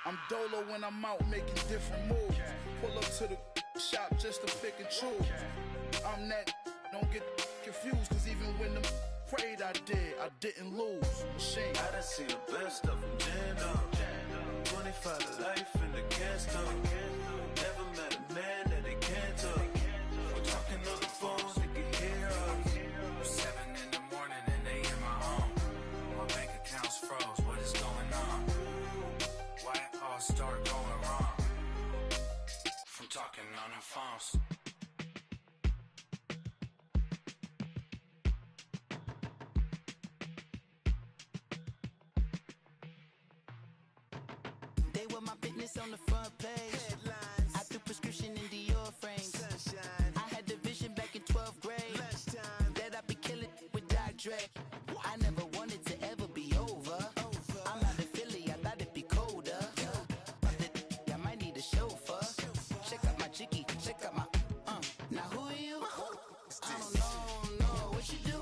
I'm dolo when I'm out making different moves. Pull up to the shop just to pick and choose. I'm that, don't get confused, cause even when the prayed I didn't lose. Machine. I done seen the best of them jammed up. 25 to life in the gas tub. Never met a man that they can't talk. We're talking on the phone, they can hear us. 7 in the morning and they in my home. My bank account's froze, what is going on? Why it all start going wrong? From talking on the phones. My business on the front page. Headlines. I threw prescription in Dior frames. Sunshine. I had the vision back in 12th grade. Lunchtime. That I'd be killing with Dr. Dre. I never wanted to ever be over. I'm out of Philly, I thought it'd be colder. I might need a chauffeur. Check out my chicky, check out my Now who are you? I don't know what you do.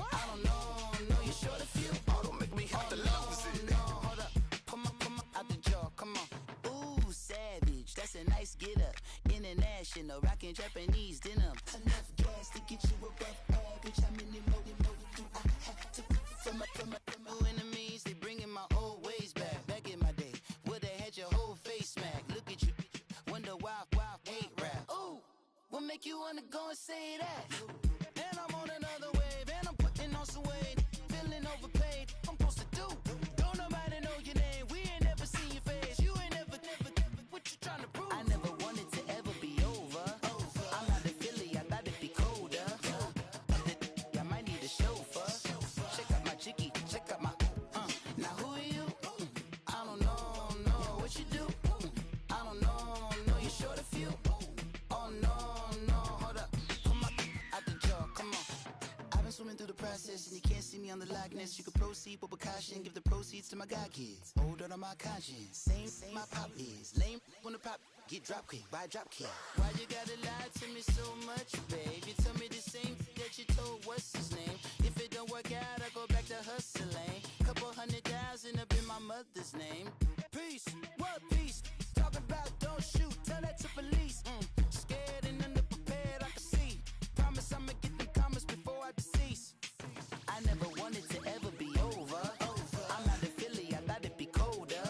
I don't know you're short a few. Oh, don't make me have to lose it. Hold up, come on, out the jaw, come on. Ooh, savage, that's a nice get up. International, rockin' Japanese denim. Enough gas to get you above average. How many more do I have to from my enemies? They bringing my old ways back. Back in my day, where they had your whole face smack. Look at you, wonder why hate rap. Ooh, what make you wanna go and say that? And I'm on another wave, and I'm putting on some weight. Feeling overpaid, I'm supposed to do. Don't nobody know your name, we ain't never seen your face. You ain't never, what you trying to prove? I never wanted to ever be over. I'm out of Philly, I thought it'd be colder. I might need a chauffeur. Check out my chicky, check out my Now who are you? I don't know what you do. I don't know you're short a few. Oh no, hold up, come on, out the jaw, come on. I've been swimming through the process and you can't see me on the likeness. You can proceed with precaution, give the proceeds to my god kids. Hold on my conscience, same my pop is. Lame when the pop get drop kick by drop kick. Why you gotta lie to me so much, babe? You tell me the same that you told what's his name. If it don't work out, I go back to hustling. Couple 100,000 up in my mother's name. Peace, what peace? Talk about don't shoot, tell that to police. Scared and underprepared, I can see. Promise I'ma get them comments before I decease. I never wanted to ever be over. I'm out of Philly, I thought it'd be colder.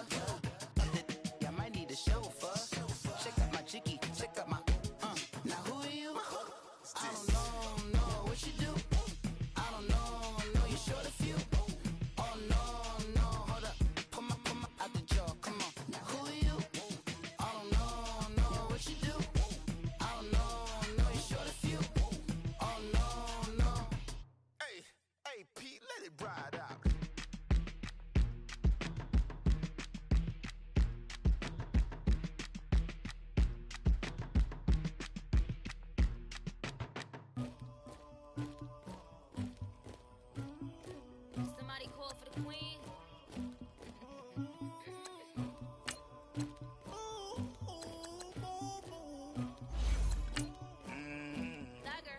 I might need a chauffeur. Check out my chicky, check out my Now who are you? I don't know what you do. I don't know you're short a few. Oh no, hold up, come on, out the jaw, come on. Now who are you? I don't know what you do. I don't know you're short a few. Oh no. Hey, Pete, let it ride out. Somebody call for the queen. Dagger.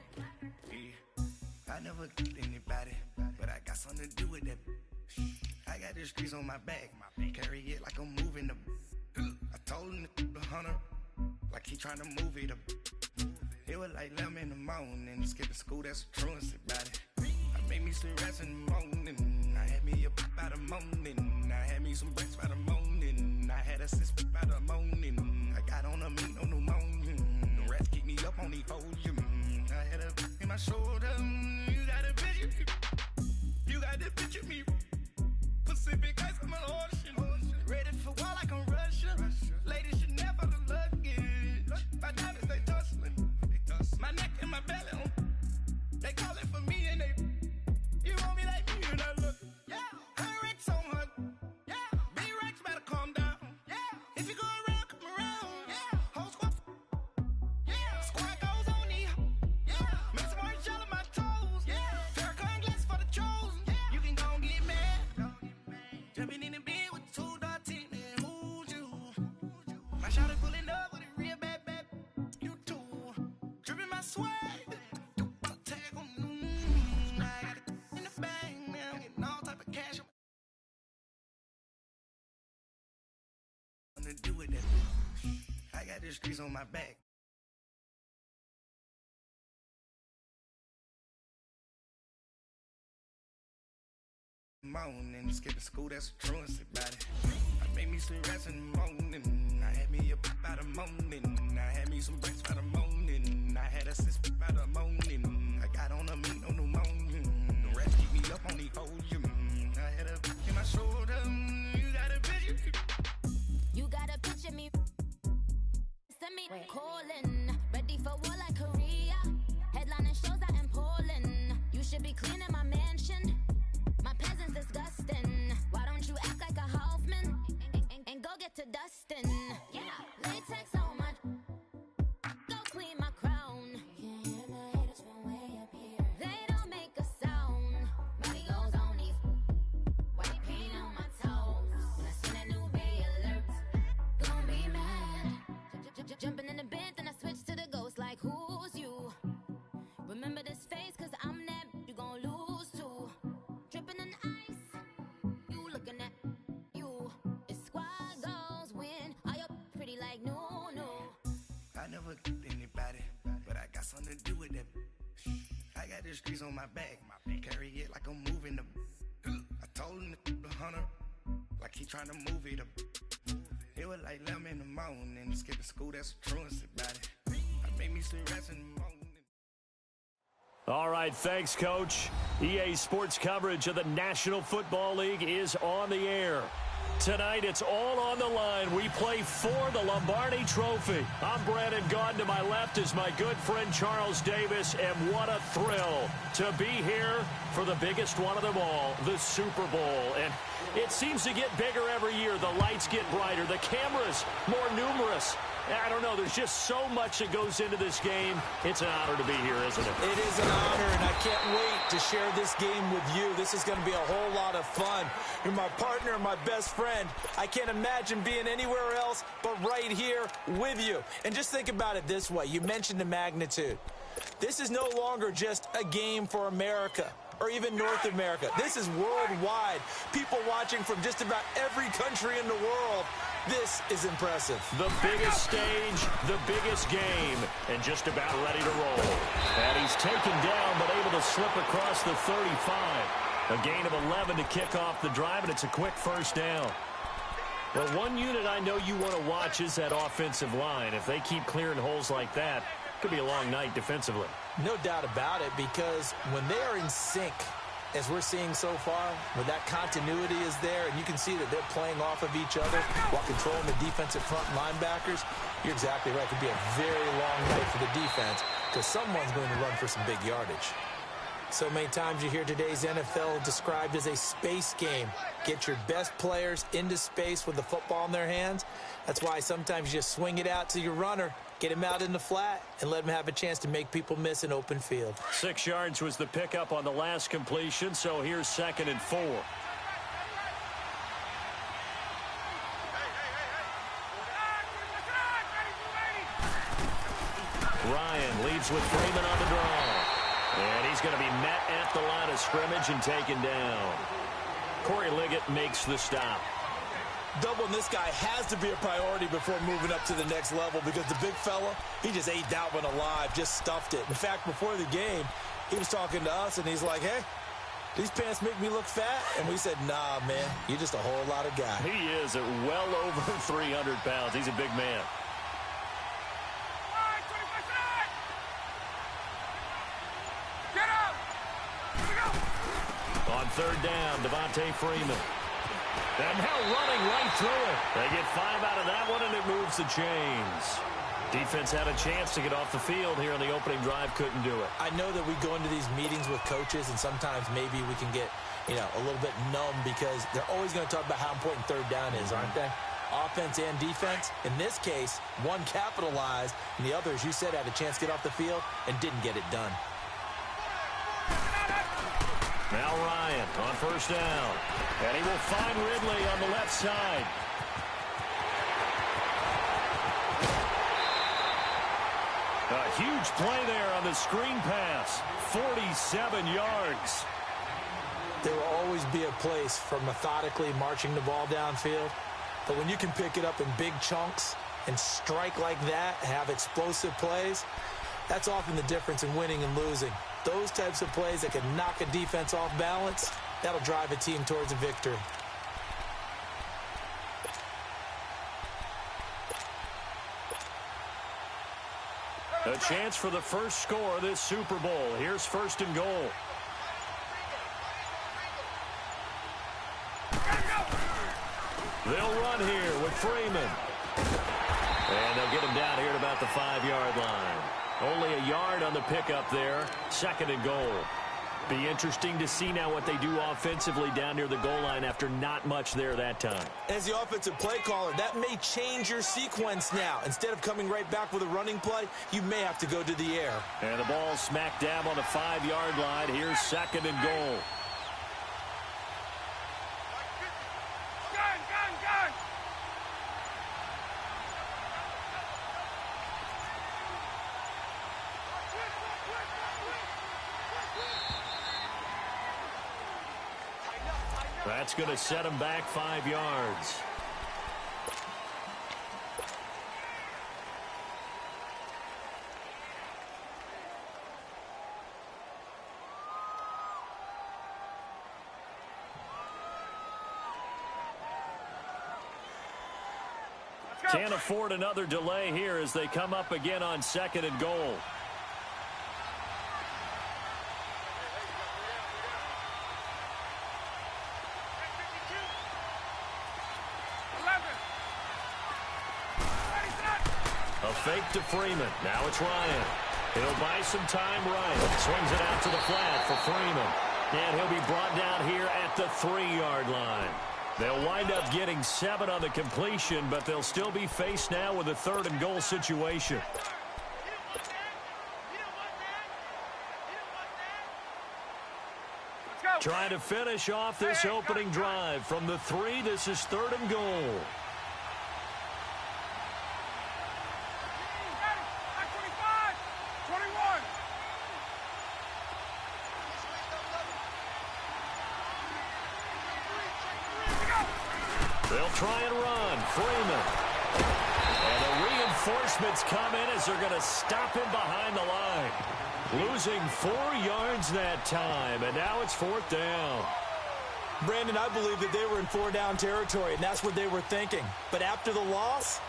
I never killed anybody, but I got something to do with that. I got the streets on my back, carry it like I'm moving the. I told him to the hunter, like he trying to move it up. It was like 11 in the morning, skipping school, that's a truancy about it. I made me some rest in the morning, I had me a pop by the morning, I had me some breaks by the morning, I had a six by the morning, I got on a meat, no pneumonia, the rats keep me up on the podium, I had a in my shoulder, you got a picture, you got the picture me, Pacific ice on my ocean, ready for war like I'm Russian, ladies should never the luggage, my diamonds they tussling, my neck and my belly, they call it for me and they, you want me like me and I look, yeah, her Rex on her, yeah, big Rex better calm down, yeah, if you go around, come around, yeah, whole squad, yeah, squad goes on me, yeah, make some orange gel on my toes, yeah, Farrakhan glass for the chosen, yeah, you can go and get mad, to do with that. I got the streets on my back. Moaning, skip to school, that's a truancy about it. I made me some rats in the morning. I had me up by the morning. I had me some breaks by the morning. I had a sis by the morning. I got on a meat on the morning. The rats keep me up on the podium. I had a in my shoulder. You got a picture. You got a picture me. Send me calling. Ready for war like Korea. Headlining shows out in Poland. You should be cleaning my mansion. My peasants disgusting. Why don't you act like a Hoffman and go get to dustin'? Yeah, latex on my. Go clean my crown. You can hear my haters from way up here. They don't make a sound. Body goes on these. White paint on my toes. When I see that new Bay alert, gon' be mad. Jumping in the bed, then I switch to the ghost like who's you? Remember this face, cause I'm that you gon' lose too. Dripping in ice, you looking at you. It's squad goals win. Are you pretty like no? I never anybody, but I got something to do with that. I got the streets on my back. Carry it like I'm moving the. I told him the hunter, like he trying to move it up. It was like 11 in the morning. Skip to school, that's a truancy about it. I made me some rats in the morning. All right, thanks, Coach. EA Sports coverage of the National Football League is on the air. Tonight, it's all on the line. We play for the Lombardi Trophy. I'm Brandon Gaudin. To my left is my good friend Charles Davis, and what a thrill to be here for the biggest one of them all, the Super Bowl. And it seems to get bigger every year. The lights get brighter. The cameras more numerous. I don't know. There's just so much that goes into this game. It's an honor to be here, isn't it? It is an honor, and I can't wait to share this game with you. This is going to be a whole lot of fun. You're my partner, my best friend. I can't imagine being anywhere else but right here with you. And just think about it this way. You mentioned the magnitude. This is no longer just a game for America or even North America. This is worldwide. People watching from just about every country in the world. This is impressive. The biggest stage, the biggest game, and just about ready to roll. And he's taken down, but able to slip across the 35. A gain of 11 to kick off the drive, and it's a quick first down. Well, one unit I know you want to watch is that offensive line. If they keep clearing holes like that, it could be a long night defensively. No doubt about it, because when they are in sync, as we're seeing so far, where that continuity is there, and you can see that they're playing off of each other while controlling the defensive front linebackers, you're exactly right. It could be a very long night for the defense because someone's going to run for some big yardage. So many times you hear today's NFL described as a space game. Get your best players into space with the football in their hands. That's why sometimes you just swing it out to your runner, get him out in the flat, and let him have a chance to make people miss an open field. 6 yards was the pickup on the last completion, so here's 2nd and 4. Ryan leads with Freeman on the draw. And he's going to be met at the line of scrimmage and taken down. Corey Liggett makes the stop. Doubling this guy has to be a priority before moving up to the next level because the big fella, he just ate that one alive, just stuffed it. In fact, before the game, he was talking to us, and he's like, hey, these pants make me look fat? And we said, nah, man, you're just a whole lot of guy. He is at well over 300 pounds. He's a big man. On 3rd down, Devontae Freeman. And now running right through it. They get 5 out of that one, and it moves the chains. Defense had a chance to get off the field here in the opening drive, couldn't do it. I know that we go into these meetings with coaches, and sometimes maybe we can get, a little bit numb because they're always going to talk about how important 3rd down is, aren't they? Offense and defense. In this case, one capitalized, and the other, as you said, had a chance to get off the field and didn't get it done. Now Ryan on 1st down. And he will find Ridley on the left side. A huge play there on the screen pass. 47 yards. There will always be a place for methodically marching the ball downfield But when you can pick it up in big chunks and strike like that, have explosive plays, that's often the difference in winning and losing. Those types of plays that can knock a defense off balance, that'll drive a team towards a victory. A chance for the first score of this Super Bowl. Here's 1st and goal. They'll run here with Freeman. And they'll get him down here at about the 5-yard line. Only a yard on the pickup there. 2nd and goal. Be interesting to see now what they do offensively down near the goal line after not much there that time. As the offensive play caller, that may change your sequence now. Instead of coming right back with a running play, you may have to go to the air. And the ball smack dab on the 5-yard line. Here's 2nd and goal. That's going to set him back 5 yards. Can't afford another delay here as they come up again on 2nd and goal. A fake to Freeman. Now it's Ryan. He'll buy some time. Ryan swings it out to the flat for Freeman. And he'll be brought down here at the 3-yard line. They'll wind up getting 7 on the completion, but they'll still be faced now with a 3rd and goal situation. Trying to finish off this opening drive from the 3. This is 3rd and goal. They'll try and run. Freeman. And the reinforcements come in as they're going to stop him behind the line. Losing 4 yards that time, and now it's 4th down. Brandon, I believe that they were in 4-down territory, and that's what they were thinking. But after the loss,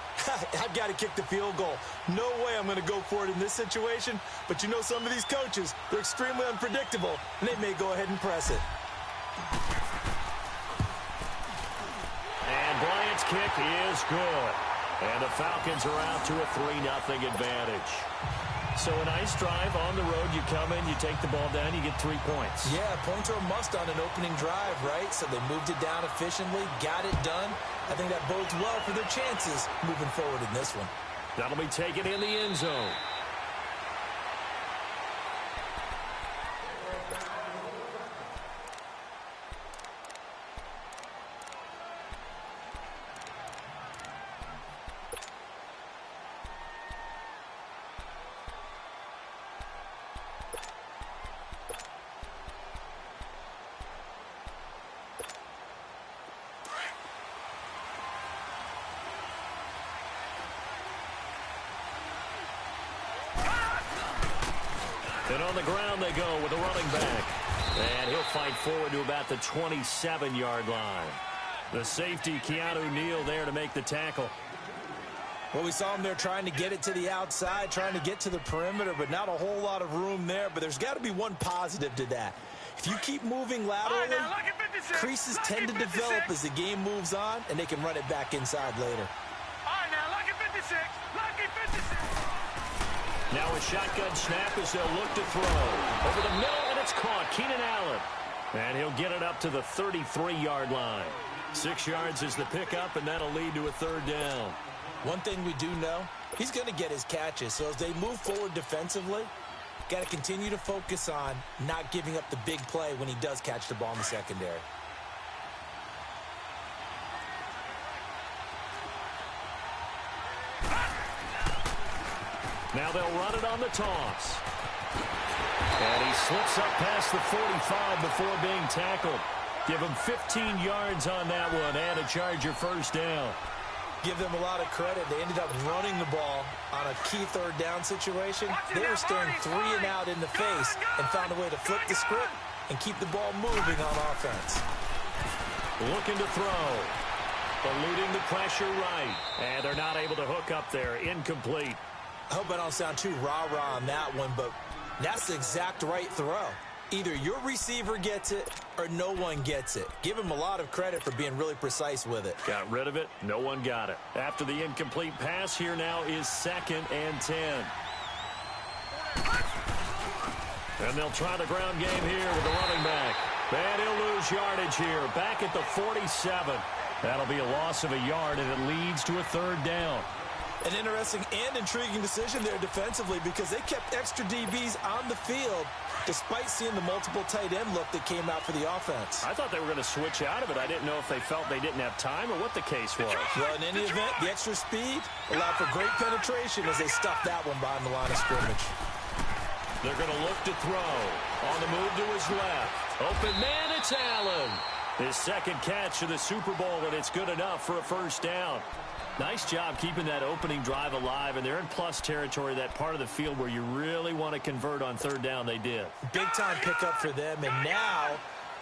I've got to kick the field goal. No way I'm going to go for it in this situation. But you know some of these coaches, they're extremely unpredictable, and they may go ahead and press it. And Bryant's kick is good. And the Falcons are out to a 3-0 advantage. So a nice drive on the road. You come in, you take the ball down, you get 3 points. Yeah, points are a must on an opening drive, right? So they moved it down efficiently, got it done. I think that bodes well for their chances moving forward in this one. That'll be taken in the end zone. And on the ground they go with a running back. And he'll fight forward to about the 27-yard line. The safety, Keanu Neal, there to make the tackle. Well, we saw him there trying to get it to the outside, trying to get to the perimeter, but not a whole lot of room there. But there's got to be one positive to that. If you keep moving laterally, creases tend to develop as the game moves on, and they can run it back inside later. Now a shotgun snap as they'll look to throw. Over the middle, and it's caught. Keenan Allen. And he'll get it up to the 33-yard line. 6 yards is the pickup, and that'll lead to a 3rd down. One thing we do know, he's going to get his catches. So as they move forward defensively, got to continue to focus on not giving up the big play when he does catch the ball in the secondary. Now they'll run it on the toss. And he slips up past the 45 before being tackled. Give them 15 yards on that one and a Charger first down. Give them a lot of credit. They ended up running the ball on a key third down situation. They were staring 3 and out in the face and found a way to flip the script and keep the ball moving on offense. Looking to throw. Eluding the pressure right. And they're not able to hook up there. Incomplete. I hope I don't sound too rah-rah on that one, but that's the exact right throw. Either your receiver gets it or no one gets it. Give him a lot of credit for being really precise with it. Got rid of it. No one got it. After the incomplete pass, here now is 2nd and 10. And they'll try the ground game here with the running back. And he'll lose yardage here. Back at the 47. That'll be a loss of a yard, and it leads to a 3rd down. An interesting and intriguing decision there defensively because they kept extra DBs on the field despite seeing the multiple tight end look that came out for the offense. I thought they were going to switch out of it. I didn't know if they felt they didn't have time or what the case was. Well, in any event, the extra speed allowed for great penetration as they stuffed that one behind the line of scrimmage. They're going to look to throw. On the move to his left. Open man, it's Allen. His 2nd catch of the Super Bowl, and it's good enough for a first down. Nice job keeping that opening drive alive, and they're in plus territory, that part of the field where you really want to convert on 3rd down. They did. Big-time pickup for them, and now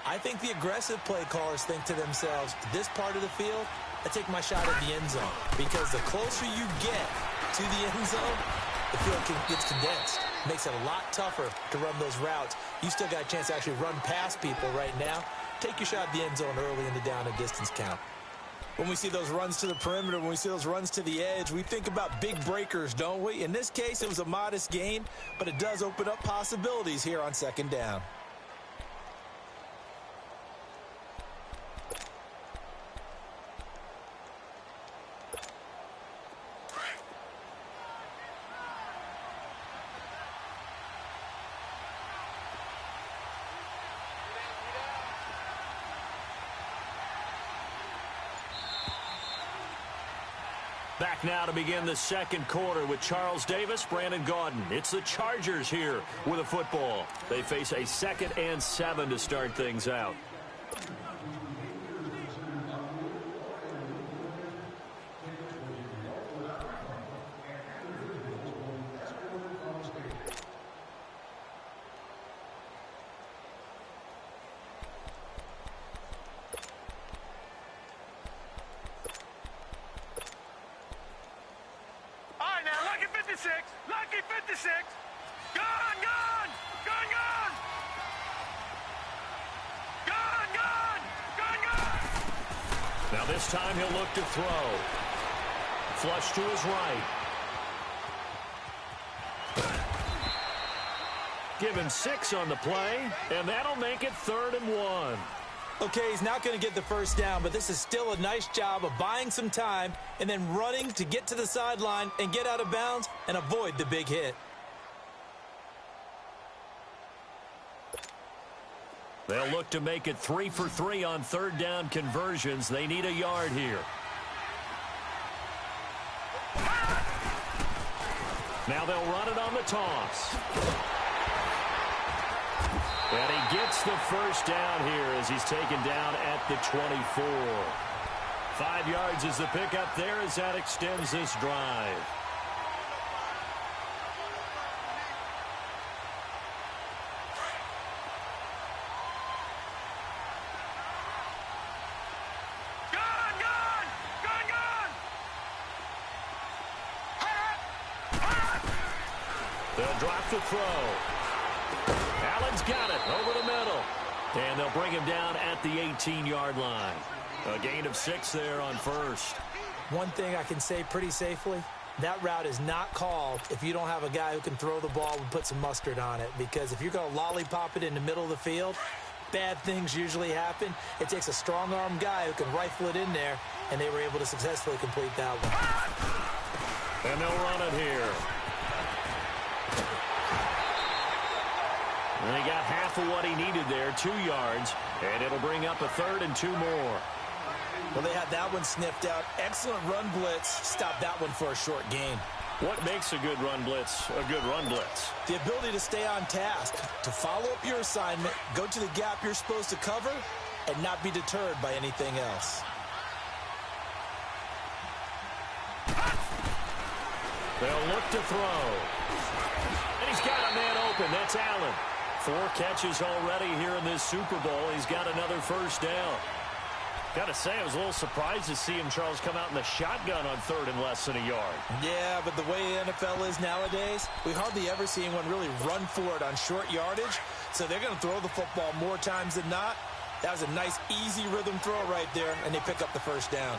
I think the aggressive play callers think to themselves, this part of the field, I take my shot at the end zone, because the closer you get to the end zone, the field gets condensed. Makes it a lot tougher to run those routes. You still got a chance to actually run past people right now. Take your shot at the end zone early in the down and distance count. When we see those runs to the perimeter, when we see those runs to the edge, we think about big breakers, don't we? In this case, it was a modest gain, but it does open up possibilities here on 2nd down. Back now to begin the 2nd quarter with Charles Davis, Brandon Gaudin. It's the Chargers here with a football. They face a 2nd and 7 to start things out. Lucky 56. Gone, gone, gone, gone. Gone, gone, gone, gone. Now this time he'll look to throw. Flush to his right. Give him 6 on the play, and that'll make it 3rd and 1. Okay, he's not going to get the first down, but this is still a nice job of buying some time and then running to get to the sideline and get out of bounds and avoid the big hit. They'll look to make it 3 for 3 on 3rd down conversions. They need a yard here. Now they'll run it on the toss. And he gets the first down here as he's taken down at the 24. 5 yards is the pickup there as that extends this drive. Gone, gone, gone, gone. They'll drop the throw. Allen's got it over the middle. And they'll bring him down at the 18-yard line. A gain of 6 there on first. One thing I can say pretty safely, that route is not called if you don't have a guy who can throw the ball and put some mustard on it. Because if you're going to lollipop it in the middle of the field, bad things usually happen. It takes a strong-arm guy who can rifle it in there, and they were able to successfully complete that one. And they'll run it here. And he got half of what he needed there, 2 yards, and it'll bring up a 3rd and 2 more. Well, they had that one sniffed out. Excellent run blitz. Stopped that one for a short gain. What makes a good run blitz a good run blitz? The ability to stay on task, to follow up your assignment, go to the gap you're supposed to cover, and not be deterred by anything else. They'll look to throw. And he's got a man open. That's Allen. 4 catches already here in this Super Bowl. He's got another first down. Got to say, I was a little surprised to see him, Charles, come out in the shotgun on 3rd and less than a yard. Yeah, but the way the NFL is nowadays, we hardly ever see anyone really run for it on short yardage. So they're going to throw the football more times than not. That was a nice, easy rhythm throw right there, and they pick up the first down.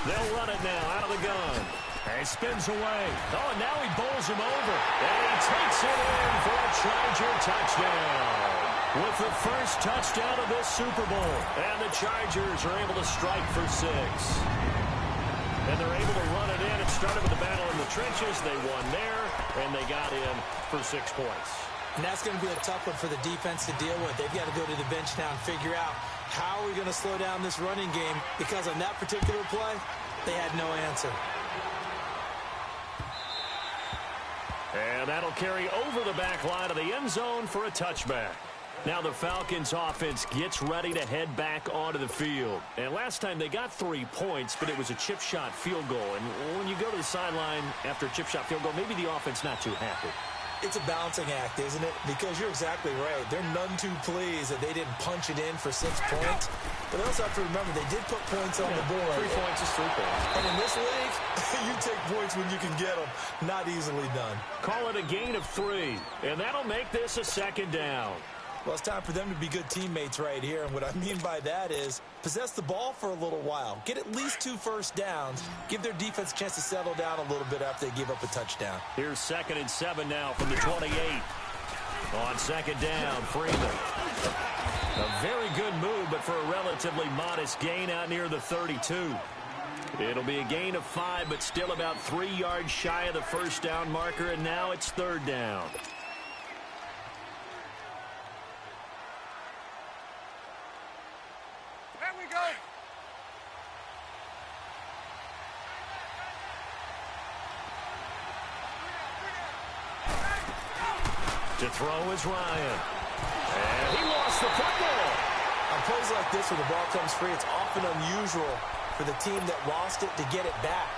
They'll run it now out of the gun. And he spins away. Oh, and now he bowls him over. And he takes it in for a Charger touchdown. With the first touchdown of this Super Bowl. And the Chargers are able to strike for 6. And they're able to run it in. It started with the battle in the trenches. They won there, and they got in for 6 points. And that's going to be a tough one for the defense to deal with. They've got to go to the bench now and figure out how are we going to slow down this running game, because on that particular play, they had no answer. And that'll carry over the back line of the end zone for a touchback. Now the Falcons offense gets ready to head back onto the field. And last time they got 3 points, but it was a chip shot field goal. And when you go to the sideline after a chip shot field goal, maybe the offense not too happy. It's a balancing act, isn't it? Because you're exactly right. They're none too pleased that they didn't punch it in for 6 points. But they also have to remember they did put points on the board. 3 points is 3 points. And in this league, you take points when you can get them. Not easily done. Call it a gain of 3. And that'll make this a 2nd down. Well, it's time for them to be good teammates right here. And what I mean by that is possess the ball for a little while. Get at least 2 first downs. Give their defense a chance to settle down a little bit after they give up a touchdown. Here's 2nd and 7 now from the 28. On 2nd down, Freeman. A very good move, but for a relatively modest gain out near the 32. It'll be a gain of 5, but still about 3 yards shy of the first down marker, and now it's 3rd down. To throw is Ryan. And he lost the football. On plays like this where the ball comes free, it's often unusual for the team that lost it to get it back.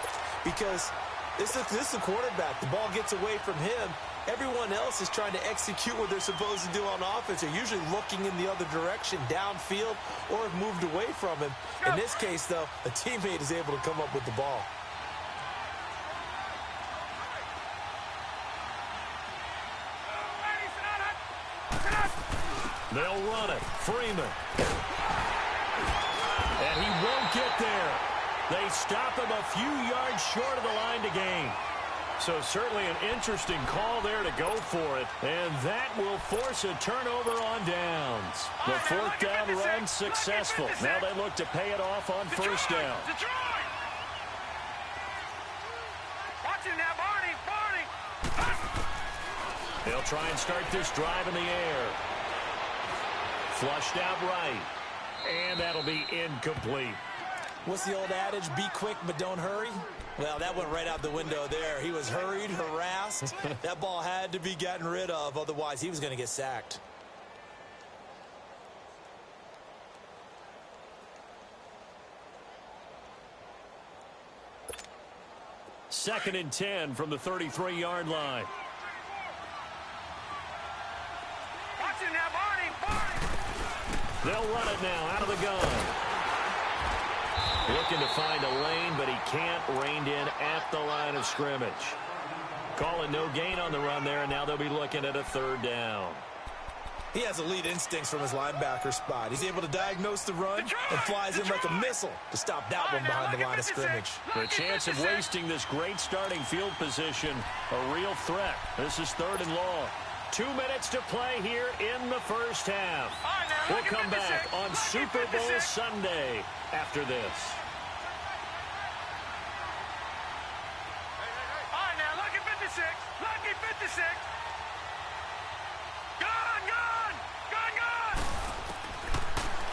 Because this is a quarterback. The ball gets away from him. Everyone else is trying to execute what they're supposed to do on offense. They're usually looking in the other direction, downfield, or have moved away from him. In this case, though, a teammate is able to come up with the ball. They'll run it. Freeman. And he won't get there. They stop him a few yards short of the line to gain. So certainly an interesting call there to go for it. And that will force a turnover on downs. The 4th down run successful. Now they look to pay it off on 1st down. Watch it now, Barney. They'll try and start this drive in the air. Flushed out right. And that'll be incomplete. What's the old adage? Be quick, but don't hurry? Well, that went right out the window there. He was hurried, harassed. That ball had to be gotten rid of. Otherwise, he was going to get sacked. Second and 10 from the 33-yard line. Watch it now, Barney. They'll run it now out of the gun. Looking to find a lane, but he can't. Reined in at the line of scrimmage. Calling no gain on the run there, and now they'll be looking at a 3rd down. He has elite instincts from his linebacker spot. He's able to diagnose the run and flies in like a missile to stop that one behind the line of scrimmage. The chance of wasting this great starting field position, a real threat. This is 3rd and long. 2 minutes to play here in the first half. We'll come back on Super Bowl Sunday after this. All right, now, lucky 56. Lucky 56. Gone.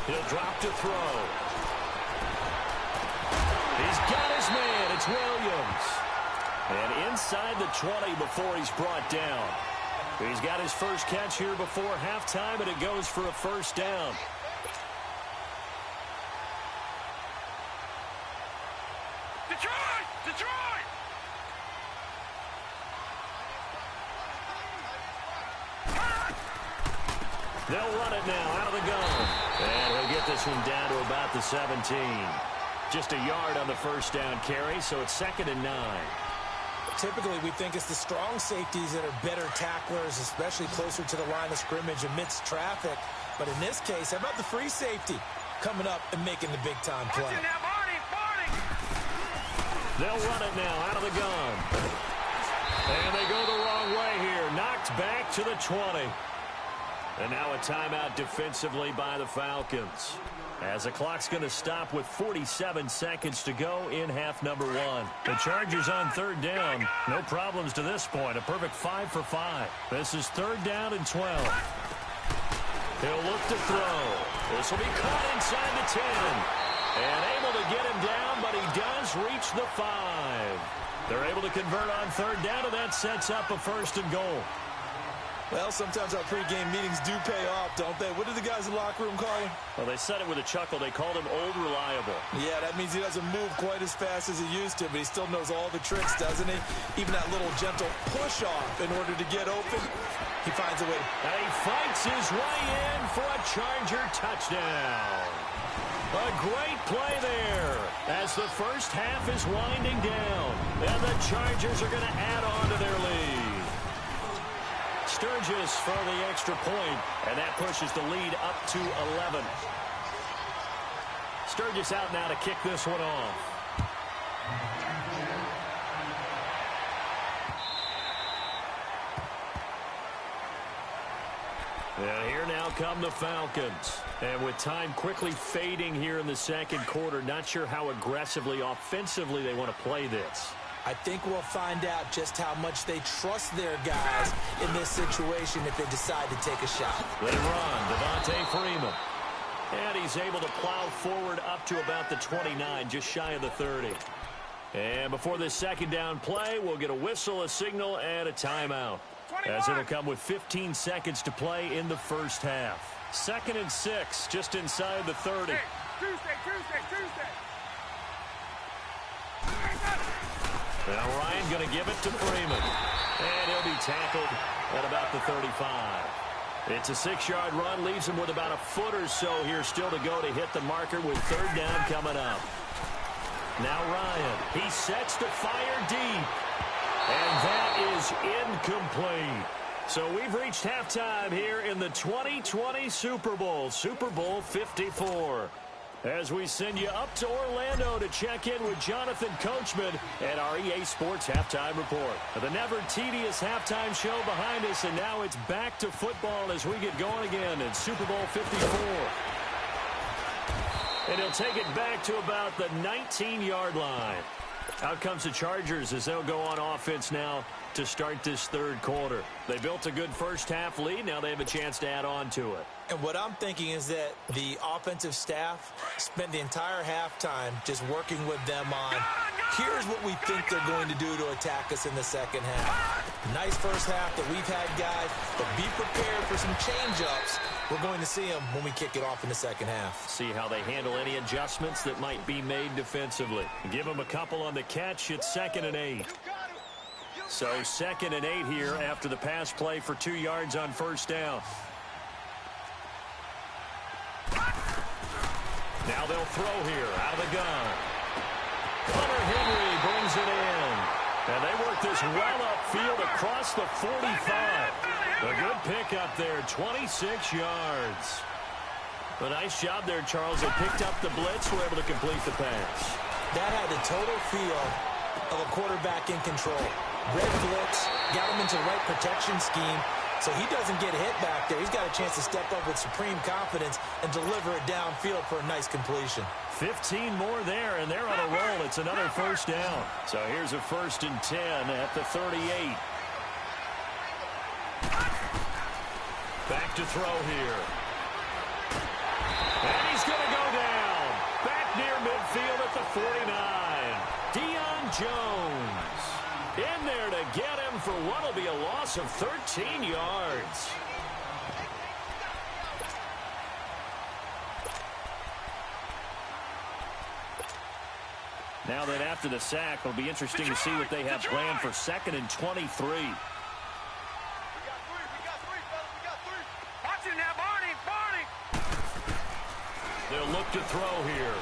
He'll drop to throw. He's got his man. It's Williams. And inside the 20 before he's brought down. He's got his first catch here before halftime, and it goes for a first down. Detroit! Detroit! They'll run it now out of the gun. And he'll get this one down to about the 17. Just a yard on the first down carry, so it's 2nd and 9. Typically, we think it's the strong safeties that are better tacklers, especially closer to the line of scrimmage amidst traffic. But in this case, how about the free safety coming up and making the big-time play? Watch it now, Barney! Barney! They'll run it now out of the gun. And they go the wrong way here. Knocked back to the 20. And now a timeout defensively by the Falcons, as the clock's going to stop with 47 seconds to go in half number 1. The Chargers on 3rd down. No problems to this point. A perfect 5 for 5. This is 3rd down and 12. He'll look to throw. This will be caught inside the 10. And able to get him down, but he does reach the 5. They're able to convert on 3rd down, and that sets up a 1st and goal. Well, sometimes our pregame meetings do pay off, don't they? What did the guys in the locker room call him? Well, they said it with a chuckle. They called him Old Reliable. Yeah, that means he doesn't move quite as fast as he used to, but he still knows all the tricks, doesn't he? Even that little gentle push-off in order to get open, he finds a way. And he fights his way in for a Charger touchdown. A great play there as the first half is winding down. And the Chargers are going to add on to their lead. Sturgis for the extra point, and that pushes the lead up to 11. Sturgis out now to kick this one off. And here now come the Falcons. And with time quickly fading here in the second quarter, not sure how aggressively, offensively they want to play this. I think we'll find out just how much they trust their guys in this situation if they decide to take a shot. They run, Devontae Freeman. And he's able to plow forward up to about the 29, just shy of the 30. And before this second down play, we'll get a whistle, a signal, and a timeout, as it'll come with 15 seconds to play in the first half. 2nd and 6, just inside the 30. Hey, Tuesday. Now Ryan going to give it to Freeman. And he'll be tackled at about the 35. It's a 6-yard run, leaves him with about a foot or so here still to go to hit the marker with 3rd down coming up. Now Ryan, he sets to fire deep. And that is incomplete. So we've reached halftime here in the 2020 Super Bowl, Super Bowl 54. As we send you up to Orlando to check in with Jonathan Coachman at our EA Sports Halftime Report. The never-tedious halftime show behind us, and now it's back to football as we get going again in Super Bowl 54. And he'll take it back to about the 19-yard line. Out comes the Chargers as they'll go on offense now to start this 3rd quarter. They built a good first half lead. Now they have a chance to add on to it. And what I'm thinking is that the offensive staff spent the entire halftime just working with them on, here's what we think they're going to do to attack us in the second half. Nice first half that we've had, guys, but be prepared for some change-ups. We're going to see them when we kick it off in the second half. See how they handle any adjustments that might be made defensively. Give them a couple on the catch. It's 2nd and 8. So 2nd and 8 here after the pass play for 2 yards on first down. Now they'll throw here out of the gun. Hunter Henry brings it in. And they work this well upfield across the 45. A good pick up there, 26 yards. A nice job there, Charles. They picked up the blitz, were able to complete the pass. That had the total feel of a quarterback in control. Red blitz, got him into the right protection scheme, so he doesn't get hit back there. He's got a chance to step up with supreme confidence and deliver it downfield for a nice completion. 15 more there, and they're on a roll. It's another first down. So here's a 1st and 10 at the 38. Back to throw here. And he's going to go down. Back near midfield at the 49. Deion Jones in there to get him for what will be a loss of 13 yards. Now that after the sack, it'll be interesting to see what they have planned for 2nd and 23. We got three, fellas. We got three. Watch it now, Barney. They'll look to throw here.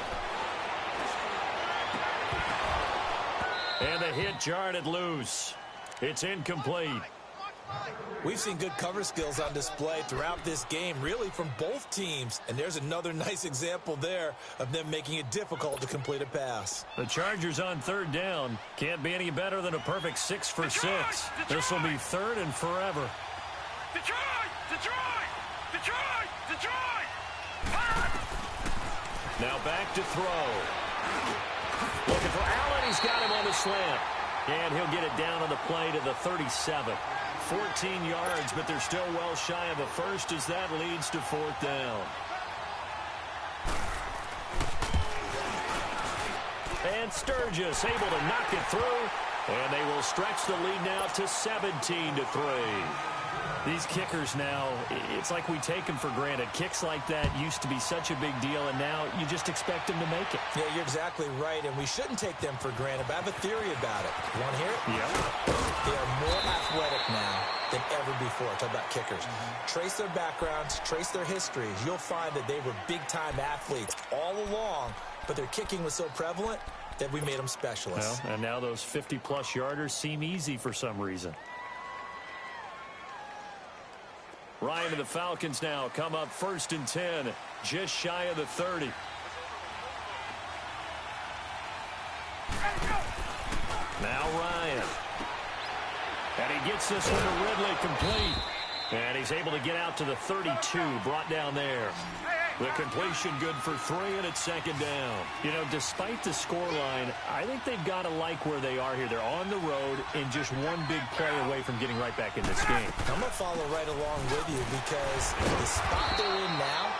And the hit jarred it loose. It's incomplete. We've seen good cover skills on display throughout this game, really from both teams. And there's another nice example there of them making it difficult to complete a pass. The Chargers on 3rd down. Can't be any better than a perfect 6 for 6. This will be 3rd and forever. Detroit! Now back to throw. Looking for Allen. He's got him on the slant. And he'll get it down on the play to the 37. 14 yards, but they're still well shy of a first as that leads to 4th down. And Sturgis able to knock it through, and they will stretch the lead now to 17-3. These kickers now, it's like we take them for granted. Kicks like that used to be such a big deal, and now you just expect them to make it. Yeah, you're exactly right, and we shouldn't take them for granted, but I have a theory about it. You want to hear it? Yeah. They are more athletic now than ever before. Talk about kickers. Trace their backgrounds, trace their histories. You'll find that they were big-time athletes all along, but their kicking was so prevalent that we made them specialists. Well, and now those 50-plus yarders seem easy for some reason. Ryan and the Falcons now come up 1st and 10, just shy of the 30. Now Ryan. And he gets this one to Ridley complete. And he's able to get out to the 32, brought down there. The completion good for 3, and it's 2nd down. You know, despite the scoreline, I think they've got to like where they are here. They're on the road and just one big play away from getting right back in this game. I'm going to follow right along with you because the spot they're in now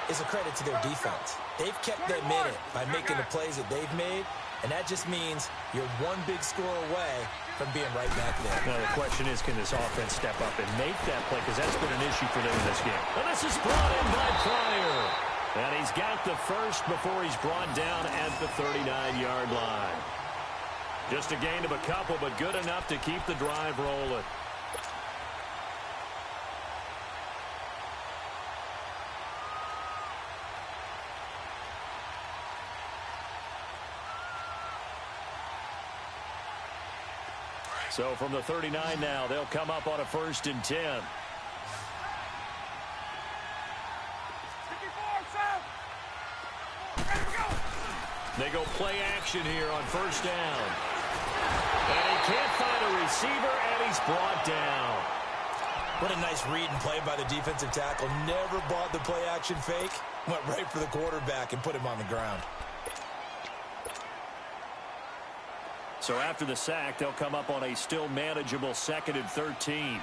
is a credit to their defense. They've kept them in it by making the plays that they've made, and that just means you're one big score away from being right back there. Now, the question is, can this offense step up and make that play? Because that's been an issue for them in this game. And this is brought in by Pryor. And he's got the first before he's brought down at the 39-yard line. Just a gain of a couple, but good enough to keep the drive rolling. So from the 39 now, they'll come up on a 1st and 10. They go play action here on 1st down. And he can't find a receiver, and he's brought down. What a nice read and play by the defensive tackle. Never bought the play action fake. Went right for the quarterback and put him on the ground. So after the sack, they'll come up on a still manageable 2nd and 13.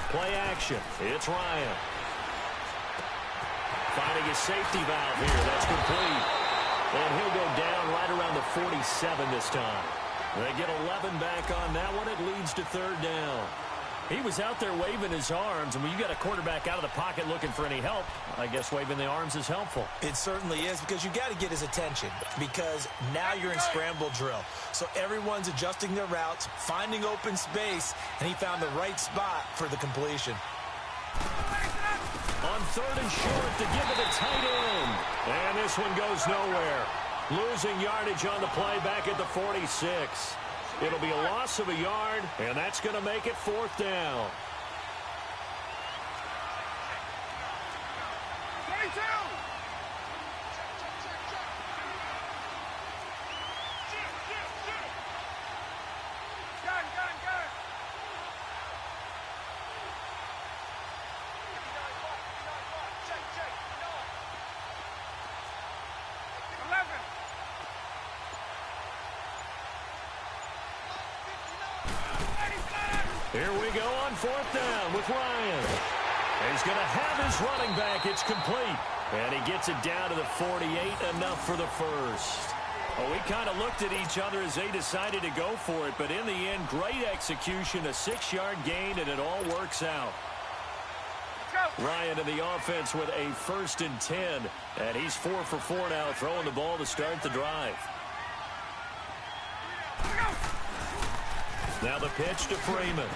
Play action. It's Ryan. Finding his safety valve here. That's complete. And he'll go down right around the 47 this time. They get 11 back on that one. It leads to 3rd down. He was out there waving his arms, and when you got a quarterback out of the pocket looking for any help, I guess waving the arms is helpful. It certainly is, because you got to get his attention, because now you're in scramble drill. So everyone's adjusting their routes, finding open space, and he found the right spot for the completion. On 3rd and short to give it to tight end. And this one goes nowhere. Losing yardage on the play back at the 46. It'll be a loss of a yard, and that's going to make it 4th down. 22! Gun! Check. 11! Here we go on 4th down with Ryan. He's going to have his running back. It's complete. And he gets it down to the 48, enough for the first. Well, we kind of looked at each other as they decided to go for it, but in the end, great execution, a 6-yard gain, and it all works out. Ryan in the offense with a 1st and 10, and he's 4 for 4 now, throwing the ball to start the drive. Now the pitch to Freeman.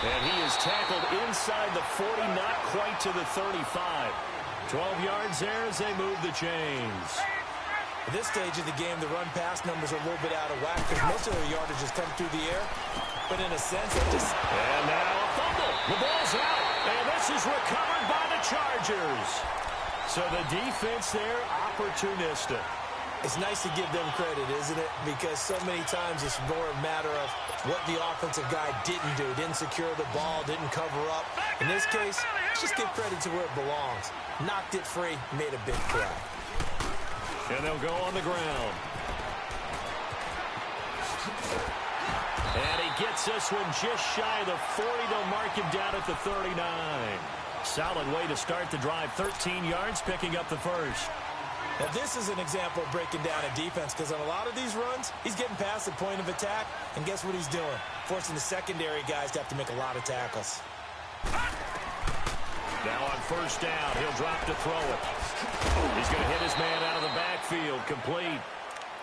And he is tackled inside the 40, not quite to the 35. 12 yards there as they move the chains. At this stage of the game, the run-pass numbers are a little bit out of whack because most of their yardage has come through the air. But in a sense, it just... And now a fumble. The ball's out. And this is recovered by the Chargers. So the defense there, opportunistic. It's nice to give them credit, isn't it? Because so many times it's more a matter of what the offensive guy didn't do. Didn't secure the ball, didn't cover up. In this case, just give credit to where it belongs. Knocked it free, made a big play. And they'll go on the ground. And he gets this one just shy of the 40. They'll mark him down at the 39. Solid way to start the drive. 13 yards, picking up the first. Now, this is an example of breaking down a defense because on a lot of these runs, he's getting past the point of attack, and guess what he's doing? Forcing the secondary guys to have to make a lot of tackles. Now on 1st down, he'll drop to throw it. He's going to hit his man out of the backfield, complete.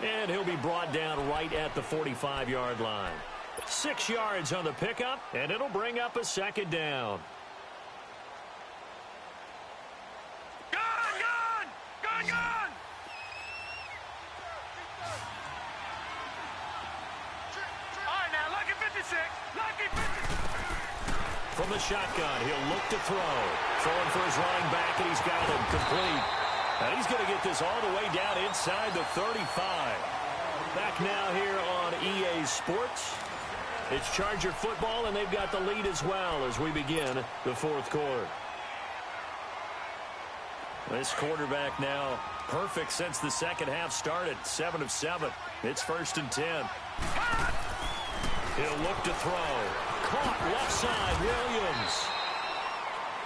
And he'll be brought down right at the 45-yard line. 6 yards on the pickup, and it'll bring up a 2nd down. Gun! All right, now, lucky 56. Lucky 56. From the shotgun, he'll look to throw. Throwing for his running back, and he's got him complete. And he's going to get this all the way down inside the 35. Back now here on EA Sports. It's Charger football, and they've got the lead as well as we begin the 4th quarter. This quarterback now perfect since the 2nd half started. 7 of 7. It's 1st and 10. He'll look to throw. Caught left side, Williams.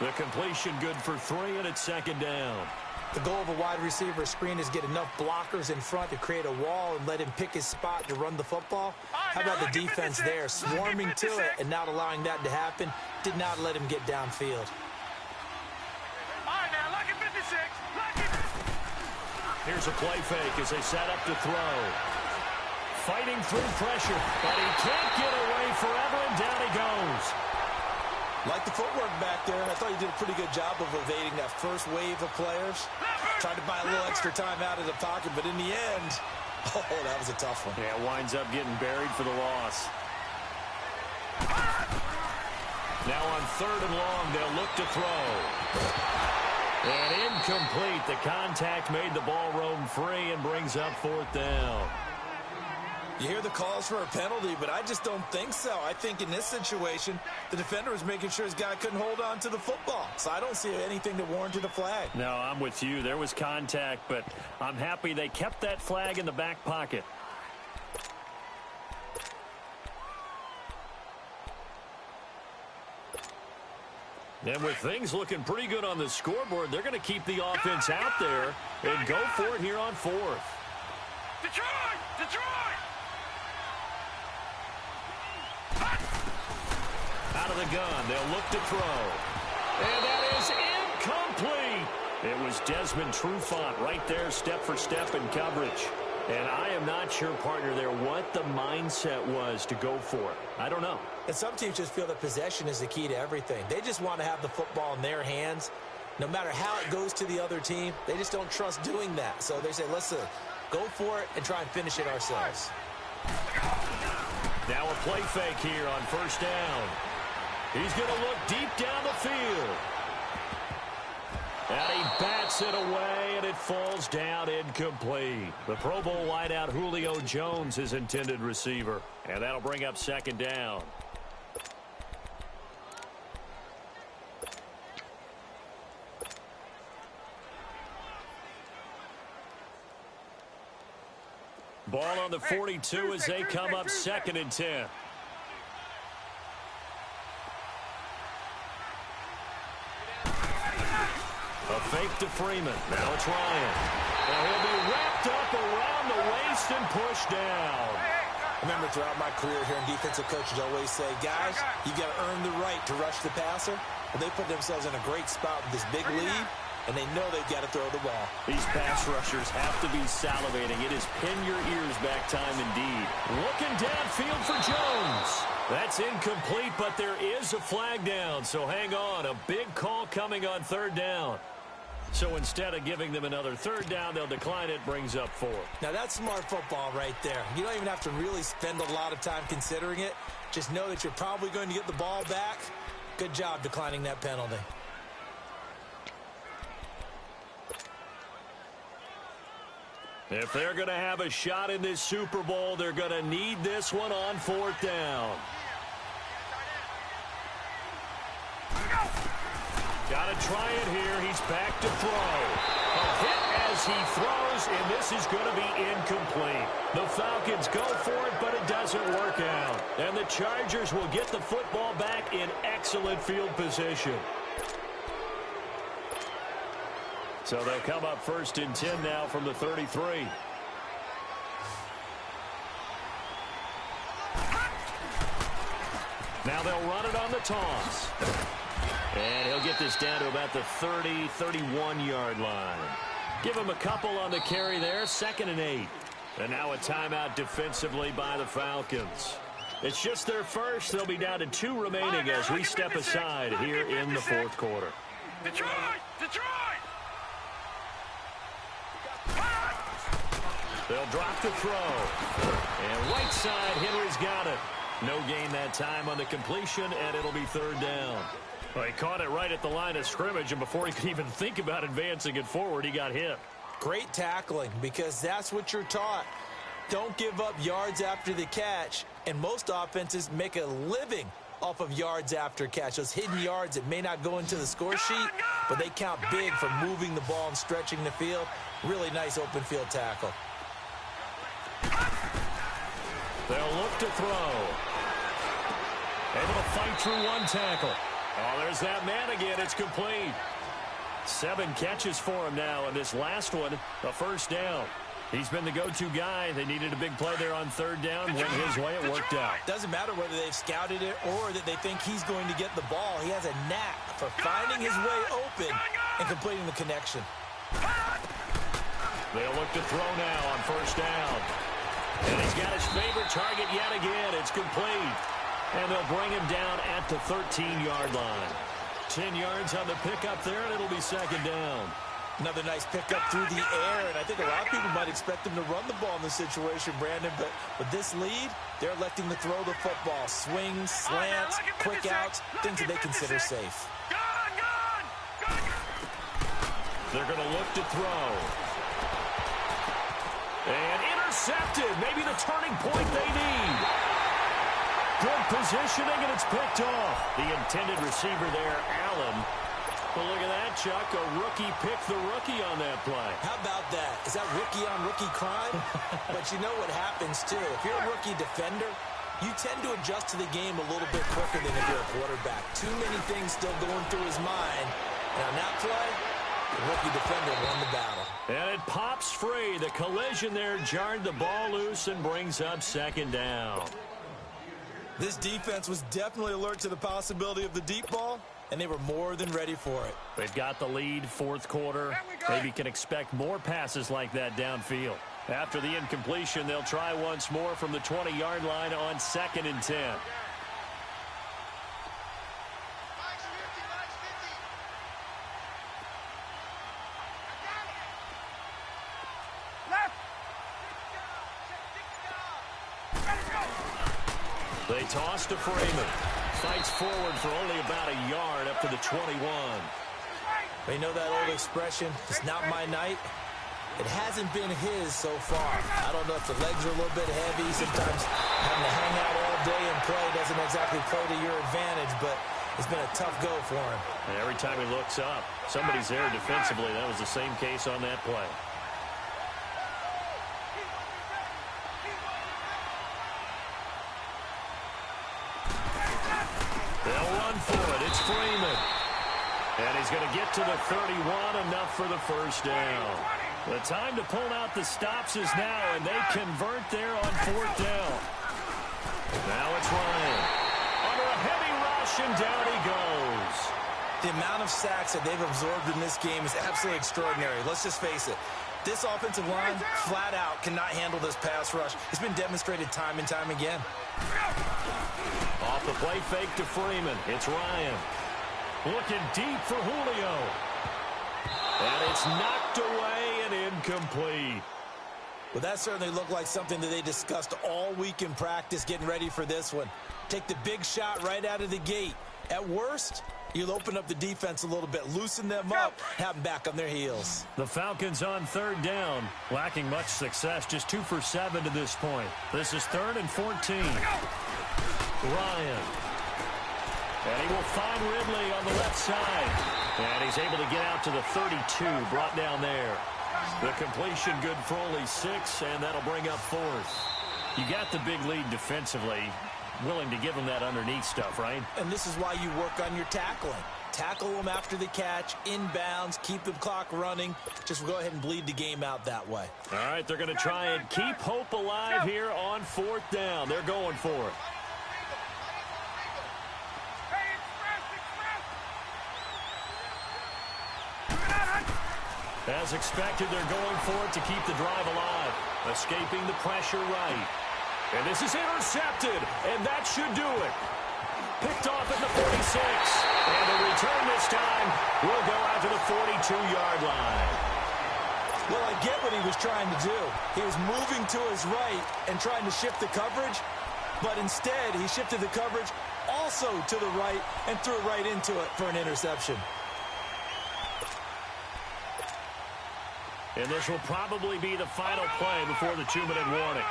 The completion good for 3, and it's 2nd down. The goal of a wide receiver screen is get enough blockers in front to create a wall and let him pick his spot to run the football. How about the defense there, swarming to it and not allowing that to happen? Did not let him get downfield. Here's a play fake as they set up to throw. Fighting through pressure, but he can't get away forever, and down he goes. Like the footwork back there, I thought he did a pretty good job of evading that first wave of players. Tried to buy a little extra time out of the pocket, but in the end, oh, that was a tough one. Yeah, winds up getting buried for the loss. Now on 3rd and long, they'll look to throw. And incomplete. The contact made the ball roam free and brings up 4th down. You hear the calls for a penalty, but I just don't think so. I think in this situation, the defender was making sure his guy couldn't hold on to the football. So I don't see anything that warranted a flag. No, I'm with you. There was contact, but I'm happy they kept that flag in the back pocket. And with things looking pretty good on the scoreboard, they're going to keep the offense out there and go for it here on 4th. Detroit! Out of the gun, they'll look to throw. And that is incomplete. It was Desmond Trufant right there, step for step in coverage. And I am not sure, partner, there what the mindset was to go for it. I don't know. And some teams just feel that possession is the key to everything. They just want to have the football in their hands. No matter how it goes to the other team, they just don't trust doing that. So they say, let's go for it and try and finish it ourselves. Now a play fake here on 1st down. He's going to look deep down the field. And he bats it away, and it falls down incomplete. The Pro Bowl wideout Julio Jones, his intended receiver. And that'll bring up 2nd down. Ball on the 42 as they come up 2nd and 10. A fake to Freeman. Now it's Ryan. And he'll be wrapped up around the waist and pushed down. I remember throughout my career here in defensive coaches always say, guys, you got to earn the right to rush the passer. Well, they put themselves in a great spot with this big lead, and they know they've got to throw the ball. These pass rushers have to be salivating. It is pin your ears back time indeed. Looking downfield for Jones. That's incomplete, but there is a flag down, so hang on. A big call coming on third down. So instead of giving them another third down, they'll decline it, brings up 4. Now, that's smart football right there. You don't even have to really spend a lot of time considering it. Just know that you're probably going to get the ball back. Good job declining that penalty. If they're going to have a shot in this Super Bowl, they're going to need this one on fourth down. Got to try it here. He's back to throw. A hit as he throws, and this is going to be incomplete. The Falcons go for it, but it doesn't work out. And the Chargers will get the football back in excellent field position. So they'll come up 1st and 10 now from the 33. Now they'll run it on the toss. And he'll get this down to about the 30, 31-yard line. Give him a couple on the carry there, 2nd and 8. And now a timeout defensively by the Falcons. It's just their first. They'll be down to 2 remaining as we step aside here in the 4th quarter. Detroit! Detroit! They'll drop the throw. And right side, Henry's got it. No gain that time on the completion, and it'll be 3rd down. Well, he caught it right at the line of scrimmage, and before he could even think about advancing it forward, he got hit. Great tackling, because that's what you're taught. Don't give up yards after the catch, and most offenses make a living off of yards after catch. Those hidden yards that may not go into the score sheet, but they count big for moving the ball and stretching the field. Really nice open field tackle. They'll look to throw. Able to fight through one tackle. Oh, there's that man again. It's complete. 7 catches for him now, and this last one, a 1st down. He's been the go-to guy. They needed a big play there on 3rd down. Went his way. It worked out. Doesn't matter whether they've scouted it or that they think he's going to get the ball. He has a knack for finding his way open and completing the connection. They'll look to throw now on 1st down. And he's got his favorite target yet again. It's complete. And they'll bring him down at the 13-yard line. 10 yards on the pickup there, and it'll be 2nd down. Another nice pickup through the air, and I think a lot of people might expect him to run the ball in this situation, Brandon, but with this lead, they're electing to throw the football. Swings, slants, quick outs, things that they consider safe. They're going to look to throw. And intercepted. Maybe the turning point they need. Good positioning, and it's picked off. The intended receiver there, Allen. Well, look at that, Chuck. A rookie picked the rookie on that play. How about that? Is that rookie-on-rookie crime? But you know what happens, too. If you're a rookie defender, you tend to adjust to the game a little bit quicker than if you're a quarterback. Too many things still going through his mind. And on that play, the rookie defender won the battle. And it pops free. The collision there jarred the ball loose and brings up 2nd down. This defense was definitely alert to the possibility of the deep ball, and they were more than ready for it. They've got the lead, 4th quarter. Maybe can expect more passes like that downfield. After the incompletion, they'll try once more from the 20-yard line on 2nd and 10. They toss to Freeman. Fights forward for only about a yard up to the 21. You know that old expression, it's not my night? It hasn't been his so far. I don't know if the legs are a little bit heavy. Sometimes having to hang out all day and play doesn't exactly play to your advantage, but it's been a tough go for him. And every time he looks up, somebody's there defensively. That was the same case on that play. They'll run for it. It's Freeman. And he's going to get to the 31, enough for the 1st down. The time to pull out the stops is now, and they convert there on 4th down. Now it's Ryan. Under a heavy rush, and down he goes. The amount of sacks that they've absorbed in this game is absolutely extraordinary. Let's just face it. This offensive line, flat out, cannot handle this pass rush. It's been demonstrated time and time again. Off the play fake to Freeman. It's Ryan. Looking deep for Julio. And it's knocked away and incomplete. Well, that certainly looked like something that they discussed all week in practice getting ready for this one. Take the big shot right out of the gate. At worst, you'll open up the defense a little bit, loosen them up, have them back on their heels. The Falcons on 3rd down, lacking much success, just 2 for 7 to this point. This is 3rd and 14. Ryan. And he will find Ridley on the left side. And he's able to get out to the 32, brought down there. The completion good for only 6, and that'll bring up 4th. You got the big lead defensively. Willing to give them that underneath stuff, right? And this is why you work on your tackling. Tackle them after the catch, inbounds, keep the clock running. Just go ahead and bleed the game out that way. All right, they're going to try and keep hope alive here on 4th down. They're going for it. As expected, they're going for it to keep the drive alive. Escaping the pressure right. And this is intercepted, and that should do it. Picked off at the 46. And the return this time will go out to the 42-yard line. Well, I get what he was trying to do. He was moving to his right and trying to shift the coverage, but instead he shifted the coverage also to the right and threw it right into it for an interception. And this will probably be the final play before the 2-minute warning.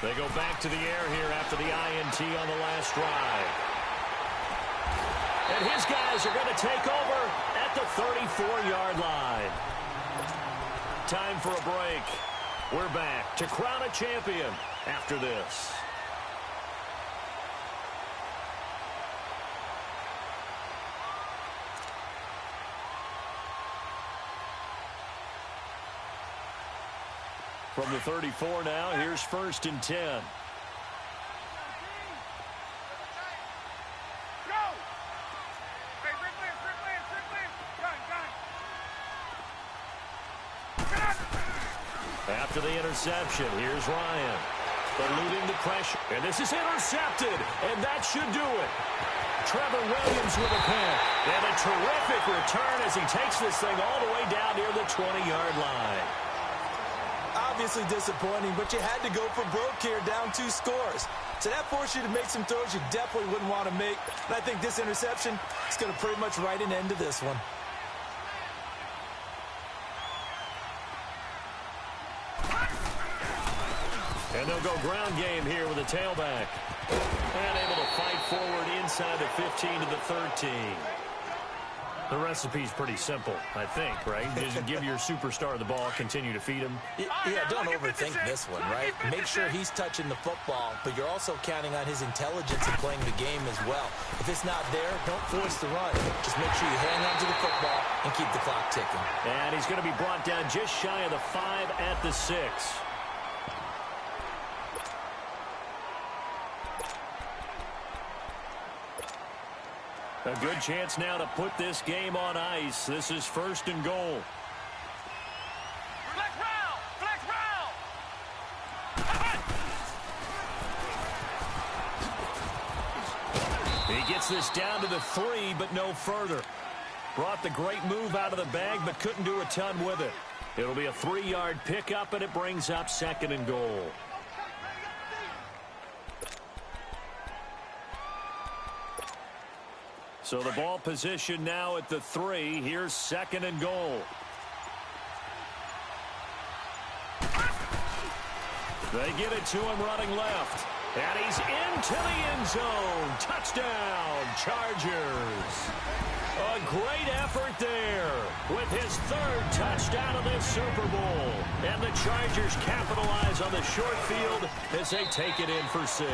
They go back to the air here after the INT on the last drive. And his guys are going to take over at the 34-yard line. Time for a break. We're back to crown a champion after this. From the 34 now, here's 1st and 10. After the interception, here's Ryan. Eluding the pressure. And this is intercepted, and that should do it. Trevor Williams with a pick. And a terrific return as he takes this thing all the way down near the 20-yard line. Obviously disappointing, but you had to go for broke here, down 2 scores. So that forced you to make some throws you definitely wouldn't want to make. And I think this interception is going to pretty much write an end to this one. And they'll go ground game here with a tailback. And able to fight forward inside the 15 to the 13. The recipe's pretty simple, I think, right? Just give your superstar the ball, continue to feed him. Yeah, don't overthink this one, right? Make sure he's touching the football, but you're also counting on his intelligence in playing the game as well. If it's not there, don't force the run. Just make sure you hang on to the football and keep the clock ticking. And he's going to be brought down just shy of the 5 at the 6. A good chance now to put this game on ice. This is 1st and goal. Flex round! He gets this down to the 3, but no further. Brought the great move out of the bag, but couldn't do a ton with it. It'll be a 3-yard pickup, and it brings up 2nd and goal. So the ball position now at the 3. Here's 2nd and goal. They get it to him running left. And he's into the end zone. Touchdown, Chargers. A great effort there with his 3rd touchdown of this Super Bowl. And the Chargers capitalize on the short field as they take it in for 6.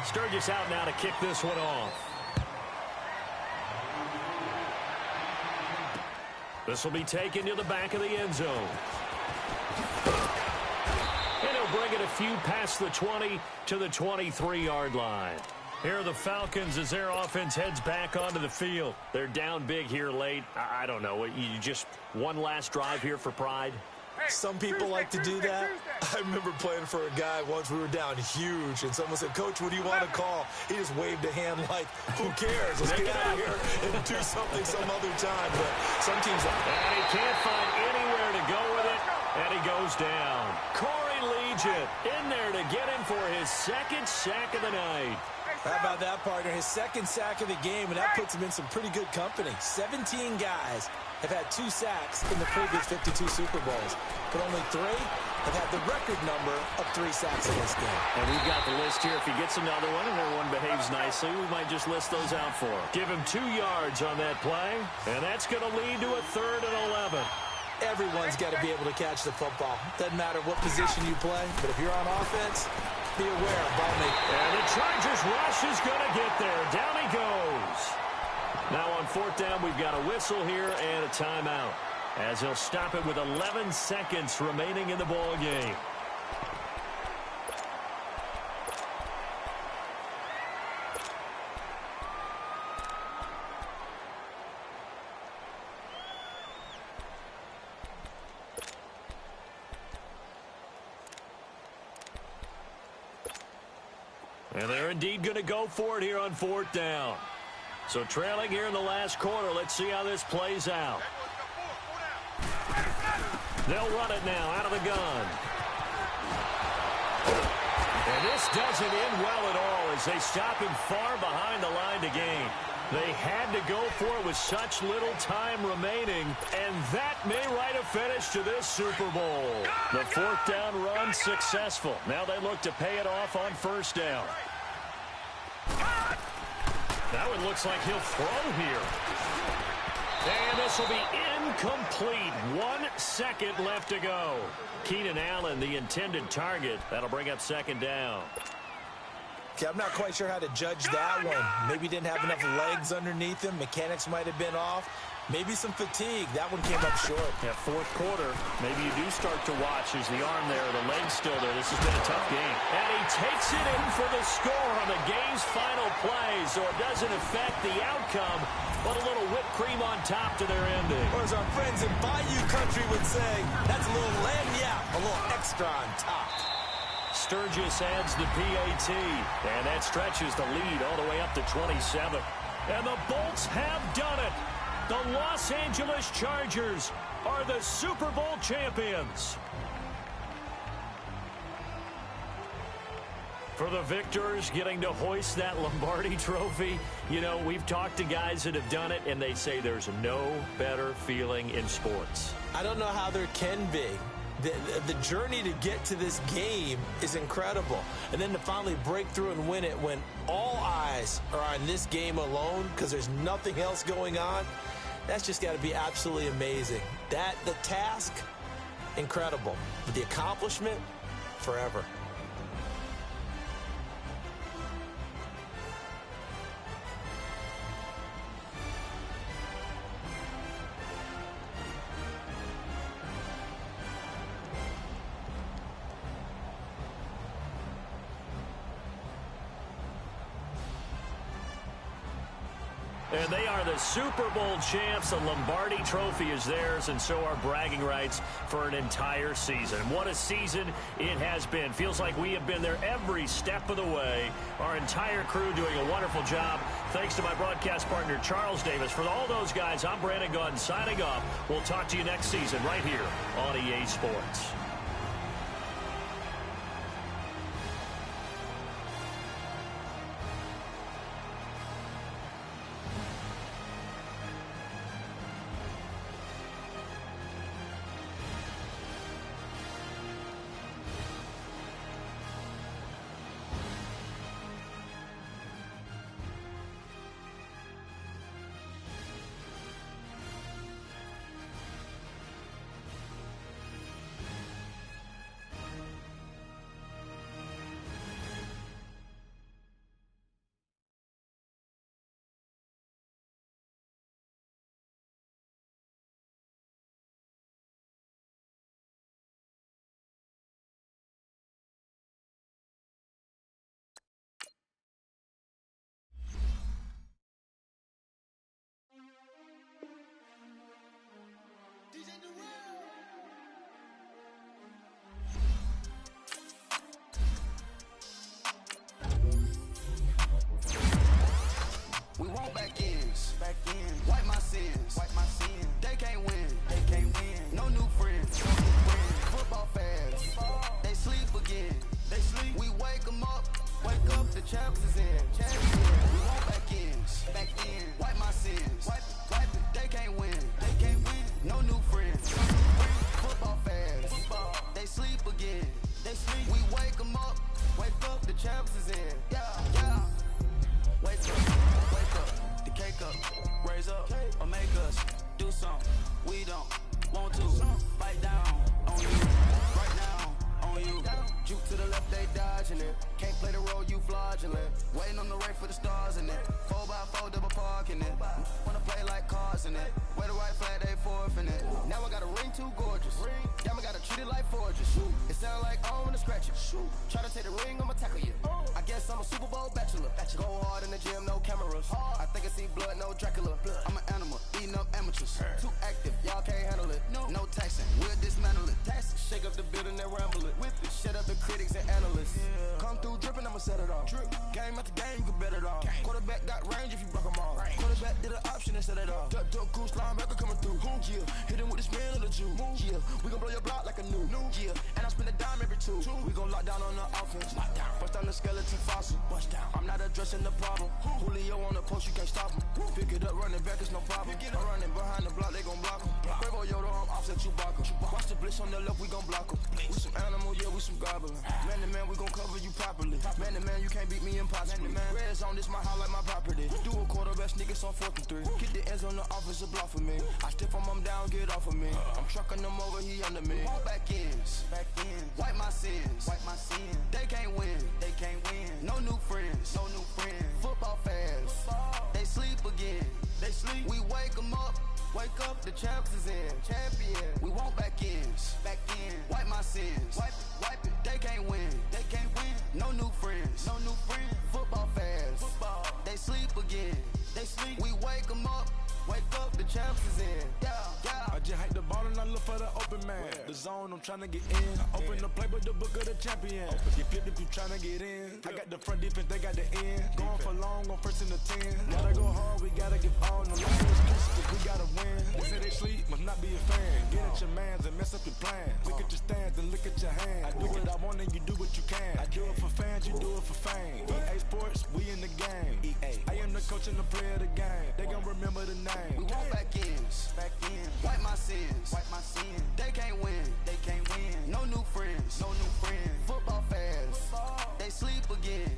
Sturgis out now to kick this one off. This will be taken to the back of the end zone. And he'll bring it a few past the 20 to the 23-yard line. Here are the Falcons as their offense heads back onto the field. They're down big here late. I don't know. You just one last drive here for pride? Some people like to do that. I remember playing for a guy once. We were down huge, and someone said, "Coach, what do you want to call?" He just waved a hand like, "Who cares? Let's get out of here and do something some other time." But some teams like that. And he can't find anywhere to go with it, and he goes down. Corey Legion in there to get him for his second sack of the night. How about that, partner? His second sack of the game, and that puts him in some pretty good company. 17 guys have had 2 sacks in the previous 52 Super Bowls, but only 3 have had the record number of 3 sacks in this game. And we've got the list here. If he gets another one and everyone behaves nicely, we might just list those out for him. Give him 2 yards on that play, and that's going to lead to a 3rd and 11. Everyone's got to be able to catch the football. Doesn't matter what position you play, but if you're on offense, be aware of ball making. And the Chargers rush is going to get there. Down he goes. Now on 4th down, we've got a whistle here and a timeout, as he'll stop it with 11 seconds remaining in the ball game. And they're indeed going to go for it here on 4th down. So trailing here in the last quarter. Let's see how this plays out. They'll run it now out of the gun. And this doesn't end well at all as they stop him far behind the line to gain. They had to go for it with such little time remaining, and that may write a finish to this Super Bowl. The 4th down run successful. Now they look to pay it off on 1st down. That one looks like he'll throw here. And this will be incomplete. 1 second left to go. Keenan Allen, the intended target. That'll bring up 2nd down. Okay, I'm not quite sure how to judge that one. Maybe didn't have enough legs underneath him. Mechanics might have been off. Maybe some fatigue. That one came up short. Yeah, 4th quarter, maybe you do start to watch as the arm there, the leg's still there. This has been a tough game. And he takes it in for the score on the game's final play, so it doesn't affect the outcome, but a little whipped cream on top to their ending. Or as our friends in Bayou Country would say, that's a little lagniappe, a little extra on top. Sturgis adds the PAT, and that stretches the lead all the way up to 27. And the Bolts have done it. The Los Angeles Chargers are the Super Bowl champions. For the victors getting to hoist that Lombardi trophy, you know, we've talked to guys that have done it, and they say there's no better feeling in sports. I don't know how there can be. The journey to get to this game is incredible. And then to finally break through and win it when all eyes are on this game alone because there's nothing else going on, that's just got to be absolutely amazing. The task, incredible. But the accomplishment, forever. And they are the Super Bowl champs. The Lombardi trophy is theirs, and so are bragging rights for an entire season. What a season it has been. Feels like we have been there every step of the way. Our entire crew doing a wonderful job. Thanks to my broadcast partner, Charles Davis. For all those guys, I'm Brandon Gaudin signing off. We'll talk to you next season right here on EA Sports. wanna race for the stars in it. 4x4 double parking it. Wanna play like cars in it. Wear the white flag, they forfeit it. Now I got a ring too gorgeous. Damn, I gotta treat it like forges. It sound like I wanna scratch it. Try to take the ring, I'ma tackle you. I guess I'm a Super Bowl bachelor. Go hard in the gym, no cameras. I think I see blood, no Dracula. I'm an animal, eating up amateurs. Too active, y'all can't handle it. No taxing, we'll dismantle it. Shake up the building and ramble it. With it, shut up the critics and analysts. Come through dripping, I'ma set it off. Game after game, you can bet it off. Quarterback got range if you block them all. Quarterback did an option and set it off. Duck goose linebacker coming through. Yeah, hit him with the spin of the Jew. Yeah, we gon' blow your block like a new. Yeah, and I spend a dime every two. We gon' lock down on the offense. Bust down the skeleton fossil. I'm not addressing the problem. Julio on the post, you can't stop him. Pick it up, running back, it's no problem. I'm running behind the block, they gon' block him. Quavo Yoda, I'm offset Chewbacca. Watch the blitz on the left, we gon' block him. We some animal, yeah, we some goblin. Man to man, we gon' cover you properly. Man to man, you can't beat me impossibly. Red zone, this my highlight, my property. Do a quarterback, niggas on 4th and 3. Get the ends on the offensive block for me. I stiff him down, get off of me. I'm trucking them over, he under me. All back ends, wipe my sins, They can't win, No new friends, Football fans, they sleep again. We wake them up. Wake up, the champs is in. Champion. We want back ends. Wipe my sins. Wipe it. They can't win. No new friends. Football fans. They sleep again. We wake them up. Wake up, the champs is in. Yeah. I just hike the ball and I look for the open man. The zone, I'm tryna get in. I open the playbook, the book of the champion. You flip if you tryna get in. I got the front defense, they got the end. Going for long, on 1st and the 10. Gotta go hard, we gotta give all. No longer excuses, we gotta win. They say they sleep, must not be a fan. Get at your mans and mess up your plans. Look at your stands and look at your hands. I do what I want and you do what you can. I do it for fans, you do it for fame. EA Sports, we in the game. I am the coach and the player of the game. They gon' remember the name. We want back ends. Wipe my sins. They can't win. No new friends. Football fans. They sleep again.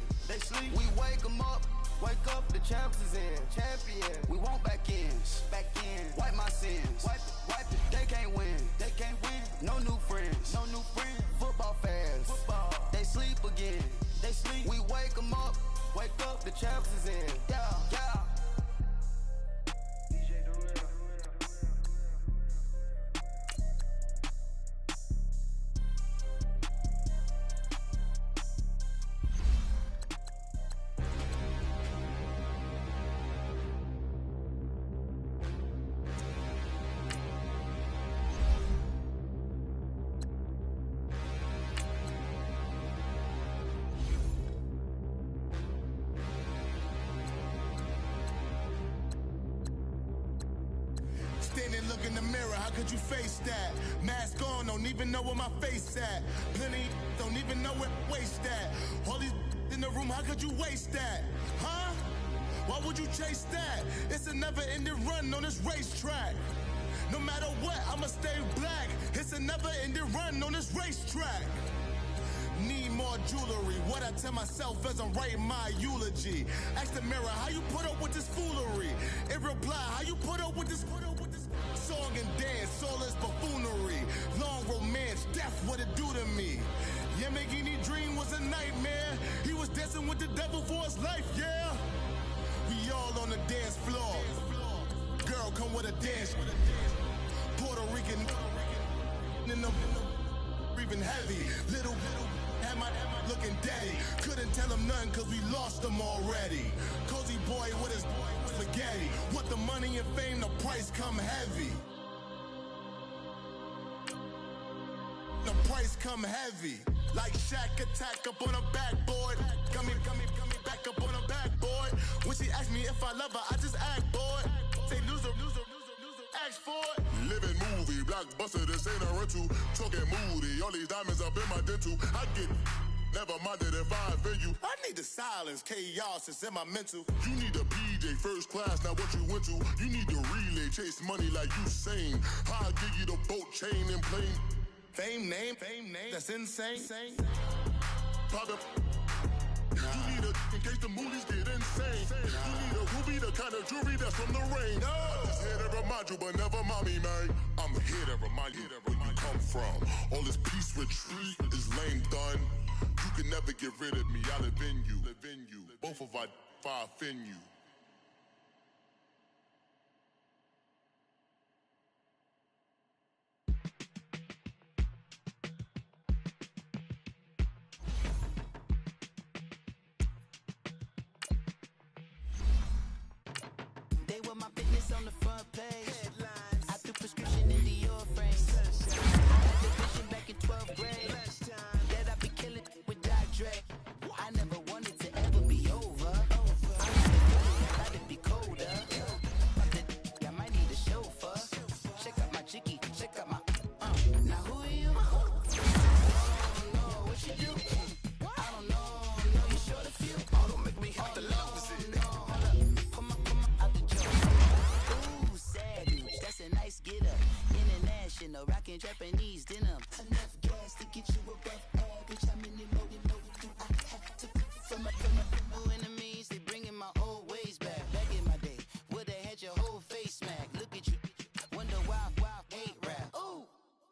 We wake them up. Wake up, the champs is in. Champion. We want back ends. Wipe my sins. Wipe it. They can't win. No new friends. Football fans. They sleep again. We wake them up. Wake up, the champs is in. Yeah. Standing, look in the mirror, how could you face that? Mask on, don't even know where my face at. Plenty, don't even know where waist at. All these in the room, how could you waste that? Huh? Why would you chase that? It's a never-ending run on this racetrack. No matter what, I'ma stay black. It's a never-ending run on this racetrack. Need more jewelry, what I tell myself as I'm writing my eulogy. Ask the mirror, how you put up with this foolery? It reply, how you put up with this song and dance, all this buffoonery. Long romance, death, what it do to me? Yamagini dream was a nightmare. He was dancing with the devil for his life, yeah. We all on the dance floor. Girl, come with a dance. Puerto Rican in the breathing heavy. Little had my looking daddy. Couldn't tell him nothing cause we lost him already. Cozy boy with his spaghetti. With the money and fame, the price come heavy. The price come heavy. Like Shaq attack up on a backboard. Coming back up on a backboard. When she asked me if I love her, I just act bored. Say loser, ask for it. Living movie, blockbuster, this ain't a rental. Talking moody, all these diamonds up in my dental. I get never minded if I offend you. I need the silence, chaos is in my mental. You need a PJ first class, not what you went to. You need the relay, chase money like you sane. I'll give you the boat, chain, and plane. Fame name, that's insane. Pop up. You need a, in case the movies get insane. You need a ruby, the kind of jewelry that's from the rain. I'm just here to remind you, but never mommy, man. I'm here to remind you where you come from. All this peace retreat is lame done. You can never get rid of me, I live in you. both of our fire offend you. They were my business on the front page. Headlines. I threw prescription into your frame. I had the vision back in 12th grade that I'd be killing with Dr. Dre. I never wanted to ever be over. I thought it'd be colder. I might need a chauffeur. Check out my chicky, check out my. Now who are you? I don't know what you do. I don't know you short a few. Oh, don't make me have to lose it. Come out the joke. Ooh, savage, that's a nice get up. International, rockin' Japanese denim. Enough gas to get you above average. How many more do I have to from my enemies? They bringing my old ways back. Back in my day, would've had your whole face smacked. Look at you, wonder why ain't rap. Ooh,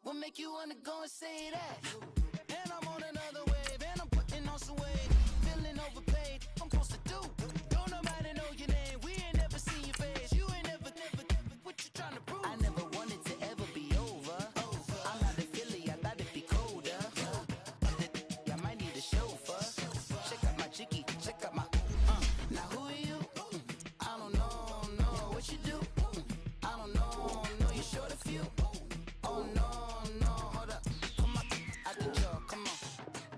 what make you wanna go and say that? And I'm on another wave, and I'm putting on some weight. Feeling overpaid, I'm supposed to do. Don't nobody know your name, we ain't never seen your face. You ain't never, what you trying to prove? I never wanted to ever be over. I'm not a Philly, I thought it'd be colder. I might need a chauffeur. Check out my chicky, check out my. Now who are you? I don't know what you do. I don't know you short a few. Oh no, hold up. Come out the jaw, come on.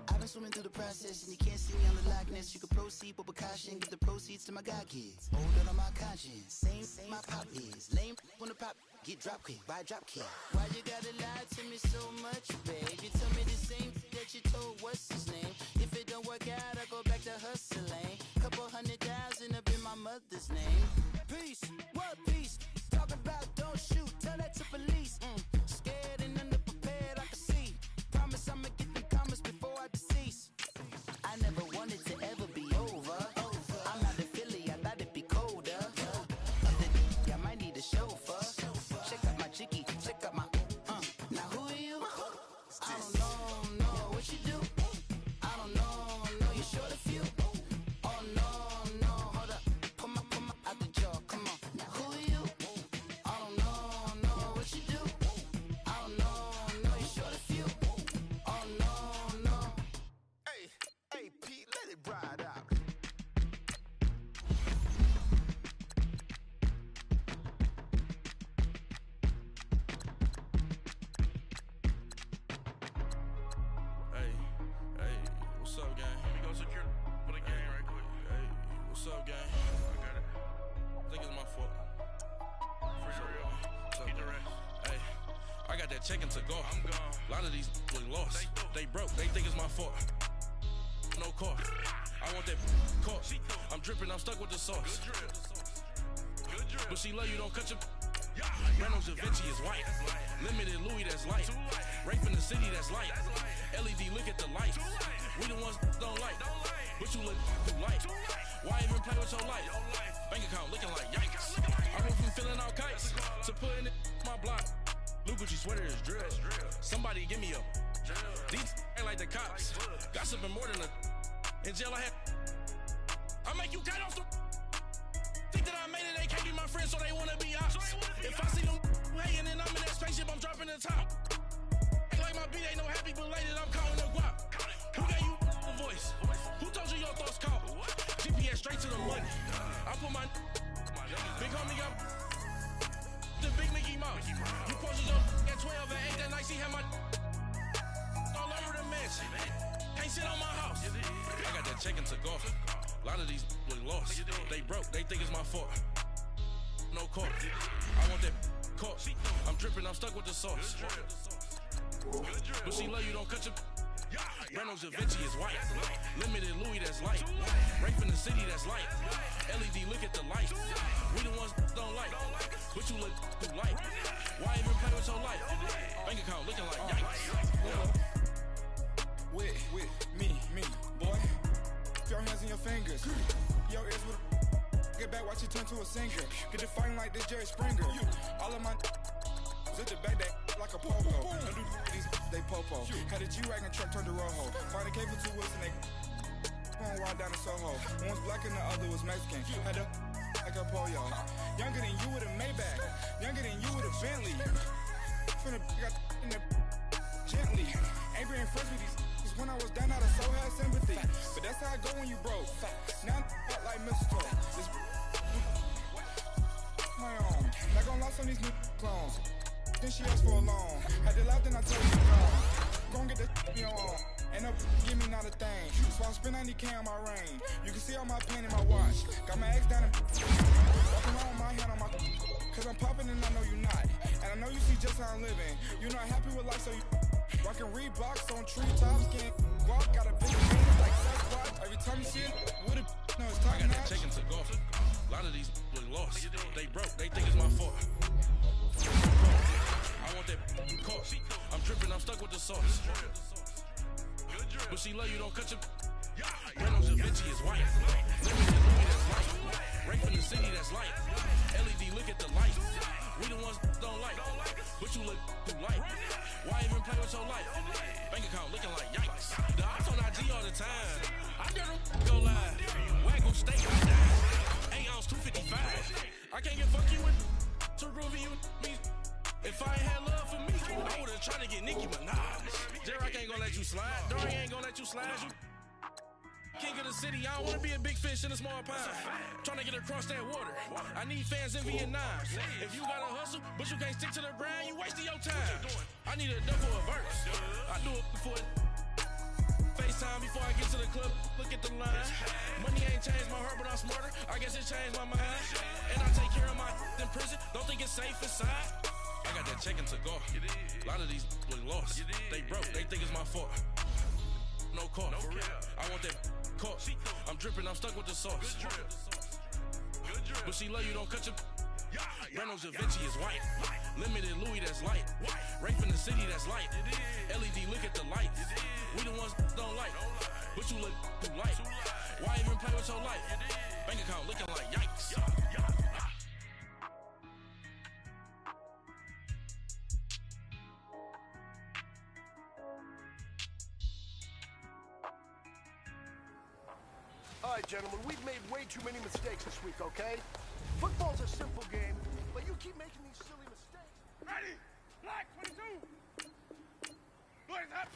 I've been swimming through the process and you can't see me on the Loch Ness. You can proceed with precaution, give the proceeds to my god kids. Older on my conscience, same my pop is. Lame when the pop get drop kick, buy drop kick. Why you gotta lie to me so much, babe? You tell me the same that you told what's his name. If it don't work out, I go back to hustling. Couple 100,000 up in my mother's name. Peace, what peace? Talk about don't shoot, tell that to police. Scared and underprepared, I can see. Promise I'ma get them comments before I decease. I never wanted to ever be over. I'm not a Philly, I thought it'd be colder. I might need a chauffeur. Check out my chicky, check out my. Now who are you? I don't know what you do. I don't know you short a few. Oh no, hold up. Come out the jaw, come on. Now who are you? I don't know what you do. I don't know you short a few. Oh no. Hey, Pete, let it ride out. Hey, what's up, gang? Let me go secure for the game right quick. Hey, what's up, gang? I got it. I think it's my fault. For real. Keep the rest. Hey, I got that check-in to go. I'm gone. A lot of these look lost. They broke. They think it's my fault. No car. I want that car. I'm dripping. I'm stuck with the sauce. Good drip. But she love you. Don't cut your. Reynolds Da Vinci is white. Limited Louis, that's light. Rape in the city, that's light. LED, look at the lights. We the ones don't like. But you look too light. Why even play with your life? Bank account looking like yikes. I went from filling out kites to putting it in my block. Blue Gucci sweater is drill. Somebody give me a. These ain't like the cops. Gossiping more than a. In jail I had. I make you cut off the. Think that I made it, they can't be my friends, so they wanna be ops. If I see them hanging and I'm in that spaceship, I'm dropping the top. Act like my beat ain't no happy belated, I'm calling the guap. Who gave you the voice? Who told you your thoughts count? GPS straight to the money. I put my big homie up the big Mickey Mouse. You posted up at 12 and 8 that night, she had my all over the mansion. Can't sit on my house. I got that check-in to go. A lot of these look lost. They broke, they think it's my fault. No car. I want that car. I'm dripping, I'm stuck with the sauce. But she love you, don't cut your. Reynolds Da Vinci is white. Limited Louis, that's light. Rape in the city, that's light. LED, look at the lights. We the ones don't like. But you look too light. Why even play with your life? Bank account looking like yikes. With me, boy. Your hands in your fingers. Your ears with a. Get back, watch it turn to a singer. Get it fighting like this Jerry Springer. All of my. Zip the back that like a popo. Don't do these, they popo. Had a G-Wagon truck turned to Rojo. Find a cable 2 wheels and they. One walk down to Soho. One was black and the other was Mexican. Had a like a polio. Younger than you with a Maybach. Younger than you with a Bentley. From the got in the gently. Ain't being friends with these when I was down out of so had sympathy. But that's how it go when you broke. Now I'm like mistletoe. This my own. Not gonna lost on these new clones. Then she asked for a loan. Had to laugh, then I told her to go. Gon' get that in your own. Ain't no give me not a thing. So I spend 90K on my ring. You can see all my pain in my watch. Got my ex down and walking around with my hand on my cause I'm popping and I know you not. And I know you see just how I'm living. You're not happy with life, so you rockin' Reeboks on treetops, getting walk, got a big penis like Sasquatch. Every time you see it, with a no, it's top I got notch. that chicken to golf. A lot of these was lost. They broke, they think it's my fault. I want that caught. I'm dripping, I'm stuck with the sauce. But she love you, don't cut your Reynolds Da Vinci is white. Limited Louis that's light. Right from the city that's light. LED, look at the light. We the ones don't like. But you look too light. Why even play with your life? Bank account looking like yikes. The ops on IG all the time. I never go live. Waggle steak, I die. 8 ounce, 255. I can't get fuck you with to groovy you me. If I ain't had love for me, I would've tried to get Nicki Minaj. J-Rock ain't gonna let you slide. Dory ain't gonna let you slide. You king of the city, I don't wanna be a big fish in a small pond. Trying to get across that water. I need fans in Vietnam. If you gotta hustle, but you can't stick to the brand, you wasting your time. I need a double a verse. I do it for FaceTime before I get to the club. Look at the line. Money ain't changed my heart, but I'm smarter. I guess it changed my mind. And I take care of my in prison. Don't think it's safe inside. I got that check-in to go. A lot of these was lost. They broke, they think it's my fault. No call, for real. I want that caught. I'm dripping, I'm stuck with the sauce. But she love you, don't cut your Reynolds Da Vinci is white. Limited Louis that's light. Right from the city that's light. LED, look at the lights. We the ones don't like. But you look too light. Why even play with your life? Bank account looking like yikes. All right, gentlemen, we've made way too many mistakes this week, okay? Football's a simple game, but you keep making these silly mistakes. Ready? Black 22. What is up?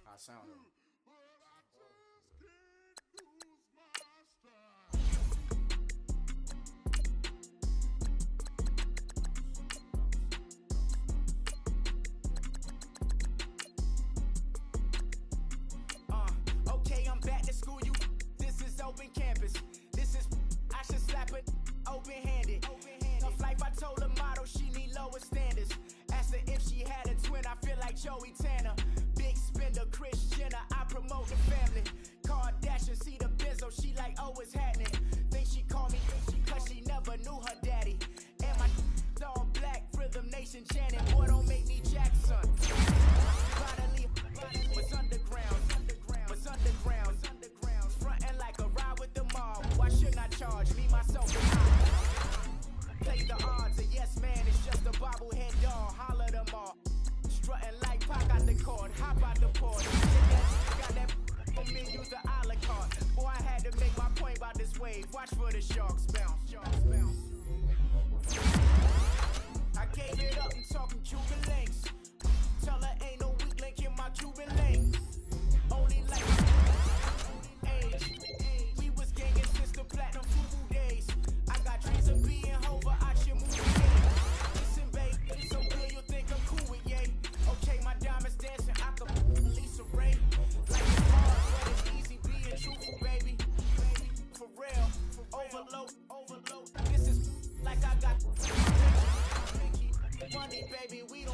I sound it. Okay, I'm back to school. This is open campus. This is I should slap it open-handed. Tough life, I told her motto she need lower standards. Asked her if she had a twin. I feel like Joey Tanner. Big spender, Kris Jenner. I promote the family. Kardashian, see the Benzo. She like, oh, it's happening. Think she called me cause she never knew her daddy. And my all black, Rhythm Nation chanting. Boy, don't make me Jackson. Finally, was underground. Frontin' like a ride with the mob. Why shouldn't I charge me, myself, and I? Play the odds, a yes man, it's just a bobblehead doll. Holler them all. Strutting like Pac out the cord, hop out the port. Got that menu, the a la carte. Boy, I had to make my point about this wave. Watch for the sharks bounce. I gave it up and talking Cuban links. Tell her ain't no weak link in my Cuban link. Only like age. We was gangin' since the platinum FUBU days. I got dreams of being Hova, I should move again. Listen, babe, it's so good you'll think I'm cool with yay. Okay, my diamonds dancing, I could Lisa Ray. Like it's hard, but it's easy being truthful, baby. For real, overload. This is like I got money, baby, we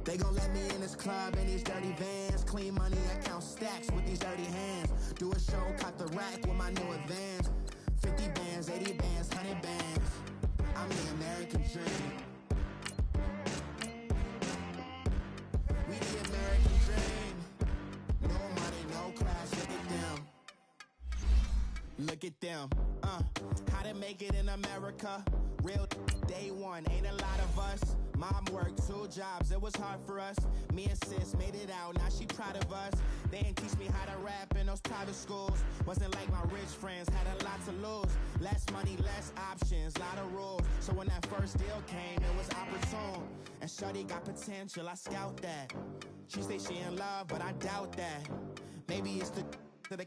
They gon' let me in this club in these dirty vans. Clean money, I count stacks with these dirty hands. Do a show, caught the rack with my new advance. 50 bands, 80 bands, 100 bands. I'm the American dream. We the American dream. No money, no class, look at them. Look at them, how to make it in America. Real day one, ain't a lot of us. Mom worked 2 jobs, it was hard for us. Me and sis made it out, now she proud of us. They didn't teach me how to rap in those private schools. Wasn't like my rich friends, had a lot to lose. Less money, less options, lot of rules. So when that first deal came, it was opportune. And shorty got potential, I scout that. She say she in love, but I doubt that. Maybe it's the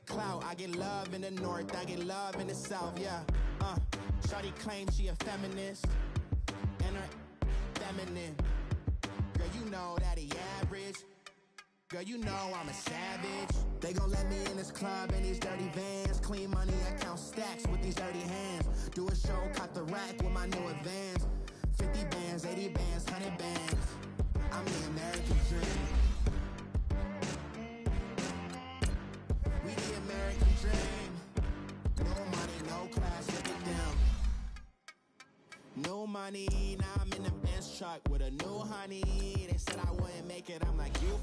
clout. I get love in the north, I get love in the south, yeah. Shorty claims she a feminist, and her feminine. Girl, you know that he average. Girl, you know I'm a savage. They gon' let me in this club in these dirty vans. Clean money, I count stacks with these dirty hands. Do a show, caught the rack with my new advance. 50 bands, 80 bands, 100 bands. I'm the American dream. We the American dream. No money, no class, look at them. No money, now I'm in the Benz truck with a new honey. They said I wouldn't make it, I'm like, you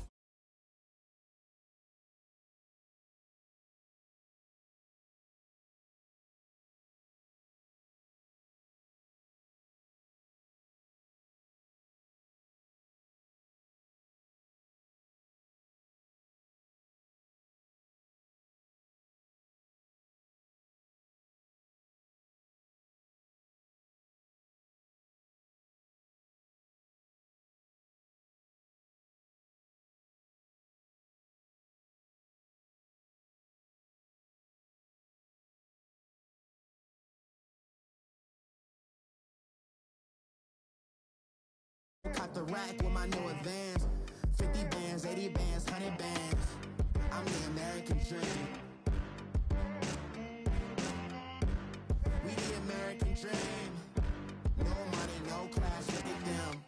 caught the rack with my new advance. 50 bands, 80 bands, 100 bands. I'm the American dream. We the American dream. No money, no class, look at them.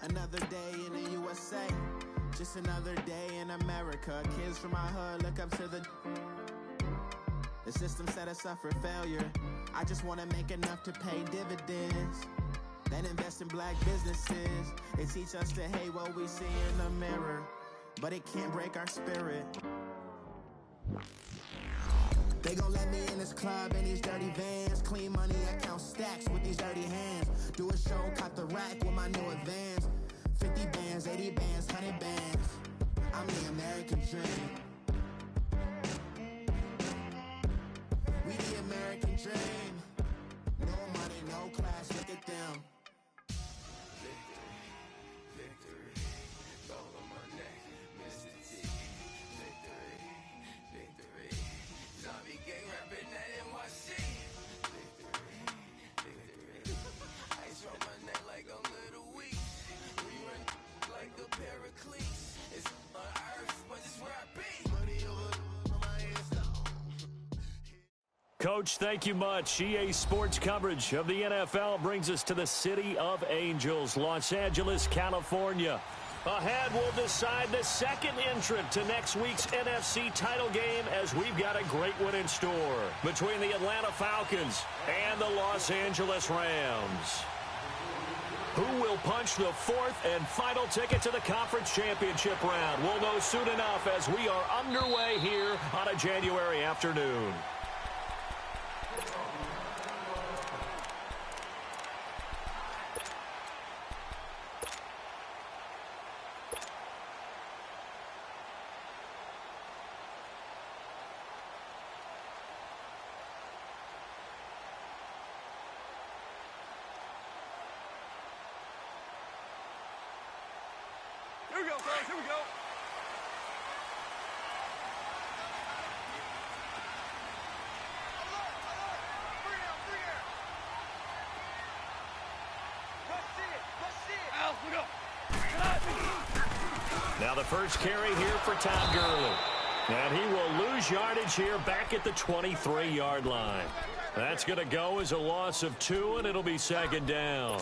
Another day in the USA. Just another day in America. Kids from my hood look up to the system set us up for failure. I just wanna make enough to pay dividends. Then invest in black businesses. They teach us to hate what we see in the mirror, but it can't break our spirit. They gon' let me in this club in these dirty vans. Clean money, I count stacks with these dirty hands. Do a show, caught the rack with my new advance. 50 bands, 80 bands, 100 bands. I'm the American dream. We the American dream. No money, no class, look at them. Victory, gold on my neck, Mr. T. Victory, victory, zombie gang rapping at NYC. Victory, ice on my neck like I'm Little Weak. We run like the Paracletes. It's on earth, but it's where I be. Money over my head, stop. Coach, thank you much. EA Sports coverage of the NFL brings us to the City of Angels, Los Angeles, California. Ahead, we'll decide the second entrant to next week's NFC title game as we've got a great one in store between the Atlanta Falcons and the Los Angeles Rams. Who will punch the fourth and final ticket to the conference championship round? We'll know soon enough as we are underway here on a January afternoon. fellas. Here we go. Now the first carry here for Todd Gurley. And he will lose yardage here back at the 23-yard line. That's going to go as a loss of 2, and it'll be second down.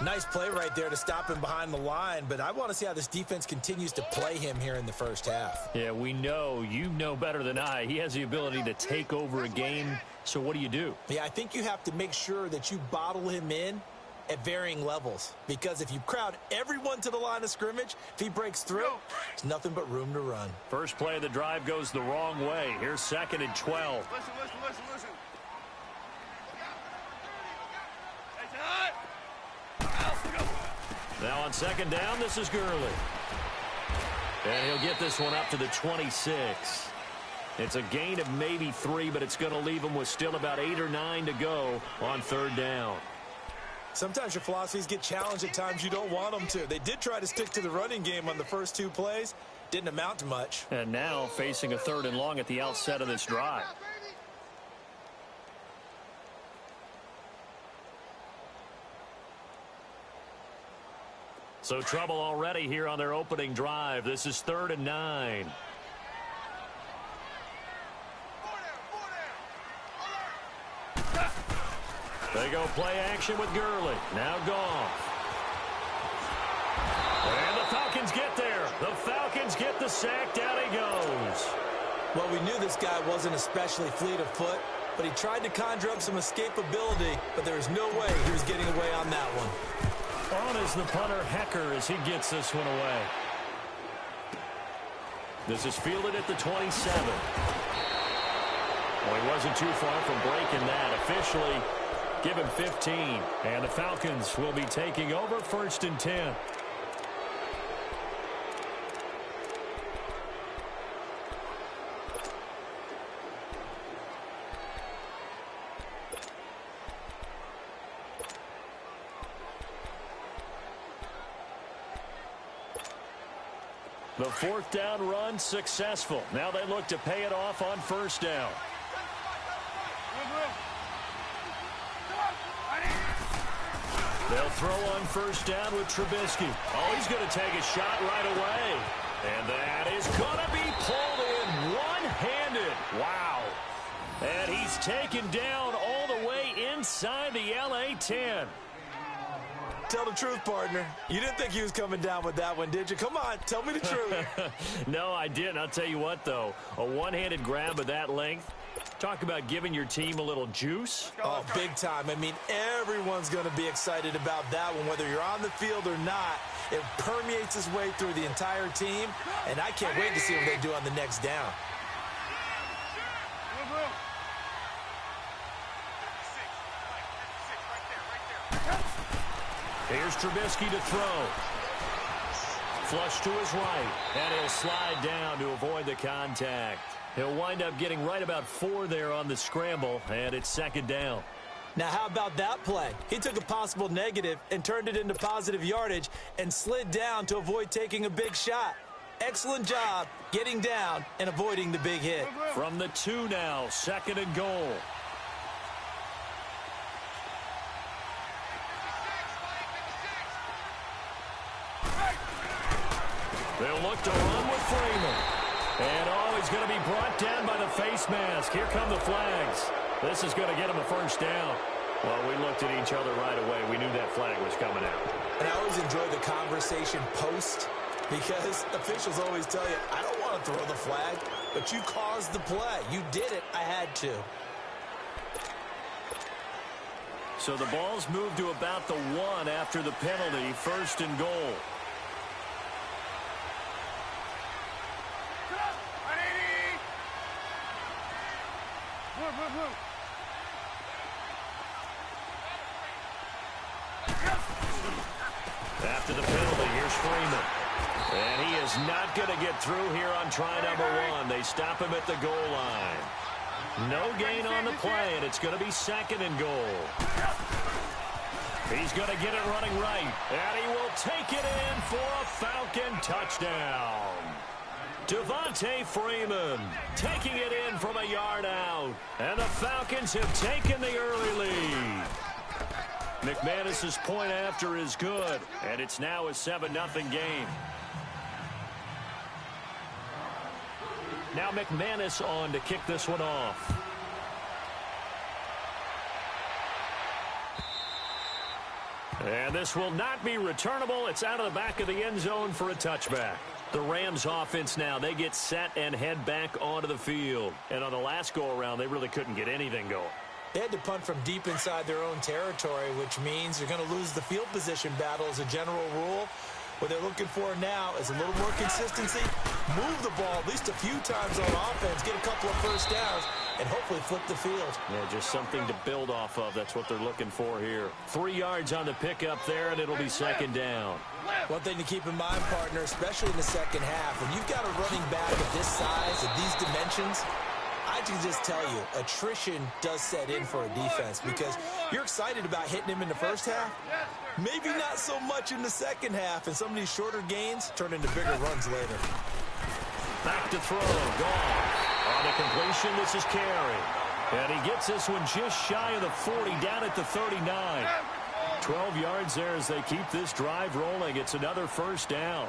Nice play right there to stop him behind the line, but I want to see how this defense continues to play him here in the first half. Yeah, we know. You know better than I. He has the ability to take over a game, so what do? Yeah, I think you have to make sure that you bottle him in at varying levels, because if you crowd everyone to the line of scrimmage, if he breaks through, there's nothing but room to run. First play of the drive goes the wrong way. Here's 2nd and 12. Listen. Now on 2nd down, this is Gurley. And he'll get this one up to the 26. It's a gain of maybe 3, but it's going to leave him with still about 8 or 9 to go on 3rd down. Sometimes your philosophies get challenged at times you don't want them to. They did try to stick to the running game on the first 2 plays. Didn't amount to much. And now facing a 3rd and long at the outset of this drive. So trouble already here on their opening drive. This is 3rd and 9. They go play action with Gurley. Now Goff. And the Falcons get there. The Falcons get the sack. Down he goes. Well, we knew this guy wasn't especially fleet of foot, but he tried to conjure up some escapability, but there's no way he was getting away on that one. On is the punter, Hecker, as he gets this one away. This is fielded at the 27. Well, he wasn't too far from breaking that. Officially, give him 15. And the Falcons will be taking over 1st and 10. The 4th down run successful. Now they look to pay it off on 1st down. They'll throw on 1st down with Trubisky. Oh, he's going to take a shot right away. And that is going to be pulled in one-handed. Wow. And he's taken down all the way inside the LA 10. Tell the truth, partner. You didn't think he was coming down with that one, did you? Come on, tell me the truth. No, I didn't. I'll tell you what, though. A one-handed grab of that length. Talk about giving your team a little juice. Oh, big time. I mean, everyone's going to be excited about that one, whether you're on the field or not. It permeates its way through the entire team, and I can't wait to see what they do on the next down. Here's Trubisky to throw. Flush to his right, and he'll slide down to avoid the contact. He'll wind up getting right about 4 there on the scramble, and it's 2nd down. Now, how about that play? He took a possible negative and turned it into positive yardage and slid down to avoid taking a big shot. Excellent job getting down and avoiding the big hit. From the 2 now, 2nd and goal. They'll look to run with Freeman. And, oh, he's going to be brought down by the face mask. Here come the flags. This is going to get him a 1st down. Well, we looked at each other right away. We knew that flag was coming out. And I always enjoy the conversation post, because officials always tell you, I don't want to throw the flag, but you caused the play. You did it. I had to. So the ball's moved to about the 1 after the penalty. 1st and goal. After the penalty, here's Freeman. And he is not going to get through here on try number 1. They stop him at the goal line. No gain on the play, and it's going to be 2nd and goal. He's going to get it running right, and he will take it in for a Falcon touchdown. Devontae Freeman taking it in from a yard out, and the Falcons have taken the early lead. McManus's point after is good, and it's now a 7-0 game. Now McManus on to kick this one off. And this will not be returnable. It's out of the back of the end zone for a touchback. The Rams offense now, they get set and head back onto the field. And on the last go-around, they really couldn't get anything going. They had to punt from deep inside their own territory, which means you're going to lose the field position battle as a general rule. What they're looking for now is a little more consistency, move the ball at least a few times on offense, get a couple of first downs, and hopefully flip the field. Yeah, just something to build off of. That's what they're looking for here. 3 yards on the pickup there, and it'll be second down. One thing to keep in mind, partner, especially in the second half, when you've got a running back of this size, of these dimensions, I can just tell you, attrition does set in for a defense because you're excited about hitting him in the first half. Maybe not so much in the second half, and some of these shorter gains turn into bigger runs later. Back to throw, gone. On the completion, this is Carey. And he gets this one just shy of the 40, down at the 39. 12 yards there as they keep this drive rolling. It's another first down.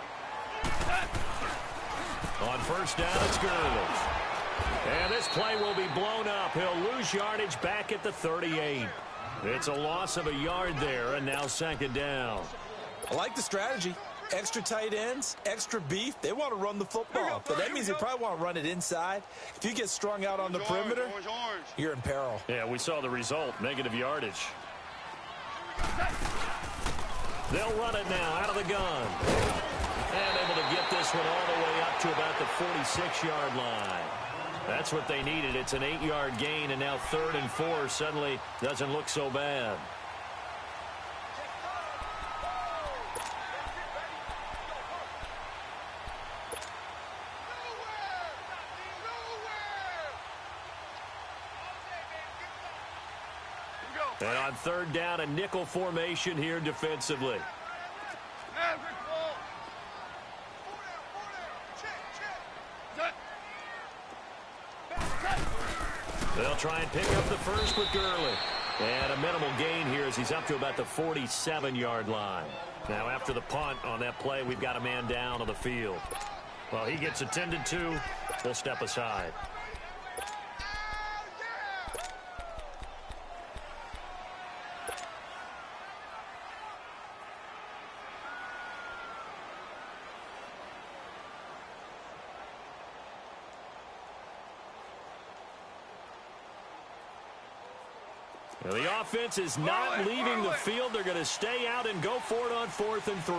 On first down, it's Gurley. And this play will be blown up. He'll lose yardage back at the 38. It's a loss of a yard there, and now second down. I like the strategy. Extra tight ends, extra beef. They want to run the football, but that means they probably want to run it inside. If you get strung out on the perimeter, you're in peril. Yeah, we saw the result, negative yardage. They'll run it now out of the gun. And able to get this one all the way up to about the 46-yard line. That's what they needed. It's an 8-yard gain, and now 3rd and 4 suddenly doesn't look so bad. And on 3rd down, a nickel formation here defensively. They'll try and pick up the first with Gurley. And a minimal gain here as he's up to about the 47-yard line. Now after the punt on that play, we've got a man down on the field. Well, he gets attended to. We'll step aside. Well, the offense is not leaving the field. They're going to stay out and go for it on 4th and 3.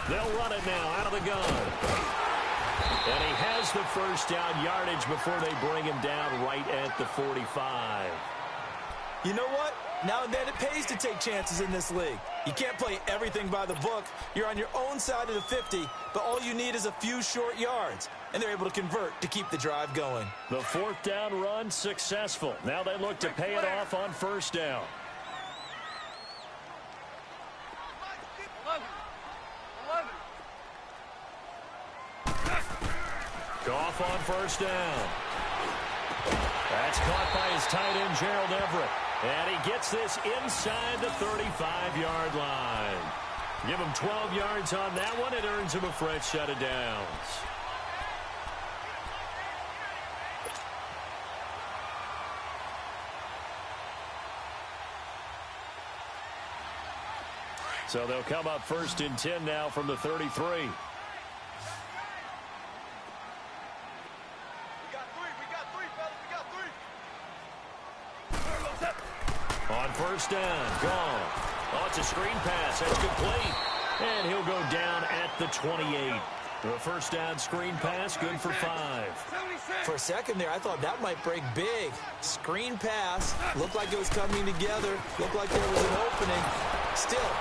They'll run it now out of the gun. And he has the first down yardage before they bring him down right at the 45. You know what? Now and then it pays to take chances in this league. You can't play everything by the book. You're on your own side of the 50, but all you need is a few short yards. And they're able to convert to keep the drive going. The 4th down run successful. Now they look to pay it off on 1st down. Goff on 1st down. That's caught by his tight end, Gerald Everett. And he gets this inside the 35-yard line. Give him 12 yards on that one. It earns him a fresh set of downs. So they'll come up 1st and 10 now from the 33. On 1st down, gone. Oh, it's a screen pass. That's complete. And he'll go down at the 28. The 1st down screen pass, good for 5. For a second there, I thought that might break big. Screen pass, looked like it was coming together, looked like there was an opening. Still,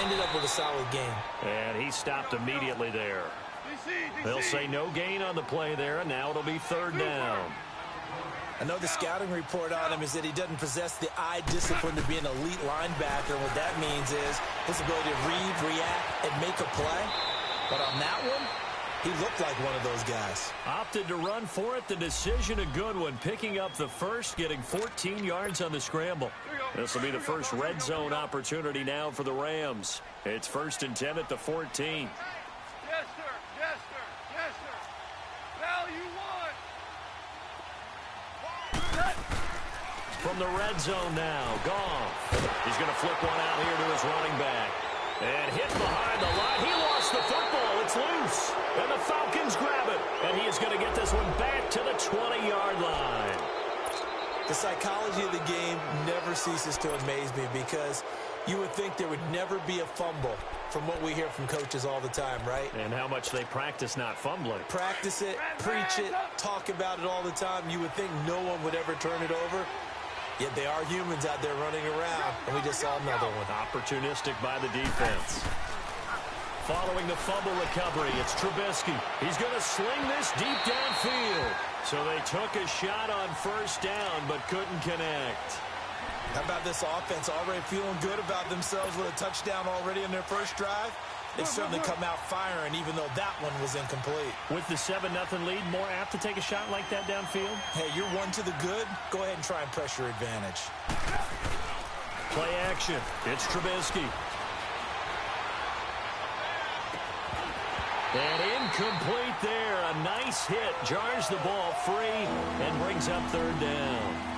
ended up with a solid game. And he stopped immediately there. They'll say no gain on the play there, and now it'll be third down. I know the scouting report on him is that he doesn't possess the eye discipline to be an elite linebacker. What that means is his ability to read, react, and make a play. But on that one, he looked like one of those guys. Opted to run for it. The decision a good one. Picking up the first, getting 14 yards on the scramble. This will be the first red zone opportunity now for the Rams. It's 1st and 10 at the 14. Yes, sir. Yes, sir. Yes, sir. Value one. From the red zone now, Goff. He's going to flip one out here to his running back. And hit behind the line. He lost the football. It's loose. And the Falcons grab it. And he is going to get this one back to the 20-yard line. The psychology of the game never ceases to amaze me because you would think there would never be a fumble from what we hear from coaches all the time, right? And how much they practice not fumbling. Practice it, preach it, talk about it all the time. You would think no one would ever turn it over. Yet they are humans out there running around, and we just saw another one. Opportunistic by the defense. Following the fumble recovery, it's Trubisky. He's going to sling this deep downfield. So they took a shot on first down, but couldn't connect. How about this offense already feeling good about themselves with a touchdown already in their first drive? They've certainly come out firing, even though that one was incomplete. With the 7-0 lead, more apt to take a shot like that downfield? Hey, you're one to the good. Go ahead and try and press your advantage. Play action. It's Trubisky. And incomplete there. A nice hit. Jars the ball free and brings up third down.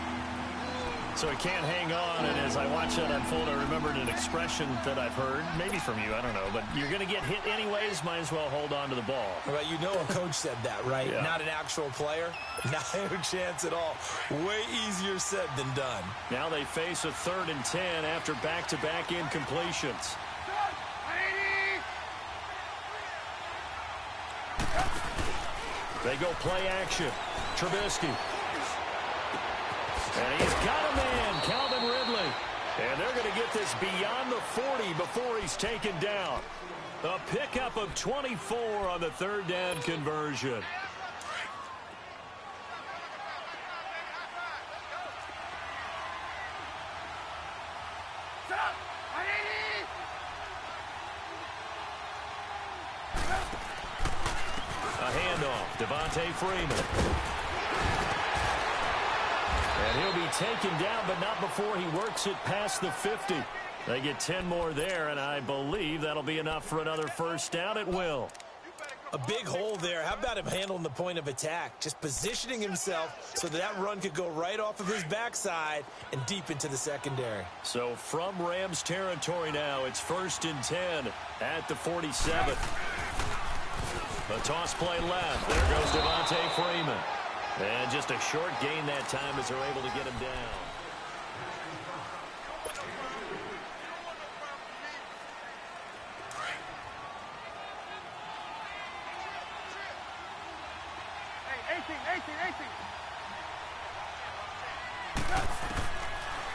So he can't hang on, and as I watch that unfold, I remembered an expression that I've heard, maybe from you, I don't know, but you're going to get hit anyways, might as well hold on to the ball. Well, you know a coach said that, right? Yeah. Not an actual player. Not a chance at all. Way easier said than done. Now they face a 3rd and 10 after back-to-back incompletions. They go play action. Trubisky. And he's got a man, Calvin Ridley. And they're going to get this beyond the 40 before he's taken down. A pickup of 24 on the 3rd down conversion. A handoff, Devontae Freeman. And he'll be taken down, but not before he works it past the 50. They get 10 more there, and I believe that'll be enough for another first down. It will. A big hole there. How about him handling the point of attack? Just positioning himself so that run could go right off of his backside and deep into the secondary. So from Rams territory now, it's 1st and 10 at the 47. A toss play left. There goes Devontae Freeman. And just a short gain that time as they're able to get him down.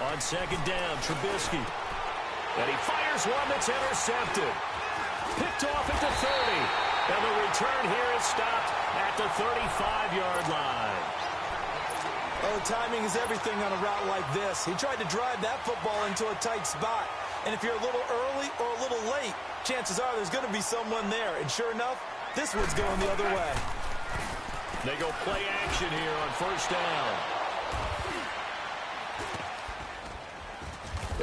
On 2nd down, Trubisky. And he fires one that's intercepted. Picked off at the 30. And the return here is stopped at the 35-yard line. Oh, timing is everything on a route like this. He tried to drive that football into a tight spot. And if you're a little early or a little late, chances are there's going to be someone there. And sure enough, this one's going the other way. They go play action here on 1st down.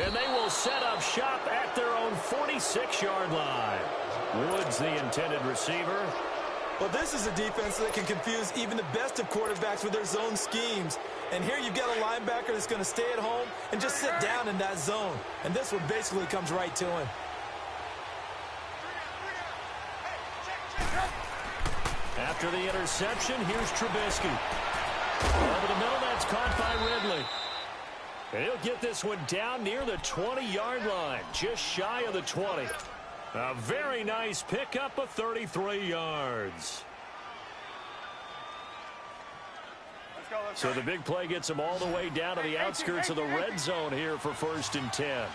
And they will set up shop at their own 46-yard line. Woods, the intended receiver. Well, this is a defense that can confuse even the best of quarterbacks with their zone schemes. And here you've got a linebacker that's going to stay at home and just sit down in that zone. And this one basically comes right to him. After the interception, here's Trubisky. Over the middle, that's caught by Ridley. And he'll get this one down near the 20-yard line, just shy of the 20. A very nice pickup of 33 yards. So the big play gets him all the way down to the outskirts of the red zone here for 1st and 10.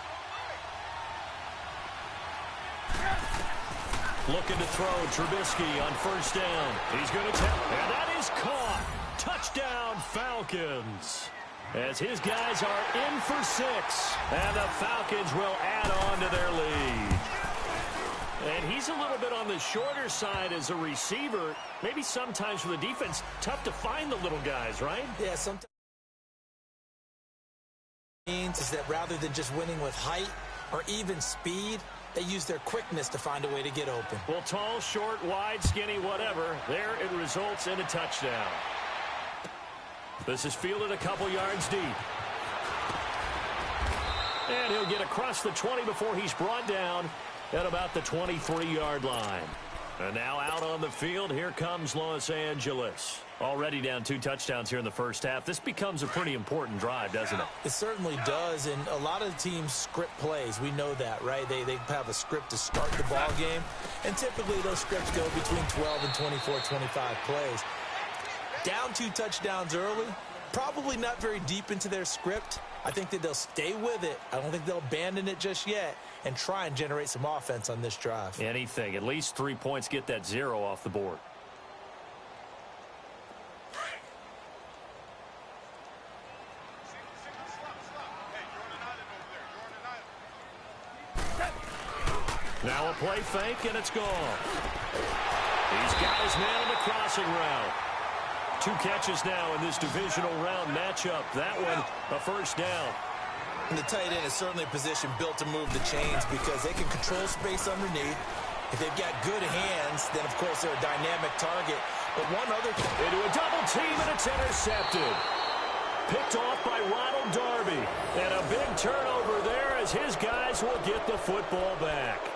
Looking to throw. Trubisky on first down. He's going to tap, and that is caught. Touchdown, Falcons. As his guys are in for 6, and the Falcons will add on to their lead. And he's a little bit on the shorter side as a receiver. Maybe sometimes for the defense, tough to find the little guys, right? Yeah, sometimes means is that rather than just winning with height or even speed, they use their quickness to find a way to get open. Well, tall, short, wide, skinny, whatever, there it results in a touchdown. This is fielded a couple yards deep. And he'll get across the 20 before he's brought down at about the 23-yard line. And now out on the field, here comes Los Angeles. Already down 2 touchdowns here in the first half. This becomes a pretty important drive, doesn't it? It certainly does, and a lot of teams script plays. We know that, right? They have a script to start the ball game, and typically those scripts go between 12 and 24, 25 plays. Down 2 touchdowns early, probably not very deep into their script. I think that they'll stay with it. I don't think they'll abandon it just yet and try and generate some offense on this drive. Anything. At least 3 points, get that 0 off the board. Now a play fake, and it's gone. He's got his man on the crossing route. 2 catches now in this divisional round matchup. That one, a first down. And the tight end is certainly a position built to move the chains because they can control space underneath. If they've got good hands, then, of course, they're a dynamic target. But one other thing. Into a double team, and it's intercepted. Picked off by Ronald Darby. And a big turnover there as his guys will get the football back.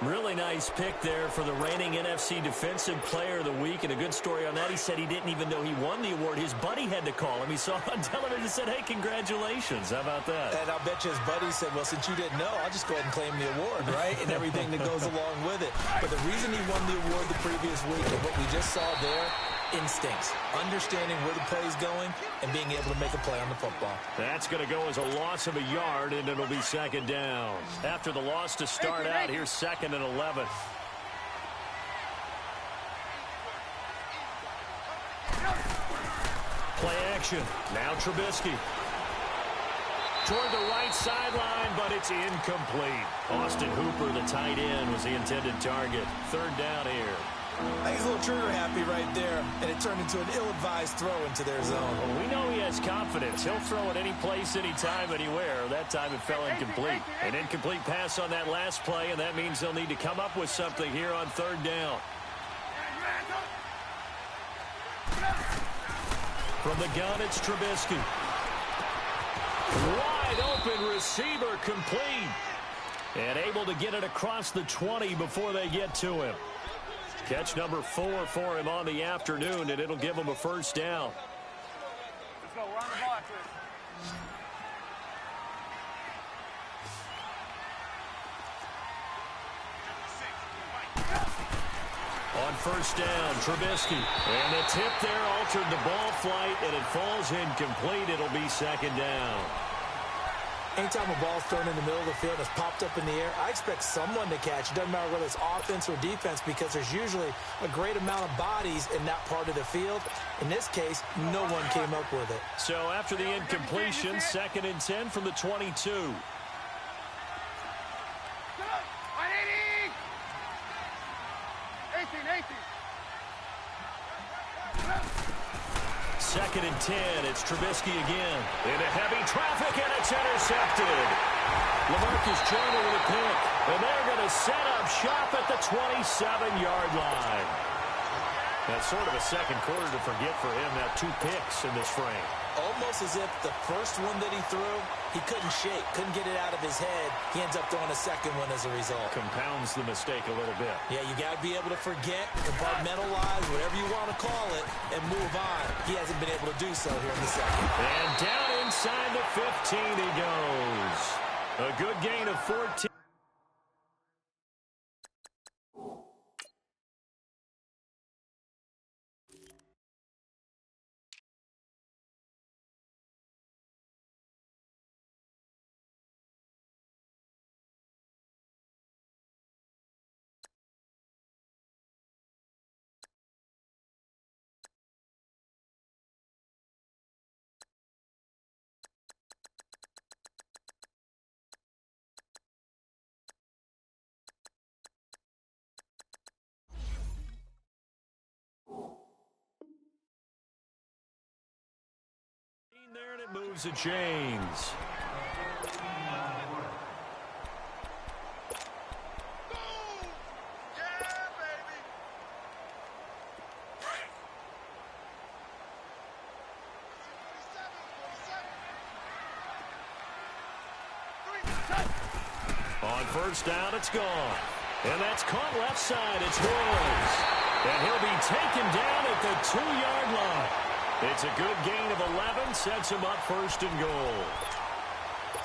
Really nice pick there for the reigning NFC Defensive Player of the Week. And a good story on that. He said he didn't even know he won the award. His buddy had to call him. He saw it on television and said, hey, congratulations. How about that? And I'll bet you his buddy said, well, since you didn't know, I'll just go ahead and claim the award, right? And everything that goes along with it. But the reason he won the award the previous week and what we just saw there, instincts, understanding where the play is going and being able to make a play on the football. That's going to go as a loss of a yard, and it'll be second down. After the loss to start out, here's 2nd and 11. Play action. Now Trubisky. Toward the right sideline, but it's incomplete. Austin Hooper, the tight end, was the intended target. 3rd down here. I think he's a little trigger happy right there, and it turned into an ill-advised throw into their zone. Well, we know he has confidence. He'll throw it any place, anytime, anywhere. That time it fell incomplete. An incomplete pass on that last play, and that means they'll need to come up with something here on 3rd down. From the gun, it's Trubisky. Wide open receiver, complete. And able to get it across the 20 before they get to him. Catch number 4 for him on the afternoon, and it'll give him a first down. Let's go. We're on the ball after this. On first down, Trubisky. And the tip there altered the ball flight, and it falls incomplete. It'll be 2nd down. Anytime a ball's thrown in the middle of the field and it's popped up in the air, I expect someone to catch. It doesn't matter whether it's offense or defense because there's usually a great amount of bodies in that part of the field. In this case, no one came up with it. So after the incompletion, 2nd and 10 from the 22. 2nd and 10. It's Trubisky again. Into heavy traffic, and it's intercepted. LaMarcus Joyner with a pick. And they're going to set up shop at the 27-yard line. That's sort of a second quarter to forget for him. Now 2 picks in this frame. Almost as if the first one that he threw, he couldn't shake, couldn't get it out of his head. He ends up throwing a second one as a result. Compounds the mistake a little bit. Yeah, you got to be able to forget, compartmentalize, whatever you want to call it, and move on. He hasn't been able to do so here in the second. And down inside the 15 he goes. A good gain of 14. there, and it moves the chains. On first down, it's gone. And that's caught left side. It's Williams. And he'll be taken down at the 2-yard line. It's a good gain of 11. Sets him up first and goal.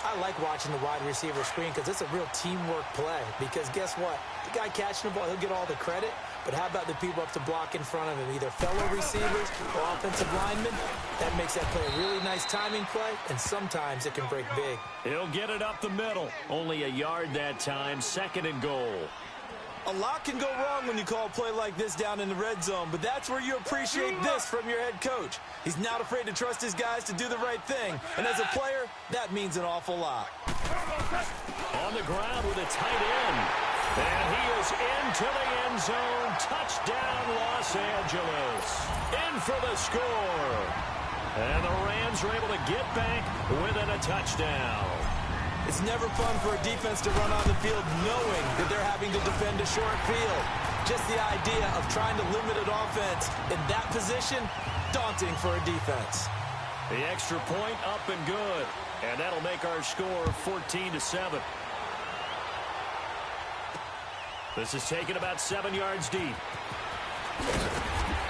I like watching the wide receiver screen because it's a real teamwork play. Because guess what? The guy catching the ball, he'll get all the credit. But how about the people up to block in front of him, either fellow receivers or offensive linemen? That makes that play a really nice timing play, and sometimes it can break big. He'll get it up the middle. Only a yard that time, second and goal. A lot can go wrong when you call a play like this down in the red zone, but that's where you appreciate this from your head coach. He's not afraid to trust his guys to do the right thing, and as a player, that means an awful lot. On the ground with a tight end. And he is into the end zone. Touchdown, Los Angeles. In for the score. And the Rams are able to get back within a touchdown. It's never fun for a defense to run on the field knowing that they're having to defend a short field. Just the idea of trying to limit an offense in that position, daunting for a defense. The extra point up and good. And that'll make our score 14-7. This is taken about 7 yards deep.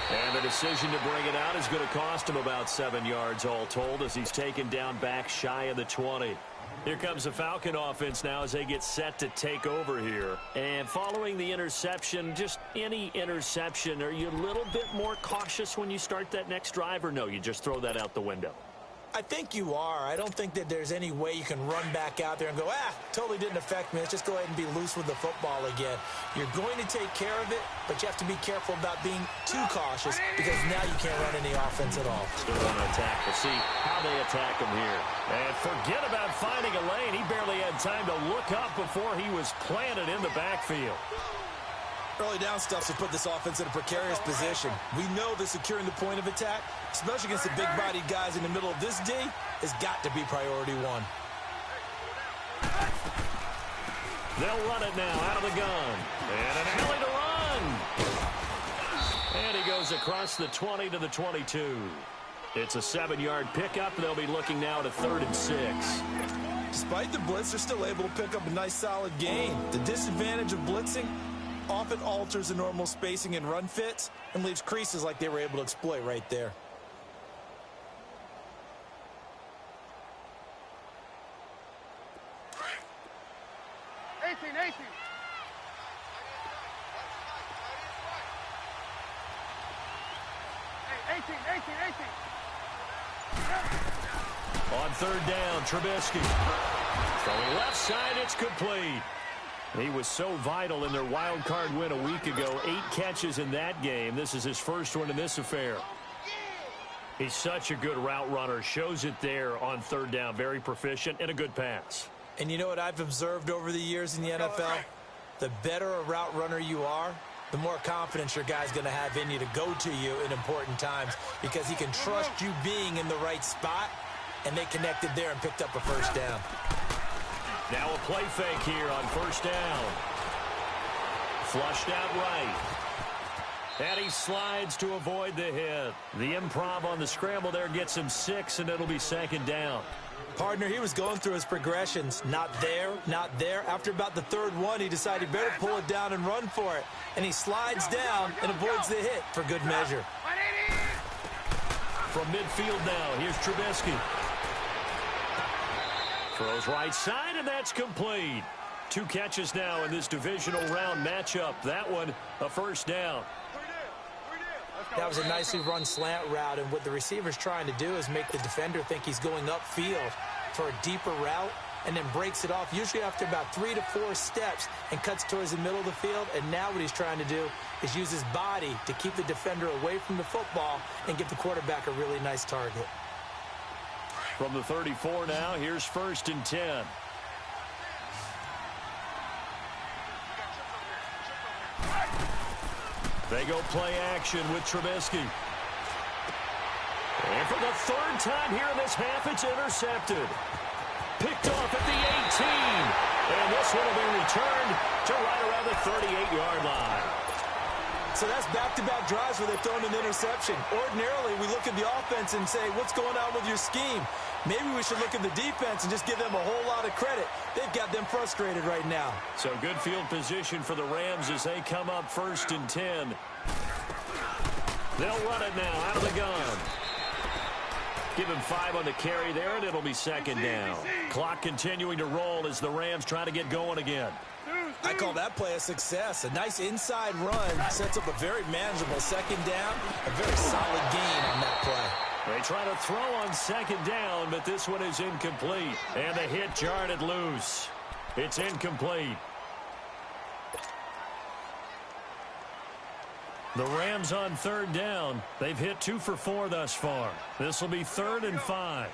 And the decision to bring it out is going to cost him about 7 yards all told as he's taken down back shy of the 20. Here comes the Falcon offense now as they get set to take over here. And following the interception, just any interception, are you a little bit more cautious when you start that next drive, or no, you just throw that out the window? I think you are. I don't think that there's any way you can run back out there and go, totally didn't affect me. Let's just go ahead and be loose with the football again. You're going to take care of it, but you have to be careful about being too cautious because now you can't run any offense at all. Still want to attack. We'll see how they attack him here. And forget about finding a lane. He barely had time to look up before he was planted in the backfield. Early down stuff to put this offense in a precarious position. We know that securing the point of attack, especially against the big-bodied guys in the middle of this D, has got to be priority one. They'll run it now out of the gun. And an alley to run. And he goes across the 20 to the 22. It's a 7-yard pickup. They'll be looking now at a 3rd and 6. Despite the blitz, they're still able to pick up a nice solid gain. The disadvantage of blitzing often alters the normal spacing and run fits and leaves creases like they were able to exploit right there. On 3rd down, Trubisky. Throwing left side, it's complete. He was so vital in their wild card win a week ago. 8 catches in that game. This is his first one in this affair. He's such a good route runner. Shows it there on 3rd down. Very proficient and a good pass. And you know what I've observed over the years in the NFL? The better a route runner you are, the more confidence your guy's going to have in you to go to you in important times because he can trust you being in the right spot, and they connected there and picked up a first down. Now a play fake here on 1st down. Flushed out right. And he slides to avoid the hit. The improv on the scramble there gets him 6, and it'll be 2nd down. Partner, he was going through his progressions. Not there, not there. After about the 3rd one, he decided he better pull it down and run for it. And he slides down and avoids the hit for good measure. From midfield now, here's Trubisky. Throws right side, and that's complete. 2 catches now in this divisional round matchup. That one, a 1st down. That was a nicely run slant route, and what the receiver's trying to do is make the defender think he's going upfield for a deeper route, and then breaks it off, usually after about 3 to 4 steps, and cuts towards the middle of the field. And now what he's trying to do is use his body to keep the defender away from the football and give the quarterback a really nice target. From the 34 now, here's 1st and 10. They go play action with Trubisky. And for the third time here in this half, it's intercepted. Picked off at the 18. And this one will be returned to right around the 38-yard line. So that's back-to-back drives where they've thrown an interception. Ordinarily, we look at the offense and say, what's going on with your scheme? Maybe we should look at the defense and just give them a whole lot of credit. They've got them frustrated right now. So good field position for the Rams as they come up 1st and 10. They'll run it now out of the gun. Give him 5 on the carry there, and it'll be 2nd down. Clock continuing to roll as the Rams try to get going again. I call that play a success. A nice inside run sets up a very manageable 2nd down. A very solid gain on that play. They try to throw on 2nd down, but this one is incomplete. And the hit jarred it loose. It's incomplete. The Rams on 3rd down. They've hit 2 for 4 thus far. This will be 3rd and 5.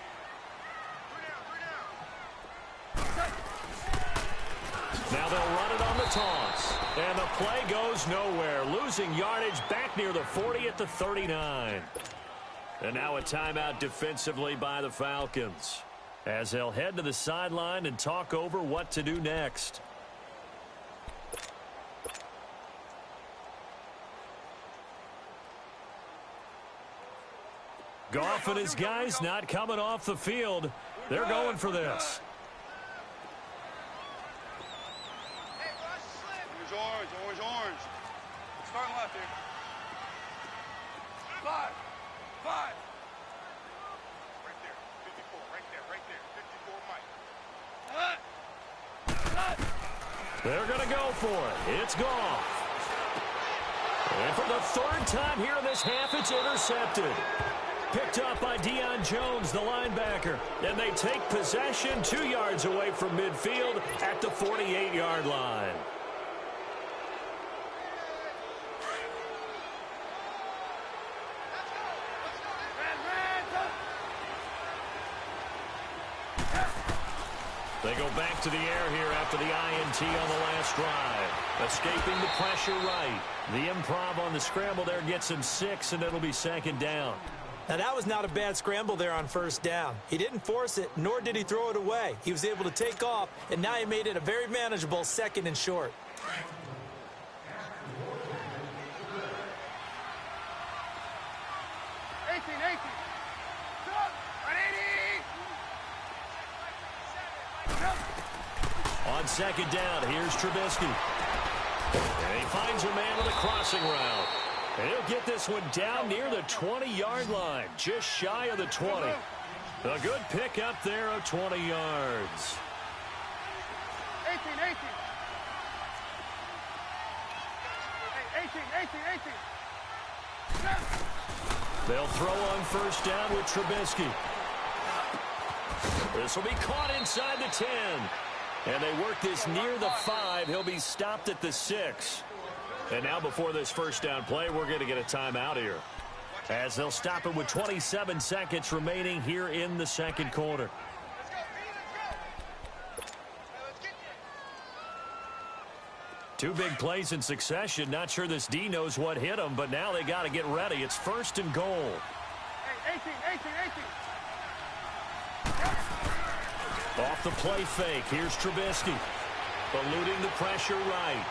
Now they'll run it on the toss. And the play goes nowhere. Losing yardage back near the 40 at the 39. And now a timeout defensively by the Falcons, as they'll head to the sideline and talk over what to do next. Goff and his guys not coming off the field. They're going for this. Orange. Starting left here. 5. Right there. 54. Right there. 54, Mike. They're going to go for it. It's Goff. And for the 3rd time here in this half, it's intercepted. Picked up by Deion Jones, the linebacker. And they take possession 2 yards away from midfield at the 48-yard line. They go back to the air here after the INT on the last drive. Escaping the pressure right. The improv on the scramble there gets him 6, and it'll be 2nd down. Now, that was not a bad scramble there on 1st down. He didn't force it, nor did he throw it away. He was able to take off, and now he made it a very manageable 2nd and short. On 2nd down, here's Trubisky. And he finds a man with a crossing route. And he'll get this one down near the 20-yard line, just shy of the 20. A good pick up there of 20 yards. 18. 18. They'll throw on 1st down with Trubisky. This will be caught inside the 10. And they work this near the 5. He'll be stopped at the 6. And now before this 1st down play, we're going to get a timeout here, as they'll stop it with 27 seconds remaining here in the 2nd quarter. Two big plays in succession. Not sure this D knows what hit him, but now they got to get ready. It's 1st and goal. 18. Off the play fake. Here's Trubisky. Eluding the pressure right.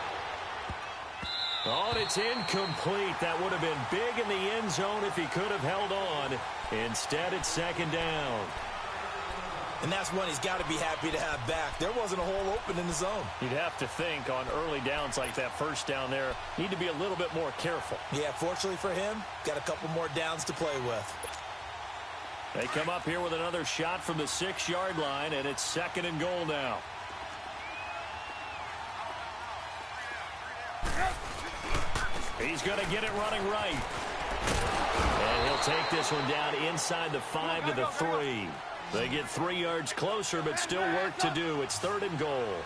Oh, and it's incomplete. That would have been big in the end zone if he could have held on. Instead, it's 2nd down. And that's one he's got to be happy to have back. There wasn't a hole open in the zone. You'd have to think on early downs like that 1st down there, need to be a little bit more careful. Yeah, fortunately for him, got a couple more downs to play with. They come up here with another shot from the 6-yard line, and it's 2nd and goal now. He's going to get it running right. And he'll take this one down inside the 5 to the 3. They get 3 yards closer, but still work to do. It's 3rd and goal.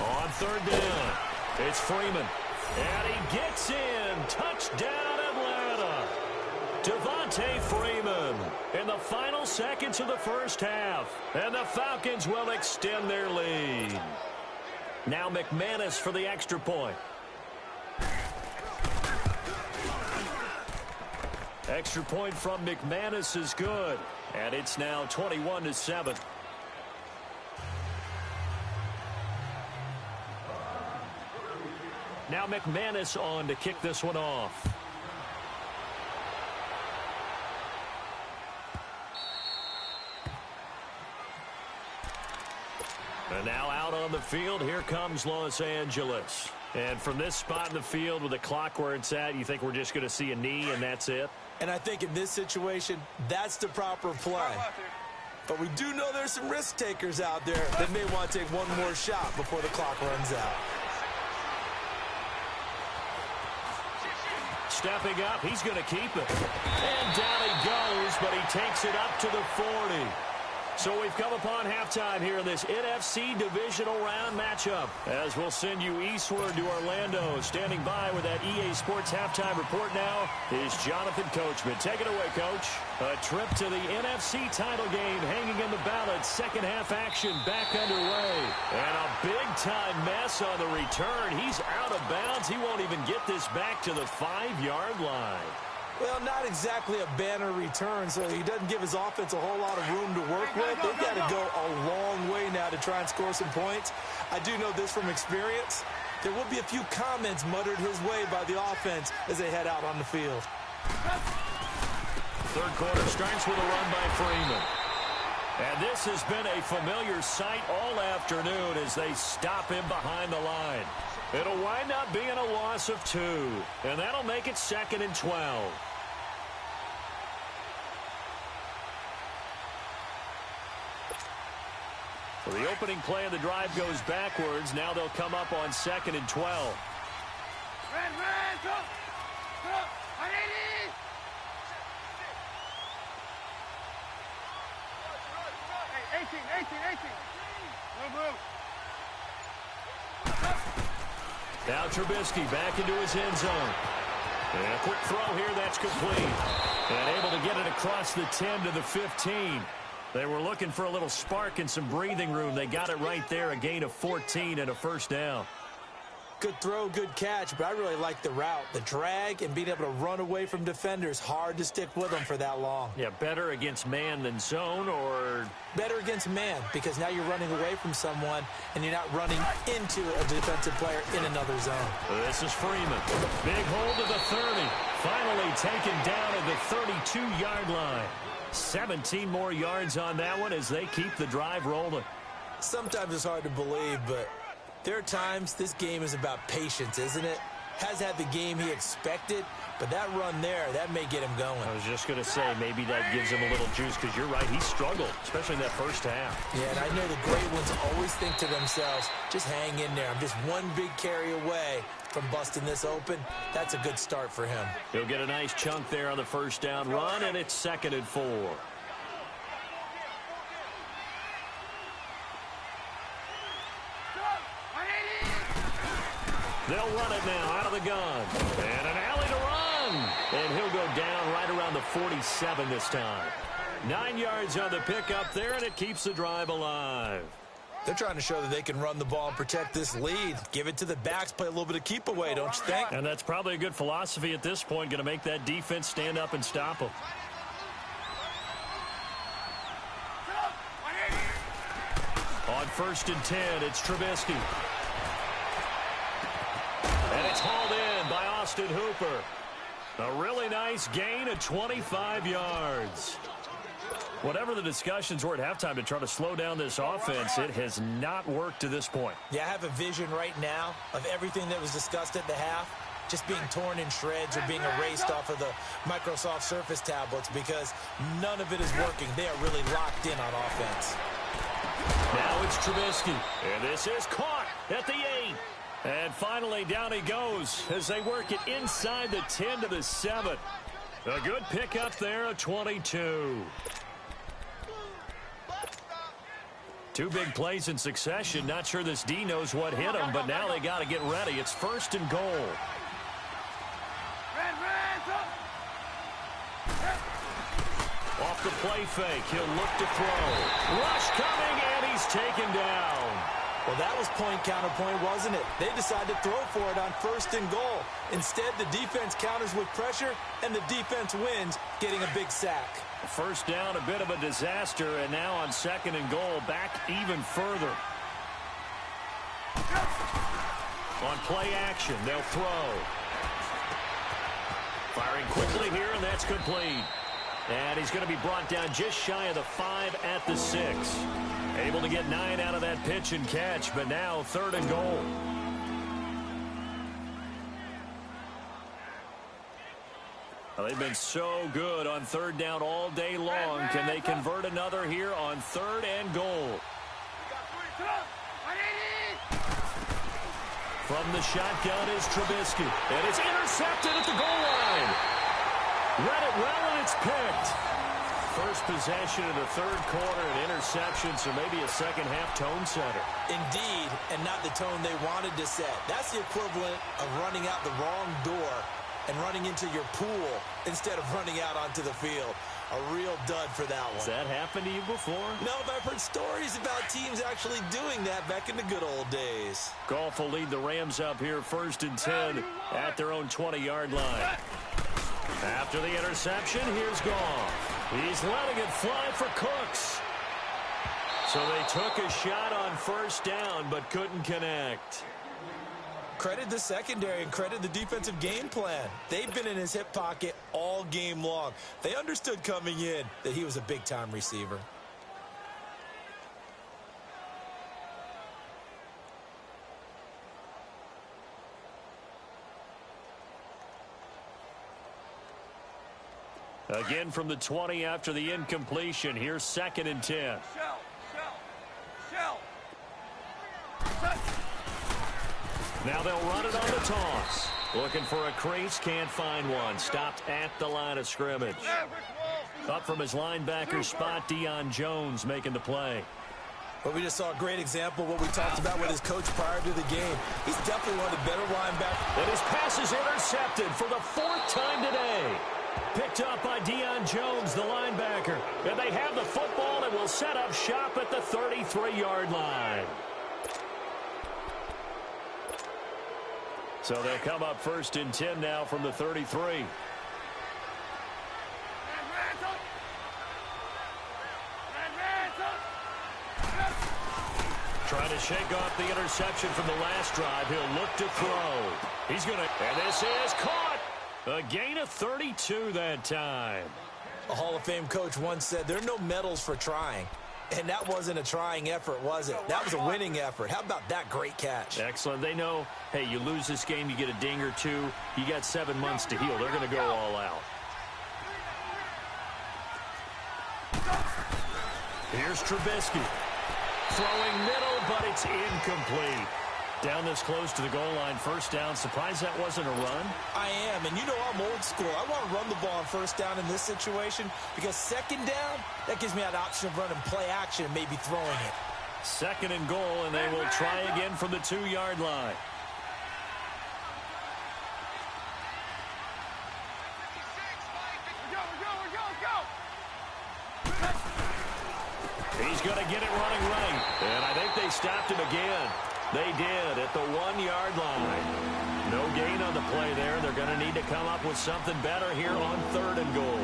On 3rd down, it's Freeman. And he gets in. Touchdown, Atlanta. Devontae Freeman in the final seconds of the 1st half. And the Falcons will extend their lead. Now McManus for the extra point. Extra point from McManus is good. And it's now 21-7. Now McManus on to kick this one off. And now out on the field, here comes Los Angeles. And from this spot in the field with the clock where it's at, you think we're just going to see a knee and that's it? And I think in this situation, that's the proper play. But we do know there's some risk takers out there that may want to take one more shot before the clock runs out. Stepping up, he's going to keep it. And down he goes, but he takes it up to the 40. So we've come upon halftime here in this NFC divisional round matchup. As we'll send you eastward to Orlando. Standing by with that EA Sports halftime report now is Jonathan Coachman. Take it away, Coach. A trip to the NFC title game hanging in the balance. Second half action back underway. And a big-time mess on the return. He's out of bounds. He won't even get this back to the 5-yard line. Well, not exactly a banner return, so he doesn't give his offense a whole lot of room to work with. They've got to go a long way now to try and score some points. I do know this from experience. There will be a few comments muttered his way by the offense as they head out on the field. Third quarter starts with a run by Freeman. And this has been a familiar sight all afternoon as they stop him behind the line. It'll wind up being a loss of 2, and that'll make it 2nd and 12. So the opening play of the drive goes backwards. Now they'll come up on 2nd and 12. Hey, 18. Move. Now Trubisky back into his end zone. And a quick throw here, that's complete. And able to get it across the 10 to the 15. They were looking for a little spark and some breathing room. They got it right there, a gain of 14 and a first down. Good throw, good catch, but I really like the route. The drag and being able to run away from defenders, hard to stick with them for that long. Yeah, better against man than zone, or? Better against man, because now you're running away from someone and you're not running into a defensive player in another zone. This is Freeman. Big hold to the 30. Finally taken down at the 32-yard line. 17 more yards on that one as they keep the drive rolling. Sometimes it's hard to believe, but there are times this game is about patience, isn't it? Has had the game he expected, but that run there, that may get him going. I was just going to say, maybe that gives him a little juice, because you're right, he struggled, especially in that first half. Yeah, and I know the great ones always think to themselves, just hang in there. I'm just one big carry away from busting this open. That's a good start for him. He'll get a nice chunk there on the first down run, and it's 2nd and 4. They'll run it now out of the gun. And an alley to run. And he'll go down right around the 47 this time. 9 yards on the pickup there, and it keeps the drive alive. They're trying to show that they can run the ball and protect this lead. Give it to the backs, play a little bit of keep away, don't you think? And that's probably a good philosophy at this point, going to make that defense stand up and stop them. On 1st and 10, it's Trubisky. And it's hauled in by Austin Hooper. A really nice gain of 25 yards. Whatever the discussions were at halftime to try to slow down this offense, it has not worked to this point. Yeah, I have a vision right now of everything that was discussed at the half just being torn in shreds or being erased off of the Microsoft Surface tablets because none of it is working. They are really locked in on offense. Now it's Trubisky, and this is caught at the 8. And finally, down he goes as they work it inside the 10 to the 7. A good pickup there, a 22. 2 big plays in succession. Not sure this D knows what hit him, but now they got to get ready. It's 1st and goal. Off the play fake, he'll look to throw. Rush coming, and he's taken down. Well, that was point-counterpoint, wasn't it? They decided to throw for it on 1st and goal. Instead, the defense counters with pressure, and the defense wins, getting a big sack. First down, a bit of a disaster, and now on 2nd and goal, back even further. On play action, they'll throw. Firing quickly here, and that's complete. And he's going to be brought down just shy of the 5 at the 6. Able to get 9 out of that pitch and catch, but now 3rd and goal. Well, they've been so good on 3rd down all day long. Can they convert another here on 3rd and goal? From the shotgun is Trubisky. And it's intercepted at the goal line. Read it well, and it's picked. First possession of the 3rd quarter, an interception, so maybe a second-half tone setter. Indeed, and not the tone they wanted to set. That's the equivalent of running out the wrong door and running into your pool instead of running out onto the field. A real dud for that one. Has that happened to you before? No, but I've heard stories about teams actually doing that back in the good old days. Goff will lead the Rams up here 1st and 10 at their own 20-yard line. After the interception, here's Goff. He's letting it fly for Cooks. So they took a shot on 1st down but couldn't connect. Credit the secondary and credit the defensive game plan. They've been in his hip pocket all game long. They understood coming in that he was a big-time receiver. Again from the 20 after the incompletion. Here's 2nd and 10. Now they'll run it on the toss. Looking for a crease, can't find one. Stopped at the line of scrimmage. Up from his linebacker spot, Deion Jones making the play. But we just saw a great example of what we talked about with his coach prior to the game. He's definitely one of the better linebackers. And his pass is intercepted for the 4th time today. Picked up by Deion Jones, the linebacker. And they have the football and will set up shop at the 33-yard line. So they'll come up 1st and 10 now from the 33. Trying to shake off the interception from the last drive. He'll look to throw. He's going to, and this is caught. A gain of 32 that time. A Hall of Fame coach once said there are no medals for trying. And that wasn't a trying effort, was it? That was a winning effort. How about that great catch? Excellent. They know, hey, you lose this game, you get a ding or two. You got 7 months to heal. They're going to go all out. Here's Trubisky. Throwing middle, but it's incomplete. Down this close to the goal line, 1st down. Surprised that wasn't a run? I am, and you know I'm old school. I want to run the ball on 1st down in this situation because 2nd down, that gives me an option of running play action and maybe throwing it. 2nd and goal, and they will try again from the 2-yard line. He's going to get it running right, and I think they stopped him again. They did at the 1-yard line. No gain on the play there. They're going to need to come up with something better here on 3rd and goal.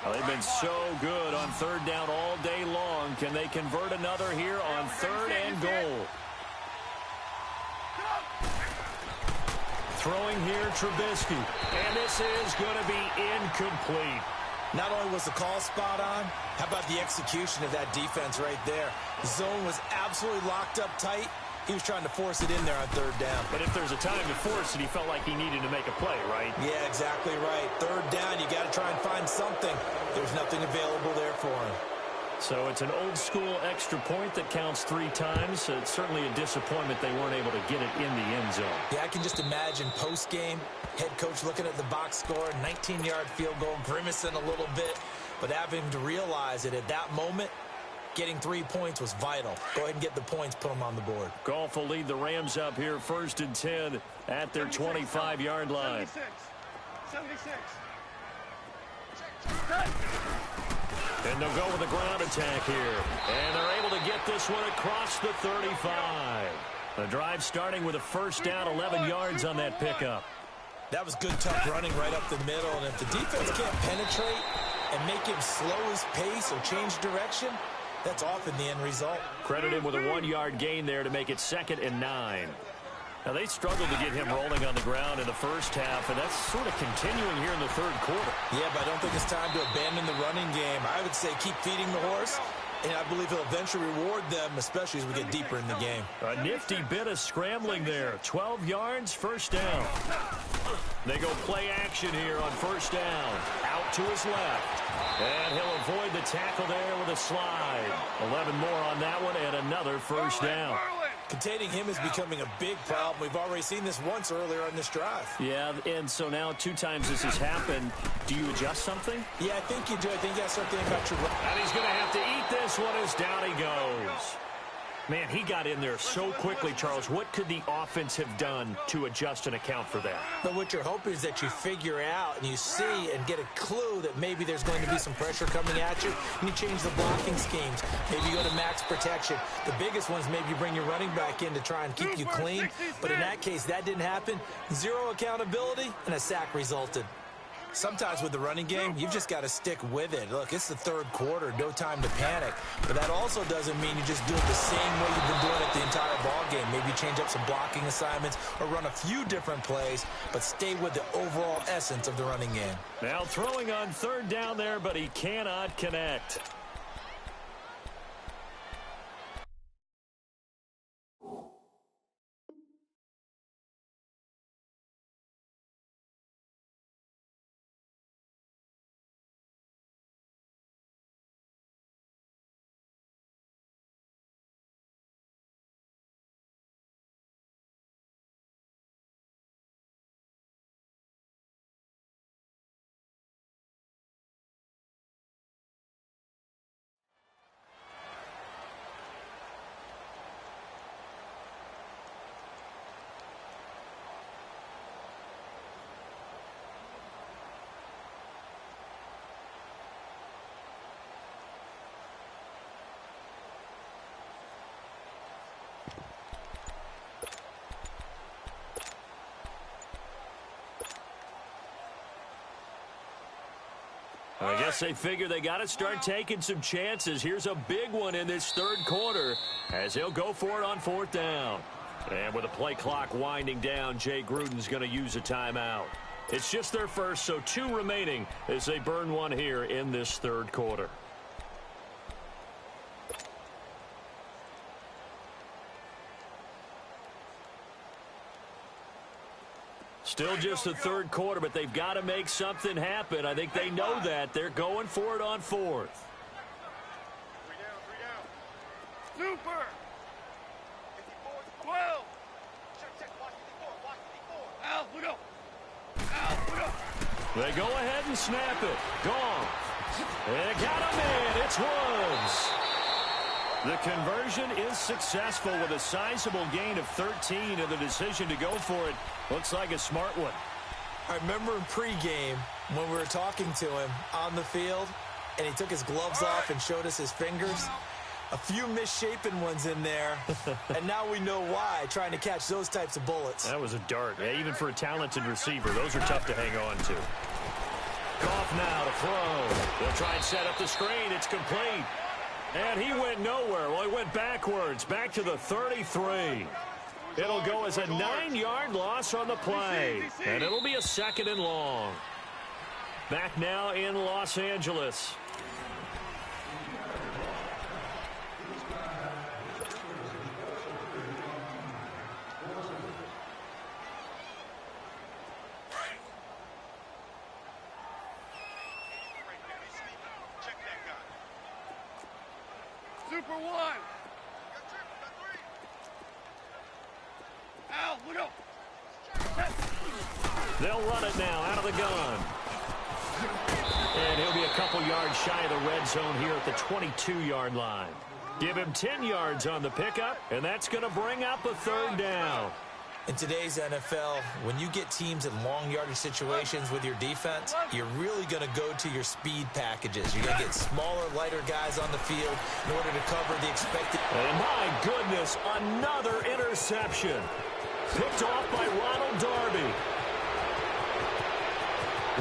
Well, they've been so good on 3rd down all day long. Can they convert another here on 3rd and goal? Throwing here, Trubisky. And this is going to be incomplete. Not only was the call spot on, how about the execution of that defense right there? The zone was absolutely locked up tight. He was trying to force it in there on 3rd down. But if there's a time to force it, he felt like he needed to make a play, right? Yeah, exactly right. 3rd down, you got to try and find something. There's nothing available there for him. So it's an old-school extra point that counts 3 times. So it's certainly a disappointment they weren't able to get it in the end zone. Yeah, I can just imagine post-game, head coach looking at the box score, 19-yard field goal, grimacing a little bit, but having to realize that at that moment, getting 3 points was vital. Go ahead and get the points, put them on the board. Goff will lead the Rams up here 1st and 10 at their 25-yard line. 76. And they'll go with a ground attack here. And they're able to get this one across the 35. The drive starting with a first down, 11 yards on that pickup. That was good, tough running right up the middle. And if the defense can't penetrate and make him slow his pace or change direction, that's often the end result. Credit him with a 1-yard gain there to make it 2nd and 9. Now, they struggled to get him rolling on the ground in the first half, and that's sort of continuing here in the third quarter. Yeah, but I don't think it's time to abandon the running game. I would say keep feeding the horse, and I believe he'll eventually reward them, especially as we get deeper in the game. A nifty bit of scrambling there. 12 yards, first down. They go play action here on first down. Out to his left. And he'll avoid the tackle there with a slide. 11 more on that one, and another first down. Containing him is becoming a big problem. We've already seen this once earlier on this drive. Yeah, and so now 2 times this has happened. Do you adjust something? Yeah, I think you do. I think you got to start thinking about your... And he's going to have to eat this one as down he goes. Man, he got in there so quickly, Charles. What could the offense have done to adjust and account for that? But what you're hoping is that you figure out and you see and get a clue that maybe there's going to be some pressure coming at you, and you change the blocking schemes. Maybe you go to max protection. The biggest ones, maybe you bring your running back in to try and keep you clean. But in that case, that didn't happen. 0 accountability, and a sack resulted. Sometimes with the running game, you've just got to stick with it. Look, it's the third quarter, no time to panic. But that also doesn't mean you just do it the same way you've been doing it the entire ball game. Maybe change up some blocking assignments or run a few different plays, but stay with the overall essence of the running game. Now throwing on third down there, but he cannot connect. I guess they figure they got to start taking some chances. Here's a big one in this third quarter as he'll go for it on fourth down. And with the play clock winding down, Jay Gruden's going to use a timeout. It's just their first, so 2 remaining as they burn one here in this third quarter. Still just the third quarter, but they've got to make something happen. I think they know that. They're going for it on fourth. 3 down. Super. 12. Al, look up. Al, look up. They go ahead and snap it. Gone. And got him in. It's Woods. The conversion is successful with a sizable gain of 13, and the decision to go for it looks like a smart one. I remember in pregame when we were talking to him on the field, and he took his gloves off and showed us his fingers. A few misshapen ones in there, and now we know why, trying to catch those types of bullets. That was a dart. Yeah, even for a talented receiver, those are tough to hang on to. Goff now to throw. They'll try and set up the screen. It's complete. And he went nowhere. Well, he went backwards, back to the 33. It'll go as a 9-yard loss on the play. And it'll be a 2nd and long. Back now in Los Angeles. Super 1. Al, look up. They'll run it now out of the gun. And he'll be a couple yards shy of the red zone here at the 22-yard line. Give him 10 yards on the pickup, and that's going to bring up a third down. In today's NFL, when you get teams in long yardage situations with your defense, you're really going to go to your speed packages. You're going to get smaller, lighter guys on the field in order to cover the expected. And my goodness, another interception. Picked off by Ronald Darby.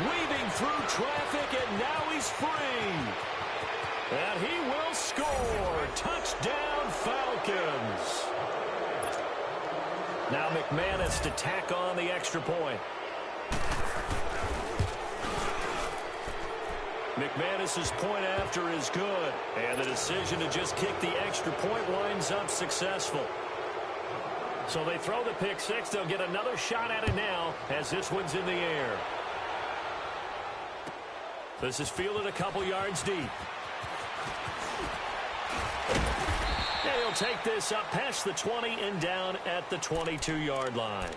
Weaving through traffic, and now he's free. And he will score. Touchdown, Falcons. Now McManus to tack on the extra point. McManus's point after is good. And the decision to just kick the extra point winds up successful. So they throw the pick six. They'll get another shot at it now as this one's in the air. This is fielded a couple yards deep. He'll take this up past the 20 and down at the 22-yard line.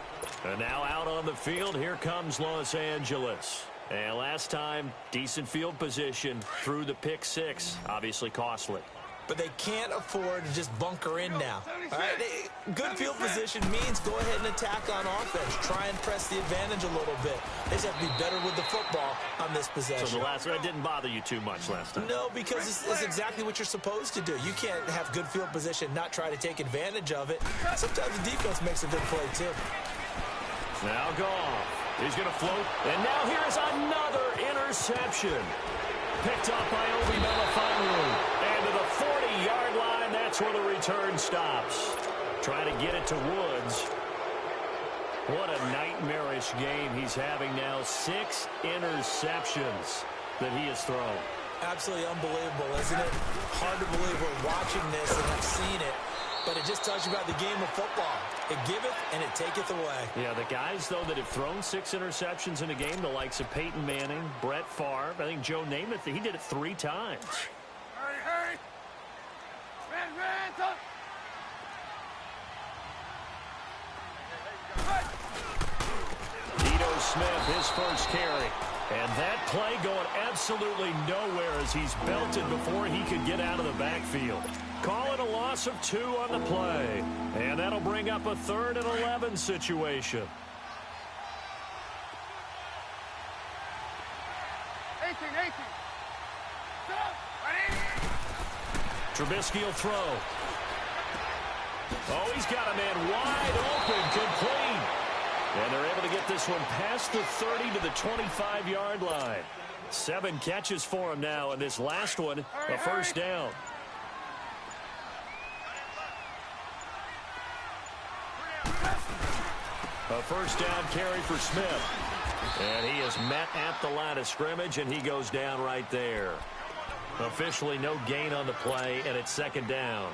And now out on the field, here comes Los Angeles. And last time, decent field position through the pick six. Obviously costly. But they can't afford to just bunker in now. All right? Good field position means go ahead and attack on offense. Try and press the advantage a little bit. They just have to be better with the football on this possession. So the last one didn't bother you too much last time? No, because it's exactly what you're supposed to do. You can't have good field position, not try to take advantage of it. Sometimes the defense makes a good play, too. Now Goff. He's going to float. And now here's another interception. Picked up by Obi Melifonwu. And to the 40-yard line, that's where the return stops. Trying to get it to Woods. What a nightmarish game he's having now. 6 interceptions that he has thrown. Absolutely unbelievable, isn't it? Hard to believe we're watching this and have seen it. But it just tells you about the game of football. It giveth and it taketh away. Yeah, the guys, though, that have thrown 6 interceptions in a game, the likes of Peyton Manning, Brett Favre, I think Joe Namath, he did it 3 times. Hurry! Ran, Ito Smith, his first carry. And that play going absolutely nowhere as he's belted before he could get out of the backfield. Call it a loss of 2 on the play. And that'll bring up a 3rd and 11 situation. 18. Stop! Trubisky will throw. Oh, he's got a man wide open, complete. And they're able to get this one past the 30 to the 25-yard line. 7 catches for him now, and this last one, a first down. A first down carry for Smith. And he is met at the line of scrimmage, and he goes down right there. Officially no gain on the play, and it's 2nd down.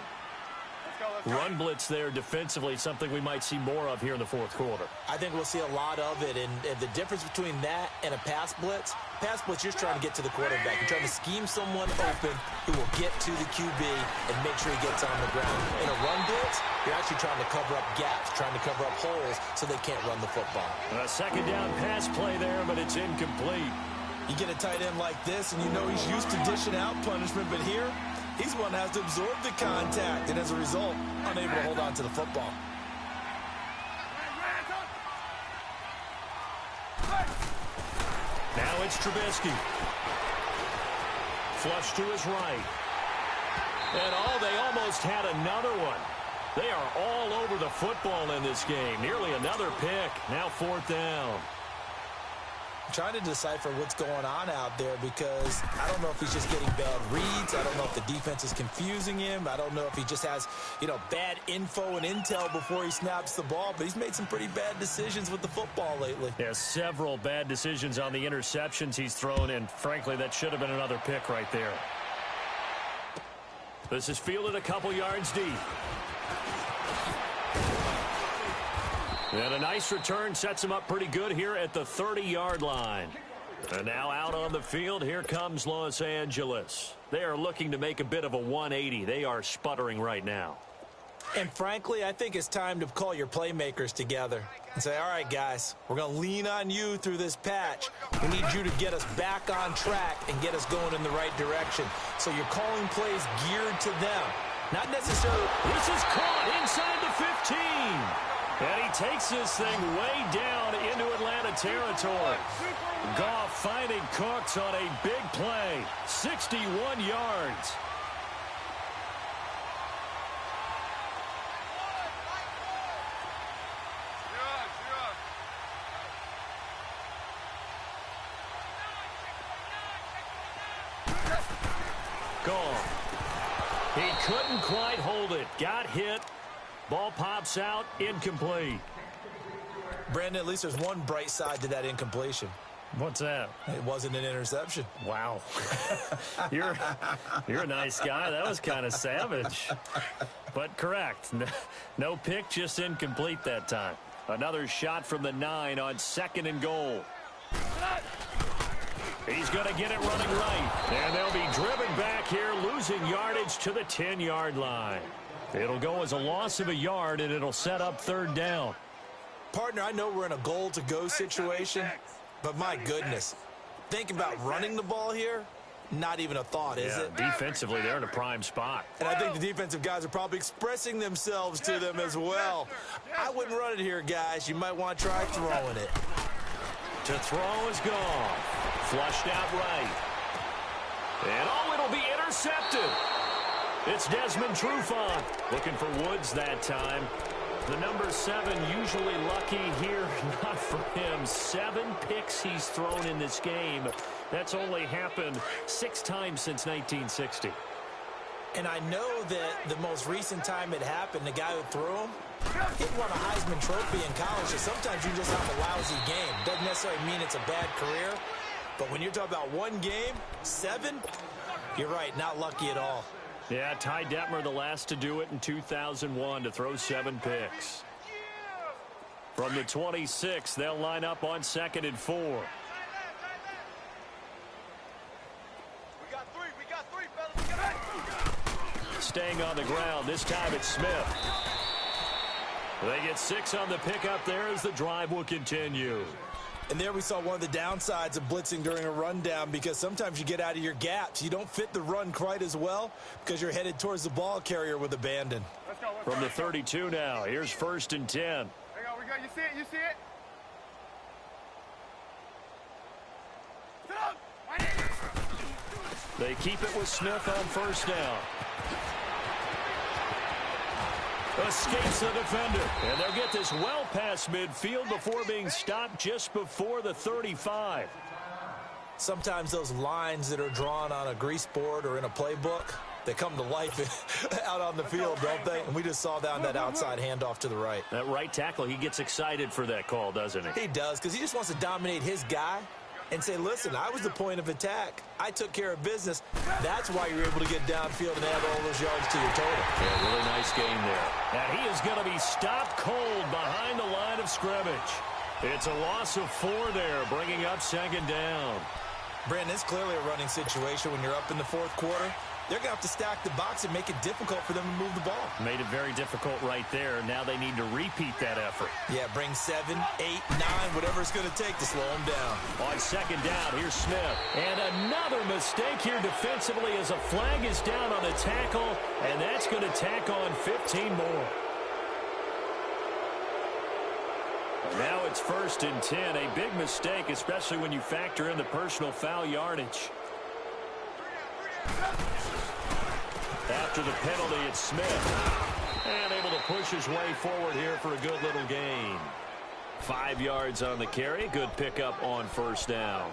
Run blitz there defensively, something we might see more of here in the 4th quarter. I think we'll see a lot of it, and the difference between that and a pass blitz, you're trying to get to the quarterback. You're trying to scheme someone open who will get to the QB and make sure he gets on the ground. In a run blitz, you're actually trying to cover up gaps, trying to cover up holes so they can't run the football. A 2nd down pass play there, but it's incomplete. You get a tight end like this, and you know he's used to dishing out punishment, but here, he's one that has to absorb the contact, and as a result, unable to hold on to the football. Now it's Trubisky. Flush to his right. And they almost had another one. They are all over the football in this game. Nearly another pick. Now 4th down. I'm trying to decipher what's going on out there because I don't know if he's just getting bad reads. I don't know if the defense is confusing him. I don't know if he just has, bad info and intel before he snaps the ball. But he's made some pretty bad decisions with the football lately. Yeah, several bad decisions on the interceptions he's thrown, and frankly, that should have been another pick right there. This is fielded a couple yards deep. And a nice return sets him up pretty good here at the 30-yard line. And now out on the field, here comes Los Angeles. They are looking to make a bit of a 180. They are sputtering right now. And frankly, I think it's time to call your playmakers together and say, all right, guys, we're going to lean on you through this patch. We need you to get us back on track and get us going in the right direction. So you're calling plays geared to them. Not necessarily. This is caught inside the 15. And he takes this thing way down into Atlanta territory. Goff finding Cooks on a big play. 61 yards. Gone. He couldn't quite hold it. Got hit. Ball pops out. Incomplete. Brandon, at least there's one bright side to that incompletion. What's that? It wasn't an interception. Wow. You're a nice guy. That was kind of savage. But correct. No pick, just incomplete that time. Another shot from the 9 on 2nd and goal. He's going to get it running right. And they'll be driven back here, losing yardage to the 10-yard line. It'll go as a loss of a yard, and it'll set up 3rd down. Partner, I know we're in a goal-to-go situation, but my goodness, think about running the ball here, not even a thought, is it? Defensively, they're in a prime spot. And I think the defensive guys are probably expressing themselves to them as well. I wouldn't run it here, guys. You might want to try throwing it. To throw is gone. Flushed out right. And it'll be intercepted. It's Desmond Trufant looking for Woods that time. The number 7 usually lucky here, not for him. 7 picks he's thrown in this game. That's only happened 6 times since 1960. And I know that the most recent time it happened, the guy who threw him, he won a Heisman Trophy in college, so sometimes you just have a lousy game. Doesn't necessarily mean it's a bad career, but when you're talking about one game, 7, you're right, not lucky at all. Yeah, Ty Detmer, the last to do it in 2001, to throw 7 picks. From the 26, they'll line up on 2nd and 4. We got 3, fellas. We got 3. Staying on the ground, this time it's Smith. They get 6 on the pickup there as the drive will continue. And there we saw one of the downsides of blitzing during a rundown, because sometimes you get out of your gaps. You don't fit the run quite as well because you're headed towards the ball carrier with abandon. Let's go. From the 32 now, here's 1st and 10. Hang on, we got, you see it, you see it? They keep it with Smith on 1st down. Escapes the defender, and they'll get this well past midfield before being stopped just before the 35. Sometimes those lines that are drawn on a grease board or in a playbook, they come to life out on the field, don't they? And we just saw down that outside handoff to the right. That right tackle, he gets excited for that call, doesn't he? He does, because he just wants to dominate his guy and say, listen, I was the point of attack. I took care of business. That's why you're able to get downfield and add all those yards to your total. Yeah, really nice game there. And he is going to be stopped cold behind the line of scrimmage. It's a loss of 4 there, bringing up 2nd down. Brandon, it's clearly a running situation when you're up in the 4th quarter. They're going to have to stack the box and make it difficult for them to move the ball. Made it very difficult right there. Now they need to repeat that effort. Yeah, bring 7, 8, 9, whatever it's going to take to slow them down. On 2nd down, here's Smith. And another mistake here defensively as a flag is down on the tackle, and that's going to tack on 15 more. Now it's 1st and 10. A big mistake, especially when you factor in the personal foul yardage. After the penalty, it's Smith. And able to push his way forward here for a good little gain. 5 yards on the carry. Good pickup on 1st down.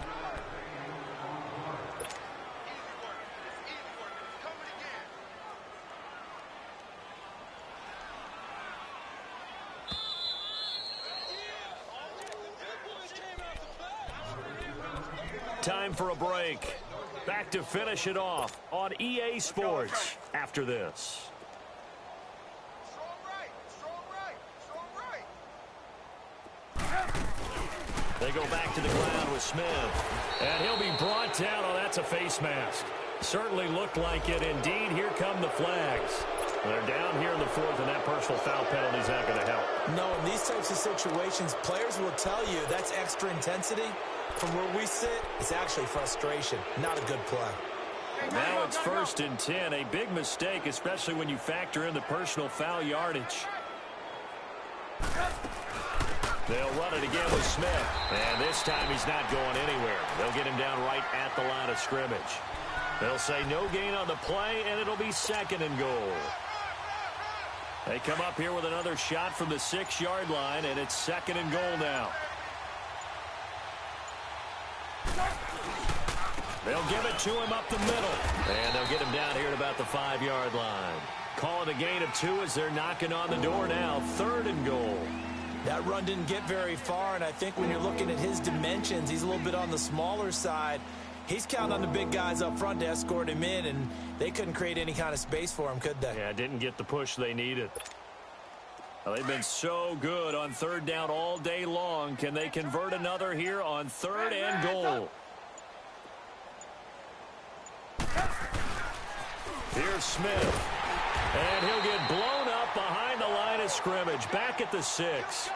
Time for a break. Back to finish it off on EA Sports after this. They go back to the ground with Smith. And he'll be brought down. Oh, that's a face mask. Certainly looked like it. Indeed, here come the flags. They're down here in the 4th, and that personal foul penalty is not going to help. No, in these types of situations, players will tell you that's extra intensity. From where we sit, it's actually frustration, not a good play. Now it's 1st and 10. A big mistake, especially when you factor in the personal foul yardage. They'll run it again with Smith. And this time he's not going anywhere. They'll get him down right at the line of scrimmage. They'll say no gain on the play, and it'll be 2nd and goal. They come up here with another shot from the 6-yard line, and it's 2nd and goal now. They'll give it to him up the middle. And they'll get him down here at about the 5-yard line. Calling a gain of 2 as they're knocking on the door now. 3rd and goal. That run didn't get very far, and I think when you're looking at his dimensions, he's a little bit on the smaller side. He's counting on the big guys up front to escort him in, and they couldn't create any kind of space for him, could they? Yeah, didn't get the push they needed. Well, they've been so good on 3rd down all day long. Can they convert another here on 3rd and goal? Here's Smith. And he'll get blown up behind the line of scrimmage. Back at the 6.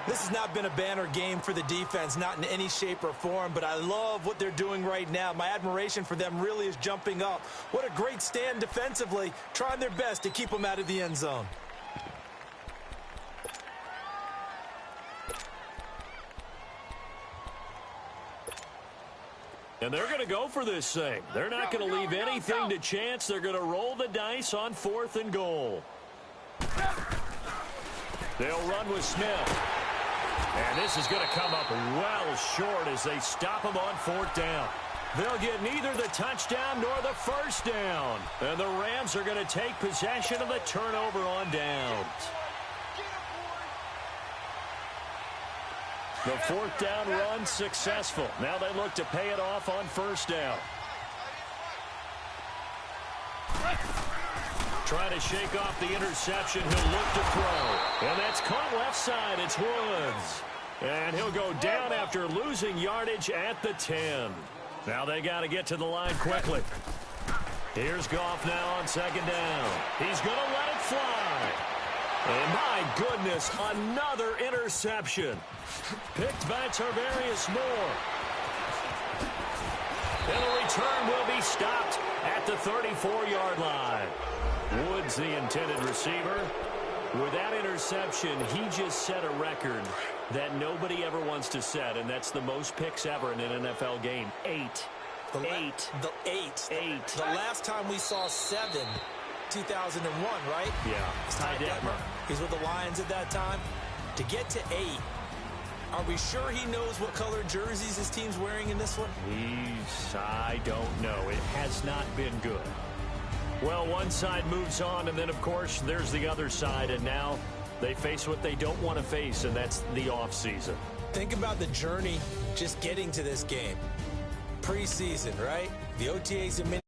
This has not been a banner game for the defense, not in any shape or form, but I love what they're doing right now. My admiration for them really is jumping up. What a great stand defensively, trying their best to keep them out of the end zone. And they're going to go for this thing. They're not going to leave anything to chance. They're going to roll the dice on 4th and goal. They'll run with Smith. And this is going to come up well short as they stop him on 4th down. They'll get neither the touchdown nor the 1st down. And the Rams are going to take possession of the turnover on downs. The 4th down run successful. Now they look to pay it off on 1st down. Trying to shake off the interception. He'll look to throw. And that's caught left side. It's Woods. And he'll go down after losing yardage at the 10. Now they got to get to the line quickly. Here's Goff now on 2nd down. He's going to let it fly. And my goodness, another interception. Picked by Tarvarius Moore. And the return will be stopped at the 34-yard line. Woods, the intended receiver. With that interception, he just set a record that nobody ever wants to set, and that's the most picks ever in an NFL game. 8. The last time we saw 7, 2001, right? Yeah. Ty Detmer. He's with the Lions at that time. To get to 8, are we sure he knows what color jerseys his team's wearing in this one? I don't know. It has not been good. Well, one side moves on, and then, of course, there's the other side, and now they face what they don't want to face, and that's the offseason. Think about the journey just getting to this game. Preseason, right? The OTAs in